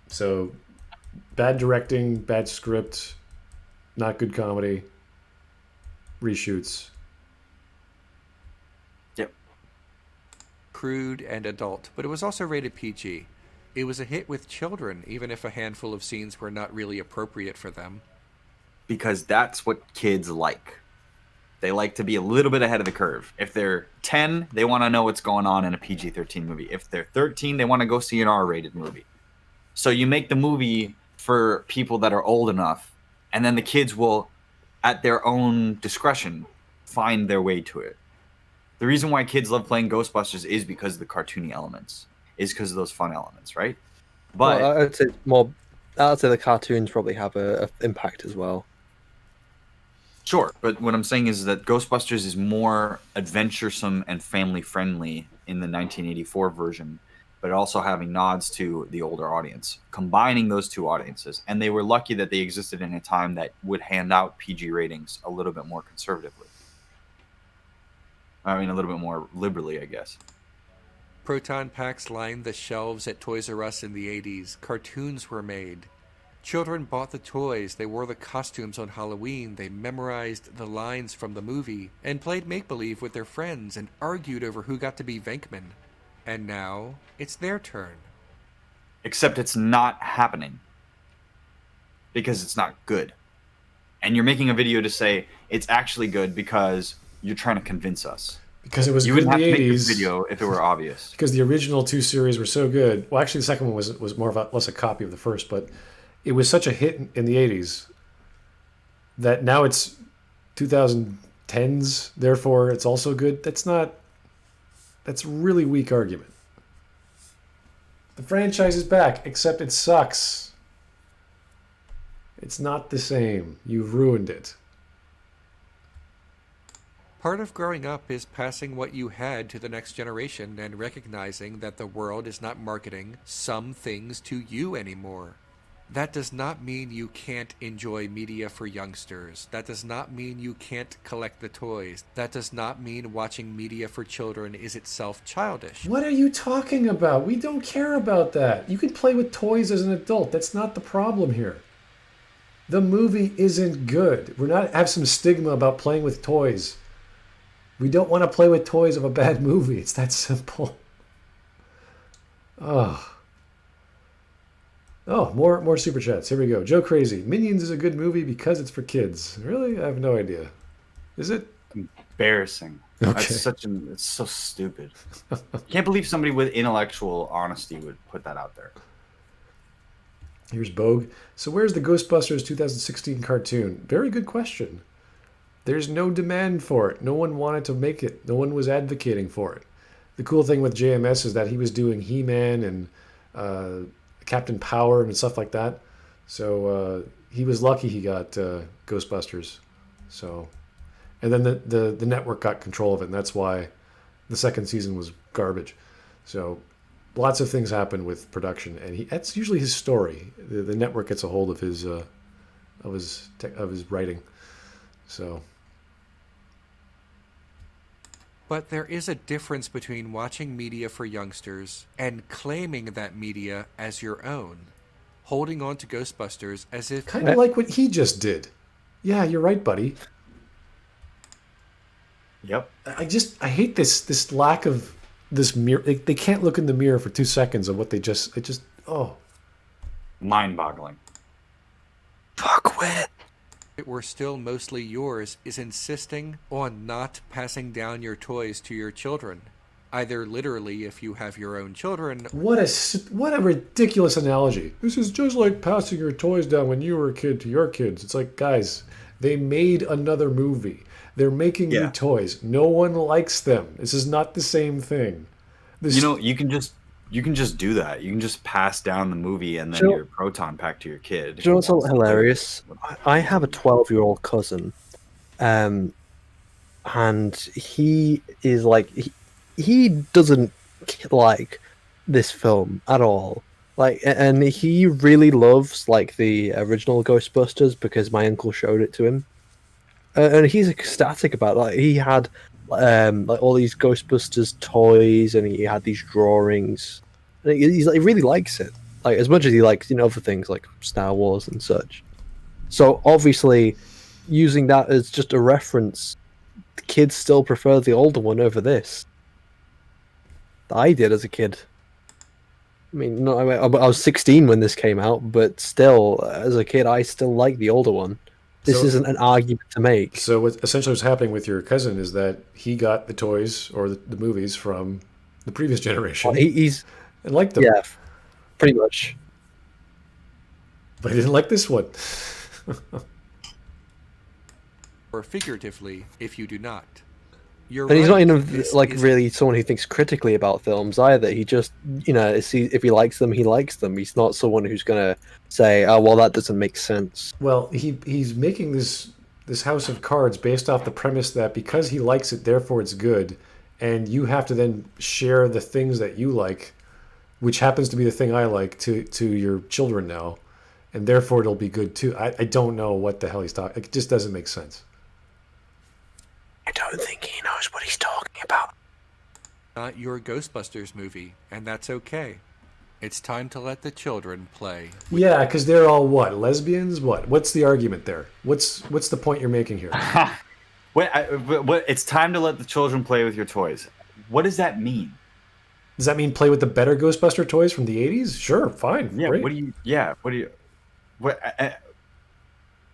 So, bad directing, bad script, not good comedy, reshoots.
Yep.
Crude and adult, but it was also rated PG. It was a hit with children, even if a handful of scenes were not really appropriate for them.
Because that's what kids like. They like to be a little bit ahead of the curve. If they're 10, they want to know what's going on in a PG-13 movie. If they're 13, they want to go see an R-rated movie. So you make the movie for people that are old enough, and then the kids will, at their own discretion, find their way to it. The reason why kids love playing Ghostbusters is because of the cartoony elements, is because of those fun elements, right? But
Well, I'd say the cartoons probably have a impact as well.
Sure, but what I'm saying is that Ghostbusters is more adventuresome and family-friendly in the 1984 version, but also having nods to the older audience, combining those two audiences. And they were lucky that they existed in a time that would hand out PG ratings a little bit more conservatively. I mean, a little bit more liberally, I guess.
Proton packs lined the shelves at Toys R Us in the 80s. Cartoons were made. Children bought the toys, they wore the costumes on Halloween, they memorized the lines from the movie, and played make-believe with their friends and argued over who got to be Venkman. And now, it's their turn.
Except it's not happening. Because it's not good. And you're making a video to say it's actually good because you're trying to convince us.
Because it was
you
good in
wouldn't
the
have to
80s.
make this video if it were obvious.
Because the original two series were so good. Well, actually, the second one was more of less a copy of the first, but it was such a hit in the 80s that now it's 2010s, therefore it's also good. That's a really weak argument. The franchise is back, except it sucks. It's not the same. You've ruined it.
Part of growing up is passing what you had to the next generation and recognizing that the world is not marketing some things to you anymore. That does not mean you can't enjoy media for youngsters. That does not mean you can't collect the toys. That does not mean watching media for children is itself childish.
What are you talking about? We don't care about that. You can play with toys as an adult. That's not the problem here. The movie isn't good. We're not have some stigma about playing with toys. We don't want to play with toys of a bad movie. It's that simple. Oh, more super chats. Here we go. Joe Crazy. Minions is a good movie because it's for kids. Really? I have no idea. Is it?
Embarrassing.
Okay.
It's so stupid. Can't believe somebody with intellectual honesty would put that out there.
Here's Bogue. So where's the Ghostbusters 2016 cartoon? Very good question. There's no demand for it. No one wanted to make it. No one was advocating for it. The cool thing with JMS is that he was doing He-Man and Captain Power and stuff like that. So he was lucky he got Ghostbusters. So, and then the network got control of it, and that's why the second season was garbage. So lots of things happen with production, and that's usually his story. The network gets a hold of his writing. So.
But there is a difference between watching media for youngsters and claiming that media as your own. Holding on to Ghostbusters as if...
Kind of like what he just did. Yeah, you're right, buddy.
Yep.
I hate this lack of this mirror. They can't look in the mirror for 2 seconds of what they just...
Mind-boggling.
Fuck with.
it were still mostly yours is insisting on not passing down your toys to your children. Either literally if you have your own children.
What a ridiculous analogy. This is just like passing your toys down when you were a kid to your kids. It's like, guys, they made another movie. They're making new toys. No one likes them. This is not the same thing.
You can just do that. You can just pass down the movie and then your proton pack to your kid.
Do you know what's hilarious? I have a 12-year-old cousin, and he is like he doesn't like this film at all. Like, and he really loves like the original Ghostbusters because my uncle showed it to him, and he's ecstatic about it. Like, he had like all these Ghostbusters toys, and he had these drawings. And he really likes it, like as much as he likes other things like Star Wars and such. So obviously, using that as just a reference, the kids still prefer the older one over this. I did as a kid. I mean, I was 16 when this came out, but still, as a kid, I still like the older one. This isn't an argument to make.
So essentially what's happening with your cousin is that he got the toys or the movies from the previous generation.
He's
and liked them.
Yeah, pretty much.
But he didn't like this one.
Or figuratively, if you do not.
And he's not even really someone who thinks critically about films either. He just, if he likes them, he likes them. He's not someone who's going to say, "Oh, well, that doesn't make sense."
Well, he's making this house of cards based off the premise that because he likes it, therefore it's good, and you have to then share the things that you like, which happens to be the thing I like, to your children now, and therefore it'll be good too. I don't know what the hell he's talking. It just doesn't make sense.
I don't think he knows what he's talking about.
Not your Ghostbusters movie, and that's okay. It's time to let the children play.
Yeah, because they're all what? Lesbians? What? What's the argument there? What's the point you're making here?
It's time to let the children play with your toys. What does that mean?
Does that mean play with the better Ghostbuster toys from the 80s? Sure, fine.
Yeah,
great.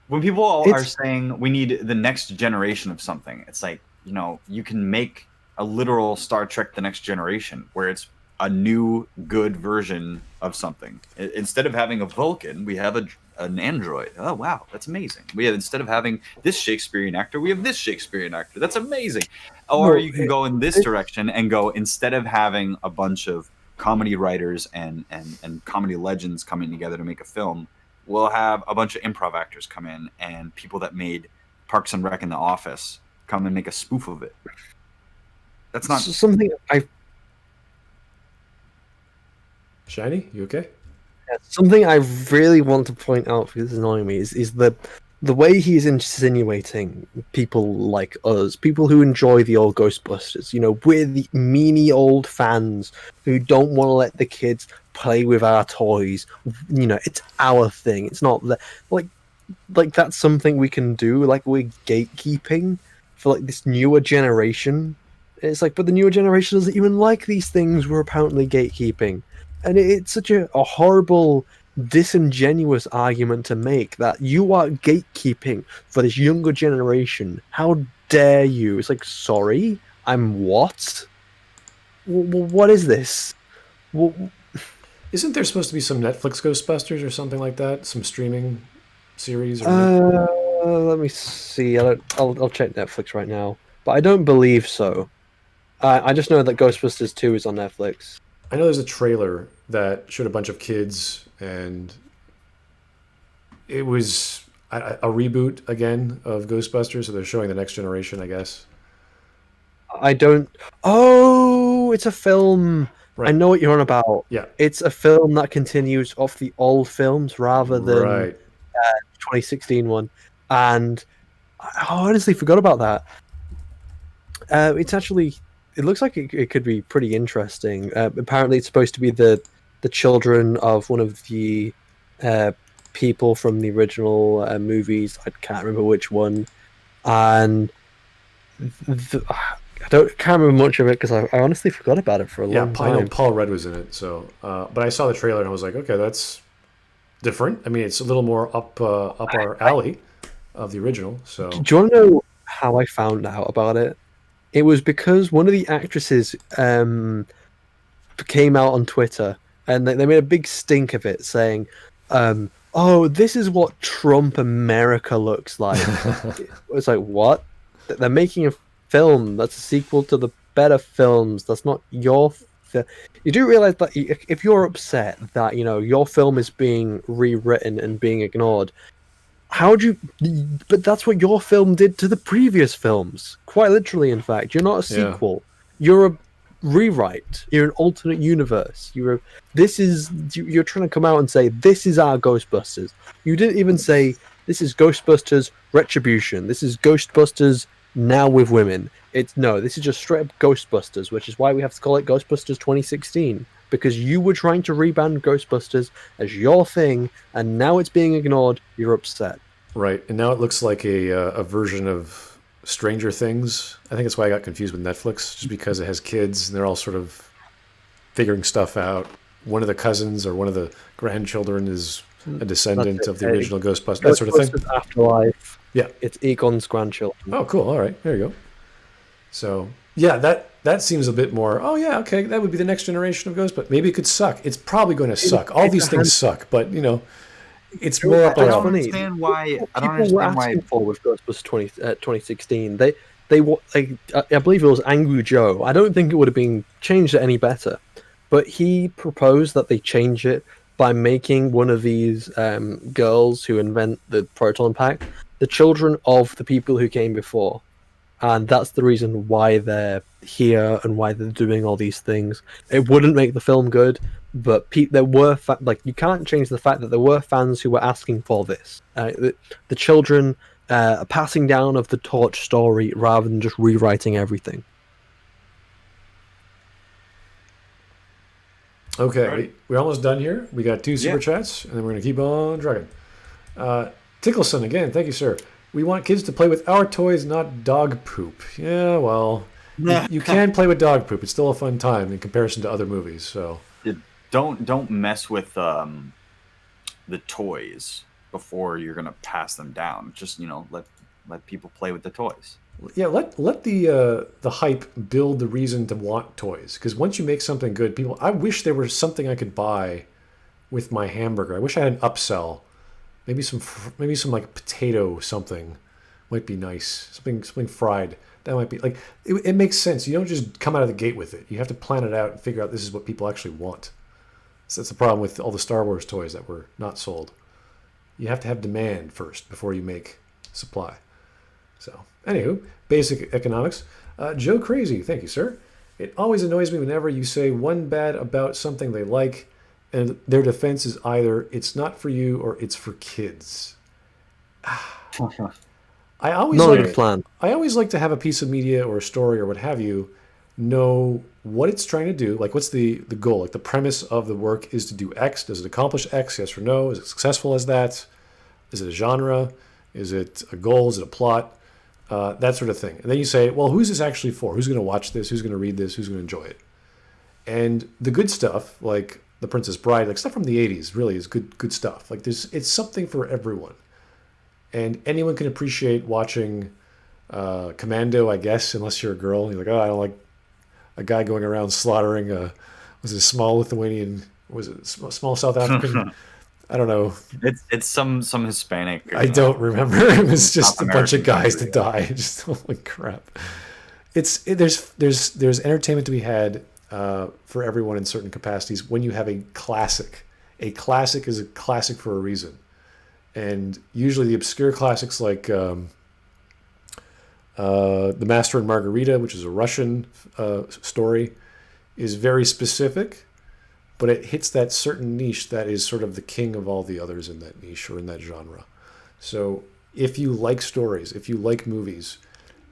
When people are saying we need the next generation of something, it's like, you can make a literal Star Trek The Next Generation where it's a new good version of something. Instead of having a Vulcan, we have an android. Oh, wow, that's amazing. Instead of having this Shakespearean actor, we have this Shakespearean actor. That's amazing. Or you can go in this direction and go, instead of having a bunch of comedy writers and comedy legends coming together to make a film, we'll have a bunch of improv actors come in and people that made Parks and Rec and The Office come and make a spoof of it. That's not
something
Shiny, you okay?
Something I really want to point out because it's annoying me is the way he's insinuating people like us, people who enjoy the old Ghostbusters. We're the meanie old fans who don't want to let the kids play with our toys. It's our thing. It's not that like that's something we can do. Like, we're gatekeeping for like this newer generation. It's like, but the newer generation doesn't even like these things we're apparently gatekeeping. And it's such a horrible, disingenuous argument to make that you are gatekeeping for this younger generation. How dare you? It's like, sorry, I'm what? What is this?
Isn't there supposed to be some Netflix Ghostbusters or something like that? Some streaming series?
Let me see. I'll check Netflix right now, but I don't believe so. I just know that Ghostbusters 2 is on Netflix.
I know there's a trailer that showed a bunch of kids, and it was a reboot again of Ghostbusters, so they're showing the next generation, I guess.
I don't... Oh, it's a film.
Right.
I know what you're on about.
Yeah.
It's a film that continues off the old films rather than
right.
2016 one. And I honestly forgot about that. It's actually... It looks like it could be pretty interesting. Apparently, it's supposed to be the children of one of the people from the original movies. I can't remember which one, and I can't remember much of it because I honestly forgot about it for a long time.
I know Paul Rudd was in it, so but I saw the trailer and I was like, okay, that's different. I mean, it's a little more up our alley. of the original. So
Do you want to know how I found out about it? It was because one of the actresses came out on Twitter and they made a big stink of it, saying, "Oh, this is what Trump America looks like." It's like, what? They're making a film that's a sequel to the better films. That's not your. You do realize that if you're upset that your film is being rewritten and being ignored, how do you? But that's what your film did to the previous films. Quite literally, in fact, you're not a
Yeah.
sequel. You're a rewrite. You're an alternate universe. You're trying to come out and say this is our Ghostbusters. You didn't even say this is Ghostbusters Retribution. This is Ghostbusters now with women. This is just straight up Ghostbusters, which is why we have to call it Ghostbusters 2016, because you were trying to rebrand Ghostbusters as your thing, and now it's being ignored. You're upset.
right, and now it looks like a version of Stranger Things. I think that's why I got confused with Netflix, just because it has kids and they're all sort of figuring stuff out. One of the cousins or one of the grandchildren is a descendant
That's it.
of the original Ghostbusters, that sort of thing.
Ghostbusters Afterlife.
Yeah.
It's Egon's grandchildren.
Oh, cool. All right, there you go. So yeah, that seems a bit more. Oh yeah, okay, that would be the next generation of Ghostbusters. Maybe it could suck. It's probably going to suck. All
it's
these
a
things suck, but it's more up
I
our
don't
alley.
understand why. I don't
People were
understand why.
asking for with Ghostbusters 2016. I believe it was Angry Joe. I don't think it would have been changed any better, but he proposed that they change it by making one of these girls who invent the proton pack the children of the people who came before, and that's the reason why they're here and why they're doing all these things. It wouldn't make the film good, but there were you can't change the fact that there were fans who were asking for this. The children a passing down of the torch story rather than just rewriting everything.
Okay,
Right.
we're almost done here. We got 2 super
Yeah.
chats, and then we're going to keep on trucking. Tickleson, again, thank you, sir. We want kids to play with our toys, not dog poop. Yeah, well, you can play with dog poop. It's still a fun time in comparison to other movies. So
Don't mess with the toys before you're gonna pass them down. Just let people play with the toys.
yeah, let the hype build the reason to want toys. Because once you make something good, people. I wish there was something I could buy with my hamburger. I wish I had an upsell. Maybe some like potato something might be nice. Something fried. That might be like it makes sense. You don't just come out of the gate with it. You have to plan it out and figure out this is what people actually want. So that's the problem with all the Star Wars toys that were not sold. You have to have demand first before you make supply. So, anywho, basic economics. Joe Crazy, thank you, sir. It always annoys me whenever you say one bad about something they like, and their defense is either it's not for you or it's for kids. I always
Not a good
like
plan.
I always like to have a piece of media or a story or what have you know what it's trying to do. Like, what's the goal? Like, the premise of the work is to do X. Does it accomplish X? Yes or no? Is it successful as that? Is it a genre? Is it a goal? Is it a plot? That sort of thing. And then you say, well, who's this actually for? Who's going to watch this? Who's going to read this? Who's going to enjoy it? And the good stuff, like The Princess Bride, like stuff from the 80s, really is good stuff. Like, it's something for everyone. And anyone can appreciate watching Commando, I guess, unless you're a girl. You're like, oh, I don't like a guy going around slaughtering was it a small Lithuanian, was it small South African? I don't know.
It's some Hispanic.
I don't remember. It was just
South
a bunch of
American
guys to
country.
die. Just holy crap. There's entertainment to be had for everyone in certain capacities when you have a classic. A classic is a classic for a reason. And usually the obscure classics like The Master and Margarita, which is a Russian story, is very specific, but it hits that certain niche that is sort of the king of all the others in that niche or in that genre. So if you like stories, if you like movies,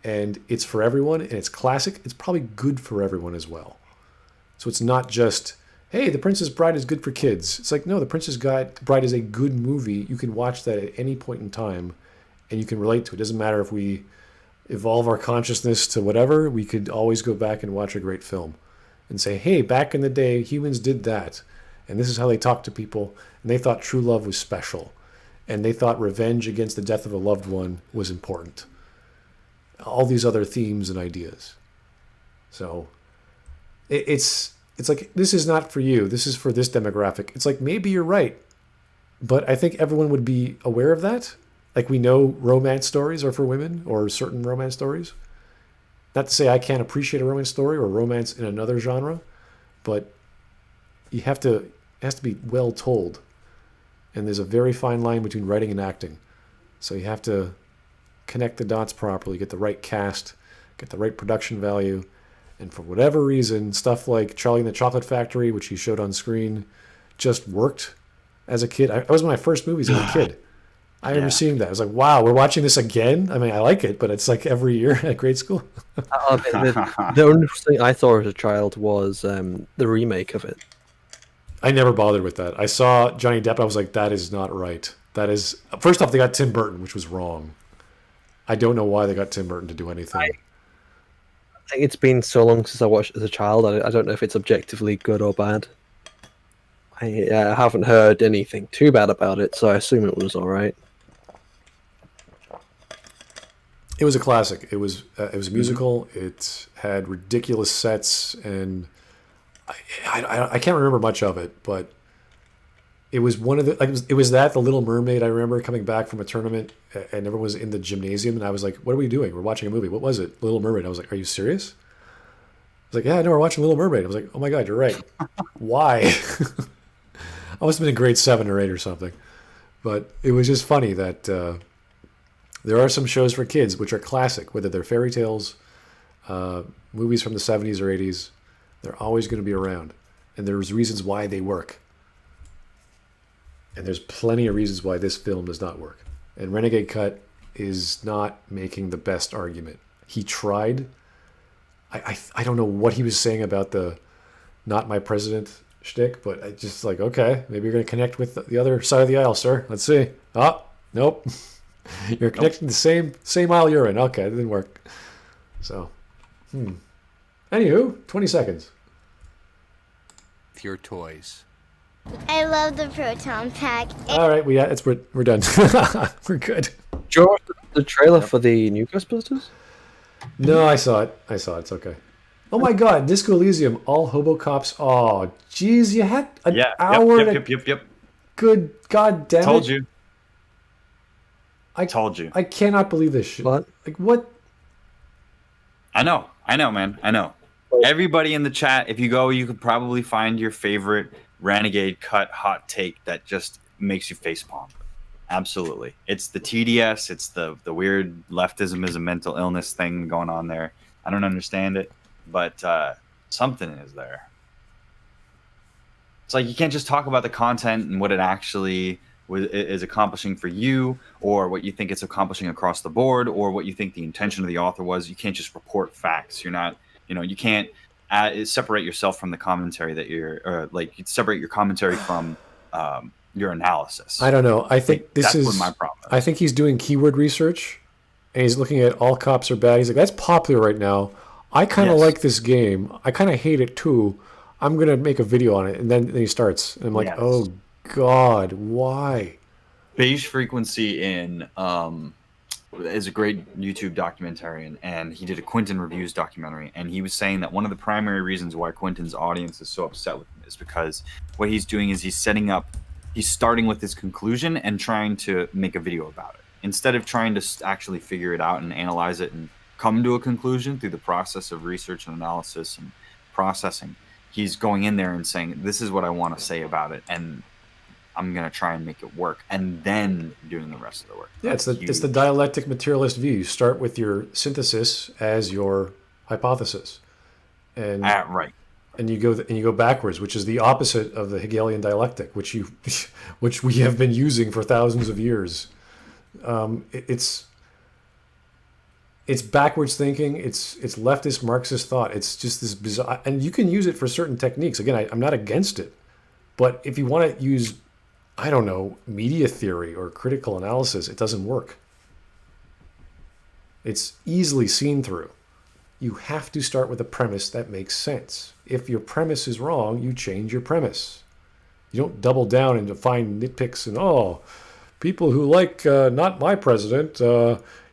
and it's for everyone and it's classic, it's probably good for everyone as well. So it's not just, hey, The Princess Bride is good for kids. It's like, no, The Princess Bride is a good movie. You can watch that at any point in time and you can relate to it. It doesn't matter if we evolve our consciousness to whatever, we could always go back and watch a great film and say, hey, back in the day, humans did that. And this is how they talked to people. And they thought true love was special. and they thought revenge against the death of a loved one was important. All these other themes and ideas. So it's like, this is not for you. This is for this demographic. It's like, maybe you're right, but I think everyone would be aware of that. Like, we know romance stories are for women, or certain romance stories. Not to say I can't appreciate a romance story or romance in another genre, but it has to be well told. And there's a very fine line between writing and acting. So you have to connect the dots properly, get the right cast, get the right production value. And for whatever reason, stuff like Charlie and the Chocolate Factory, which he showed on screen, just worked as a kid. That was one of my first movies as a kid. I remember seeing that. I was like, wow, we're watching this again? I mean, I like it, but it's like every year at grade school.
The only thing I saw as a child was the remake of it.
I never bothered with that. I saw Johnny Depp, I was like, that is not right. That is... First off, they got Tim Burton, which was wrong. I don't know why they got Tim Burton to do anything.
I think it's been so long since I watched it as a child, I don't know if it's objectively good or bad. I haven't heard anything too bad about it, so I assume it was alright.
It was a classic. It was a musical. It had ridiculous sets, and I can't remember much of it, but it was one of the... Like, it was that, The Little Mermaid. I remember coming back from a tournament, and everyone was in the gymnasium, and I was like, what are we doing? We're watching a movie. What was it? Little Mermaid. I was like, are you serious? I was like, yeah, no, we're watching Little Mermaid. I was like, oh my God, you're right. Why? I must have been in grade 7 or 8 or something. But it was just funny that there are some shows for kids which are classic, whether they're fairy tales, movies from the 70s or 80s. They're always going to be around. And there's reasons why they work. And there's plenty of reasons why this film does not work. And Renegade Cut is not making the best argument. He tried. I don't know what he was saying about the not my president shtick, but I just like, okay, maybe you're going to connect with the other side of the aisle, sir. Let's see. Oh, nope. You're connecting the same aisle you're in. Okay, it didn't work. So, Anywho, 20 seconds.
With your toys.
I love the proton pack.
All right, we're done. We're good.
Did you watch the trailer for the new Ghostbusters?
No, I saw it. It's okay. Oh my God, Disco Elysium, all hobo cops. Oh, geez, you had an hour.
Yep.
Good God damn it.
Told you.
I
told you.
I cannot believe this shit.
What?
Like, what?
I know, man. I know. Everybody in the chat, if you go, you could probably find your favorite Renegade Cut hot take that just makes you facepalm. Absolutely. It's the TDS. It's the weird leftism is a mental illness thing going on there. I don't understand it, but something is there. It's like you can't just talk about the content and what it actually is accomplishing for you, or what you think it's accomplishing across the board, or what you think the intention of the author was. You can't just report facts. You're not, you can't separate yourself from the commentary that you're, separate your commentary from your analysis.
I don't know. I think
that's what my problem is.
I think he's doing keyword research, and he's looking at all cops are bad. He's like, that's popular right now. I kind of like this game. I kind of hate it too. I'm going to make a video on it. And then he starts. And I'm like, oh, God, why?
Beige Frequency is a great YouTube documentarian, and he did a Quentin Reviews documentary, and he was saying that one of the primary reasons why Quentin's audience is so upset with him is because what he's doing is he's starting with his conclusion and trying to make a video about it. Instead of trying to actually figure it out and analyze it and come to a conclusion through the process of research and analysis and processing, he's going in there and saying, this is what I want to say about it, and I'm going to try and make it work, and then doing the rest of the work.
Yeah, it's the dialectic materialist view. You start with your synthesis as your hypothesis. And
right.
And you go backwards, which is the opposite of the Hegelian dialectic, which we have been using for thousands of years. It's backwards thinking. It's leftist Marxist thought. It's just this bizarre, and you can use it for certain techniques. Again, I'm not against it, but if you want to use, I don't know, media theory or critical analysis, it doesn't work. It's easily seen through. You have to start with a premise that makes sense. If your premise is wrong, you change your premise. You don't double down and find nitpicks and, people who like not my president,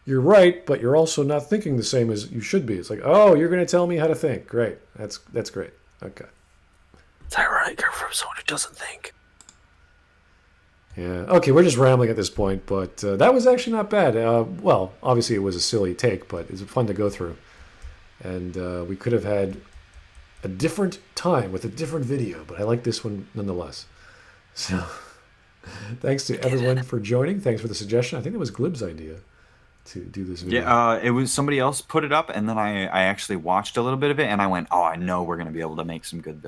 you're right, but you're also not thinking the same as you should be. It's like, oh, you're going to tell me how to think. Great. That's great. Okay.
It's ironic from someone who doesn't think.
Yeah. Okay, we're just rambling at this point, but that was actually not bad. Well, obviously it was a silly take, but it was fun to go through. And we could have had a different time with a different video, but I like this one nonetheless. So thanks to everyone for joining. Thanks for the suggestion. I think it was Glib's idea to do this video.
Yeah, it was somebody else put it up, and then I actually watched a little bit of it, and I went, oh, I know we're going to be able to make some good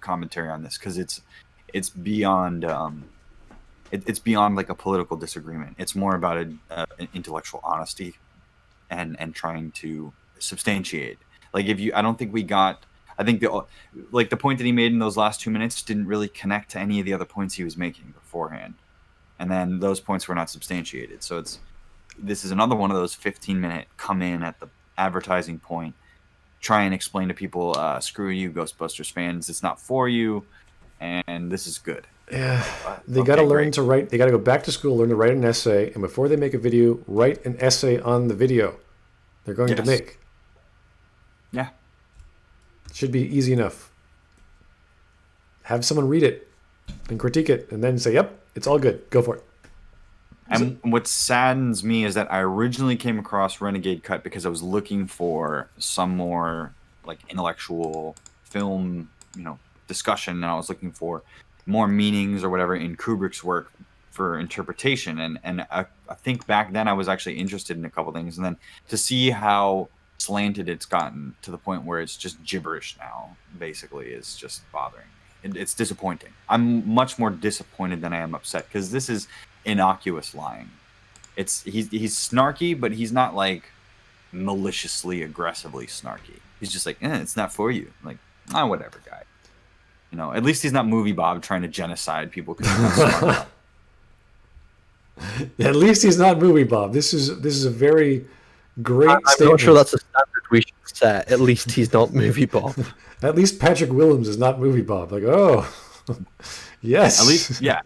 commentary on this, because it's beyond it's beyond like a political disagreement. It's more about an intellectual honesty and trying to substantiate. Like I don't think we got. I think the point that he made in those last 2 minutes didn't really connect to any of the other points he was making beforehand, and then those points were not substantiated. So this is another one of those 15-minute come in at the advertising point, try and explain to people, screw you, Ghostbusters fans, it's not for you, and this is good.
Yeah, they got to learn to write. They got to go back to school, learn to write an essay, and before they make a video, write an essay on the video they're going to make.
Yeah.
Should be easy enough. Have someone read it and critique it, and then say, "Yep, it's all good. Go for it."
And what saddens me is that I originally came across Renegade Cut because I was looking for some more like intellectual film, discussion, and I was looking for more meanings or whatever in Kubrick's work for interpretation. And I think back then I was actually interested in a couple things, and then to see how slanted it's gotten to the point where it's just gibberish now, basically, is just bothering me. It's disappointing. I'm much more disappointed than I am upset, because this is innocuous lying. He's snarky, but he's not like maliciously, aggressively snarky. He's just like, it's not for you. Like, whatever, guy. At least he's not Movie Bob trying to genocide people because he's not smart enough.
At least he's not Movie Bob. This is a very great
I'm
statement.
not sure that's a standard we should set. At least he's not Movie Bob.
At least Patrick Willems is not Movie Bob. Like, oh, yes.
At least, yeah,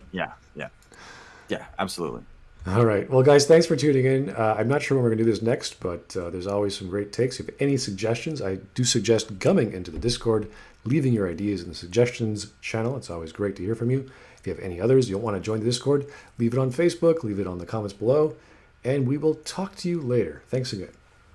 absolutely.
All right. Well, guys, thanks for tuning in. I'm not sure when we're going to do this next, but there's always some great takes. If you have any suggestions, I do suggest coming into the Discord, leaving your ideas in the suggestions channel. It's always great to hear from you. If you have any others, you don't want to join the Discord, leave it on Facebook, leave it on the comments below, and we will talk to you later. Thanks again.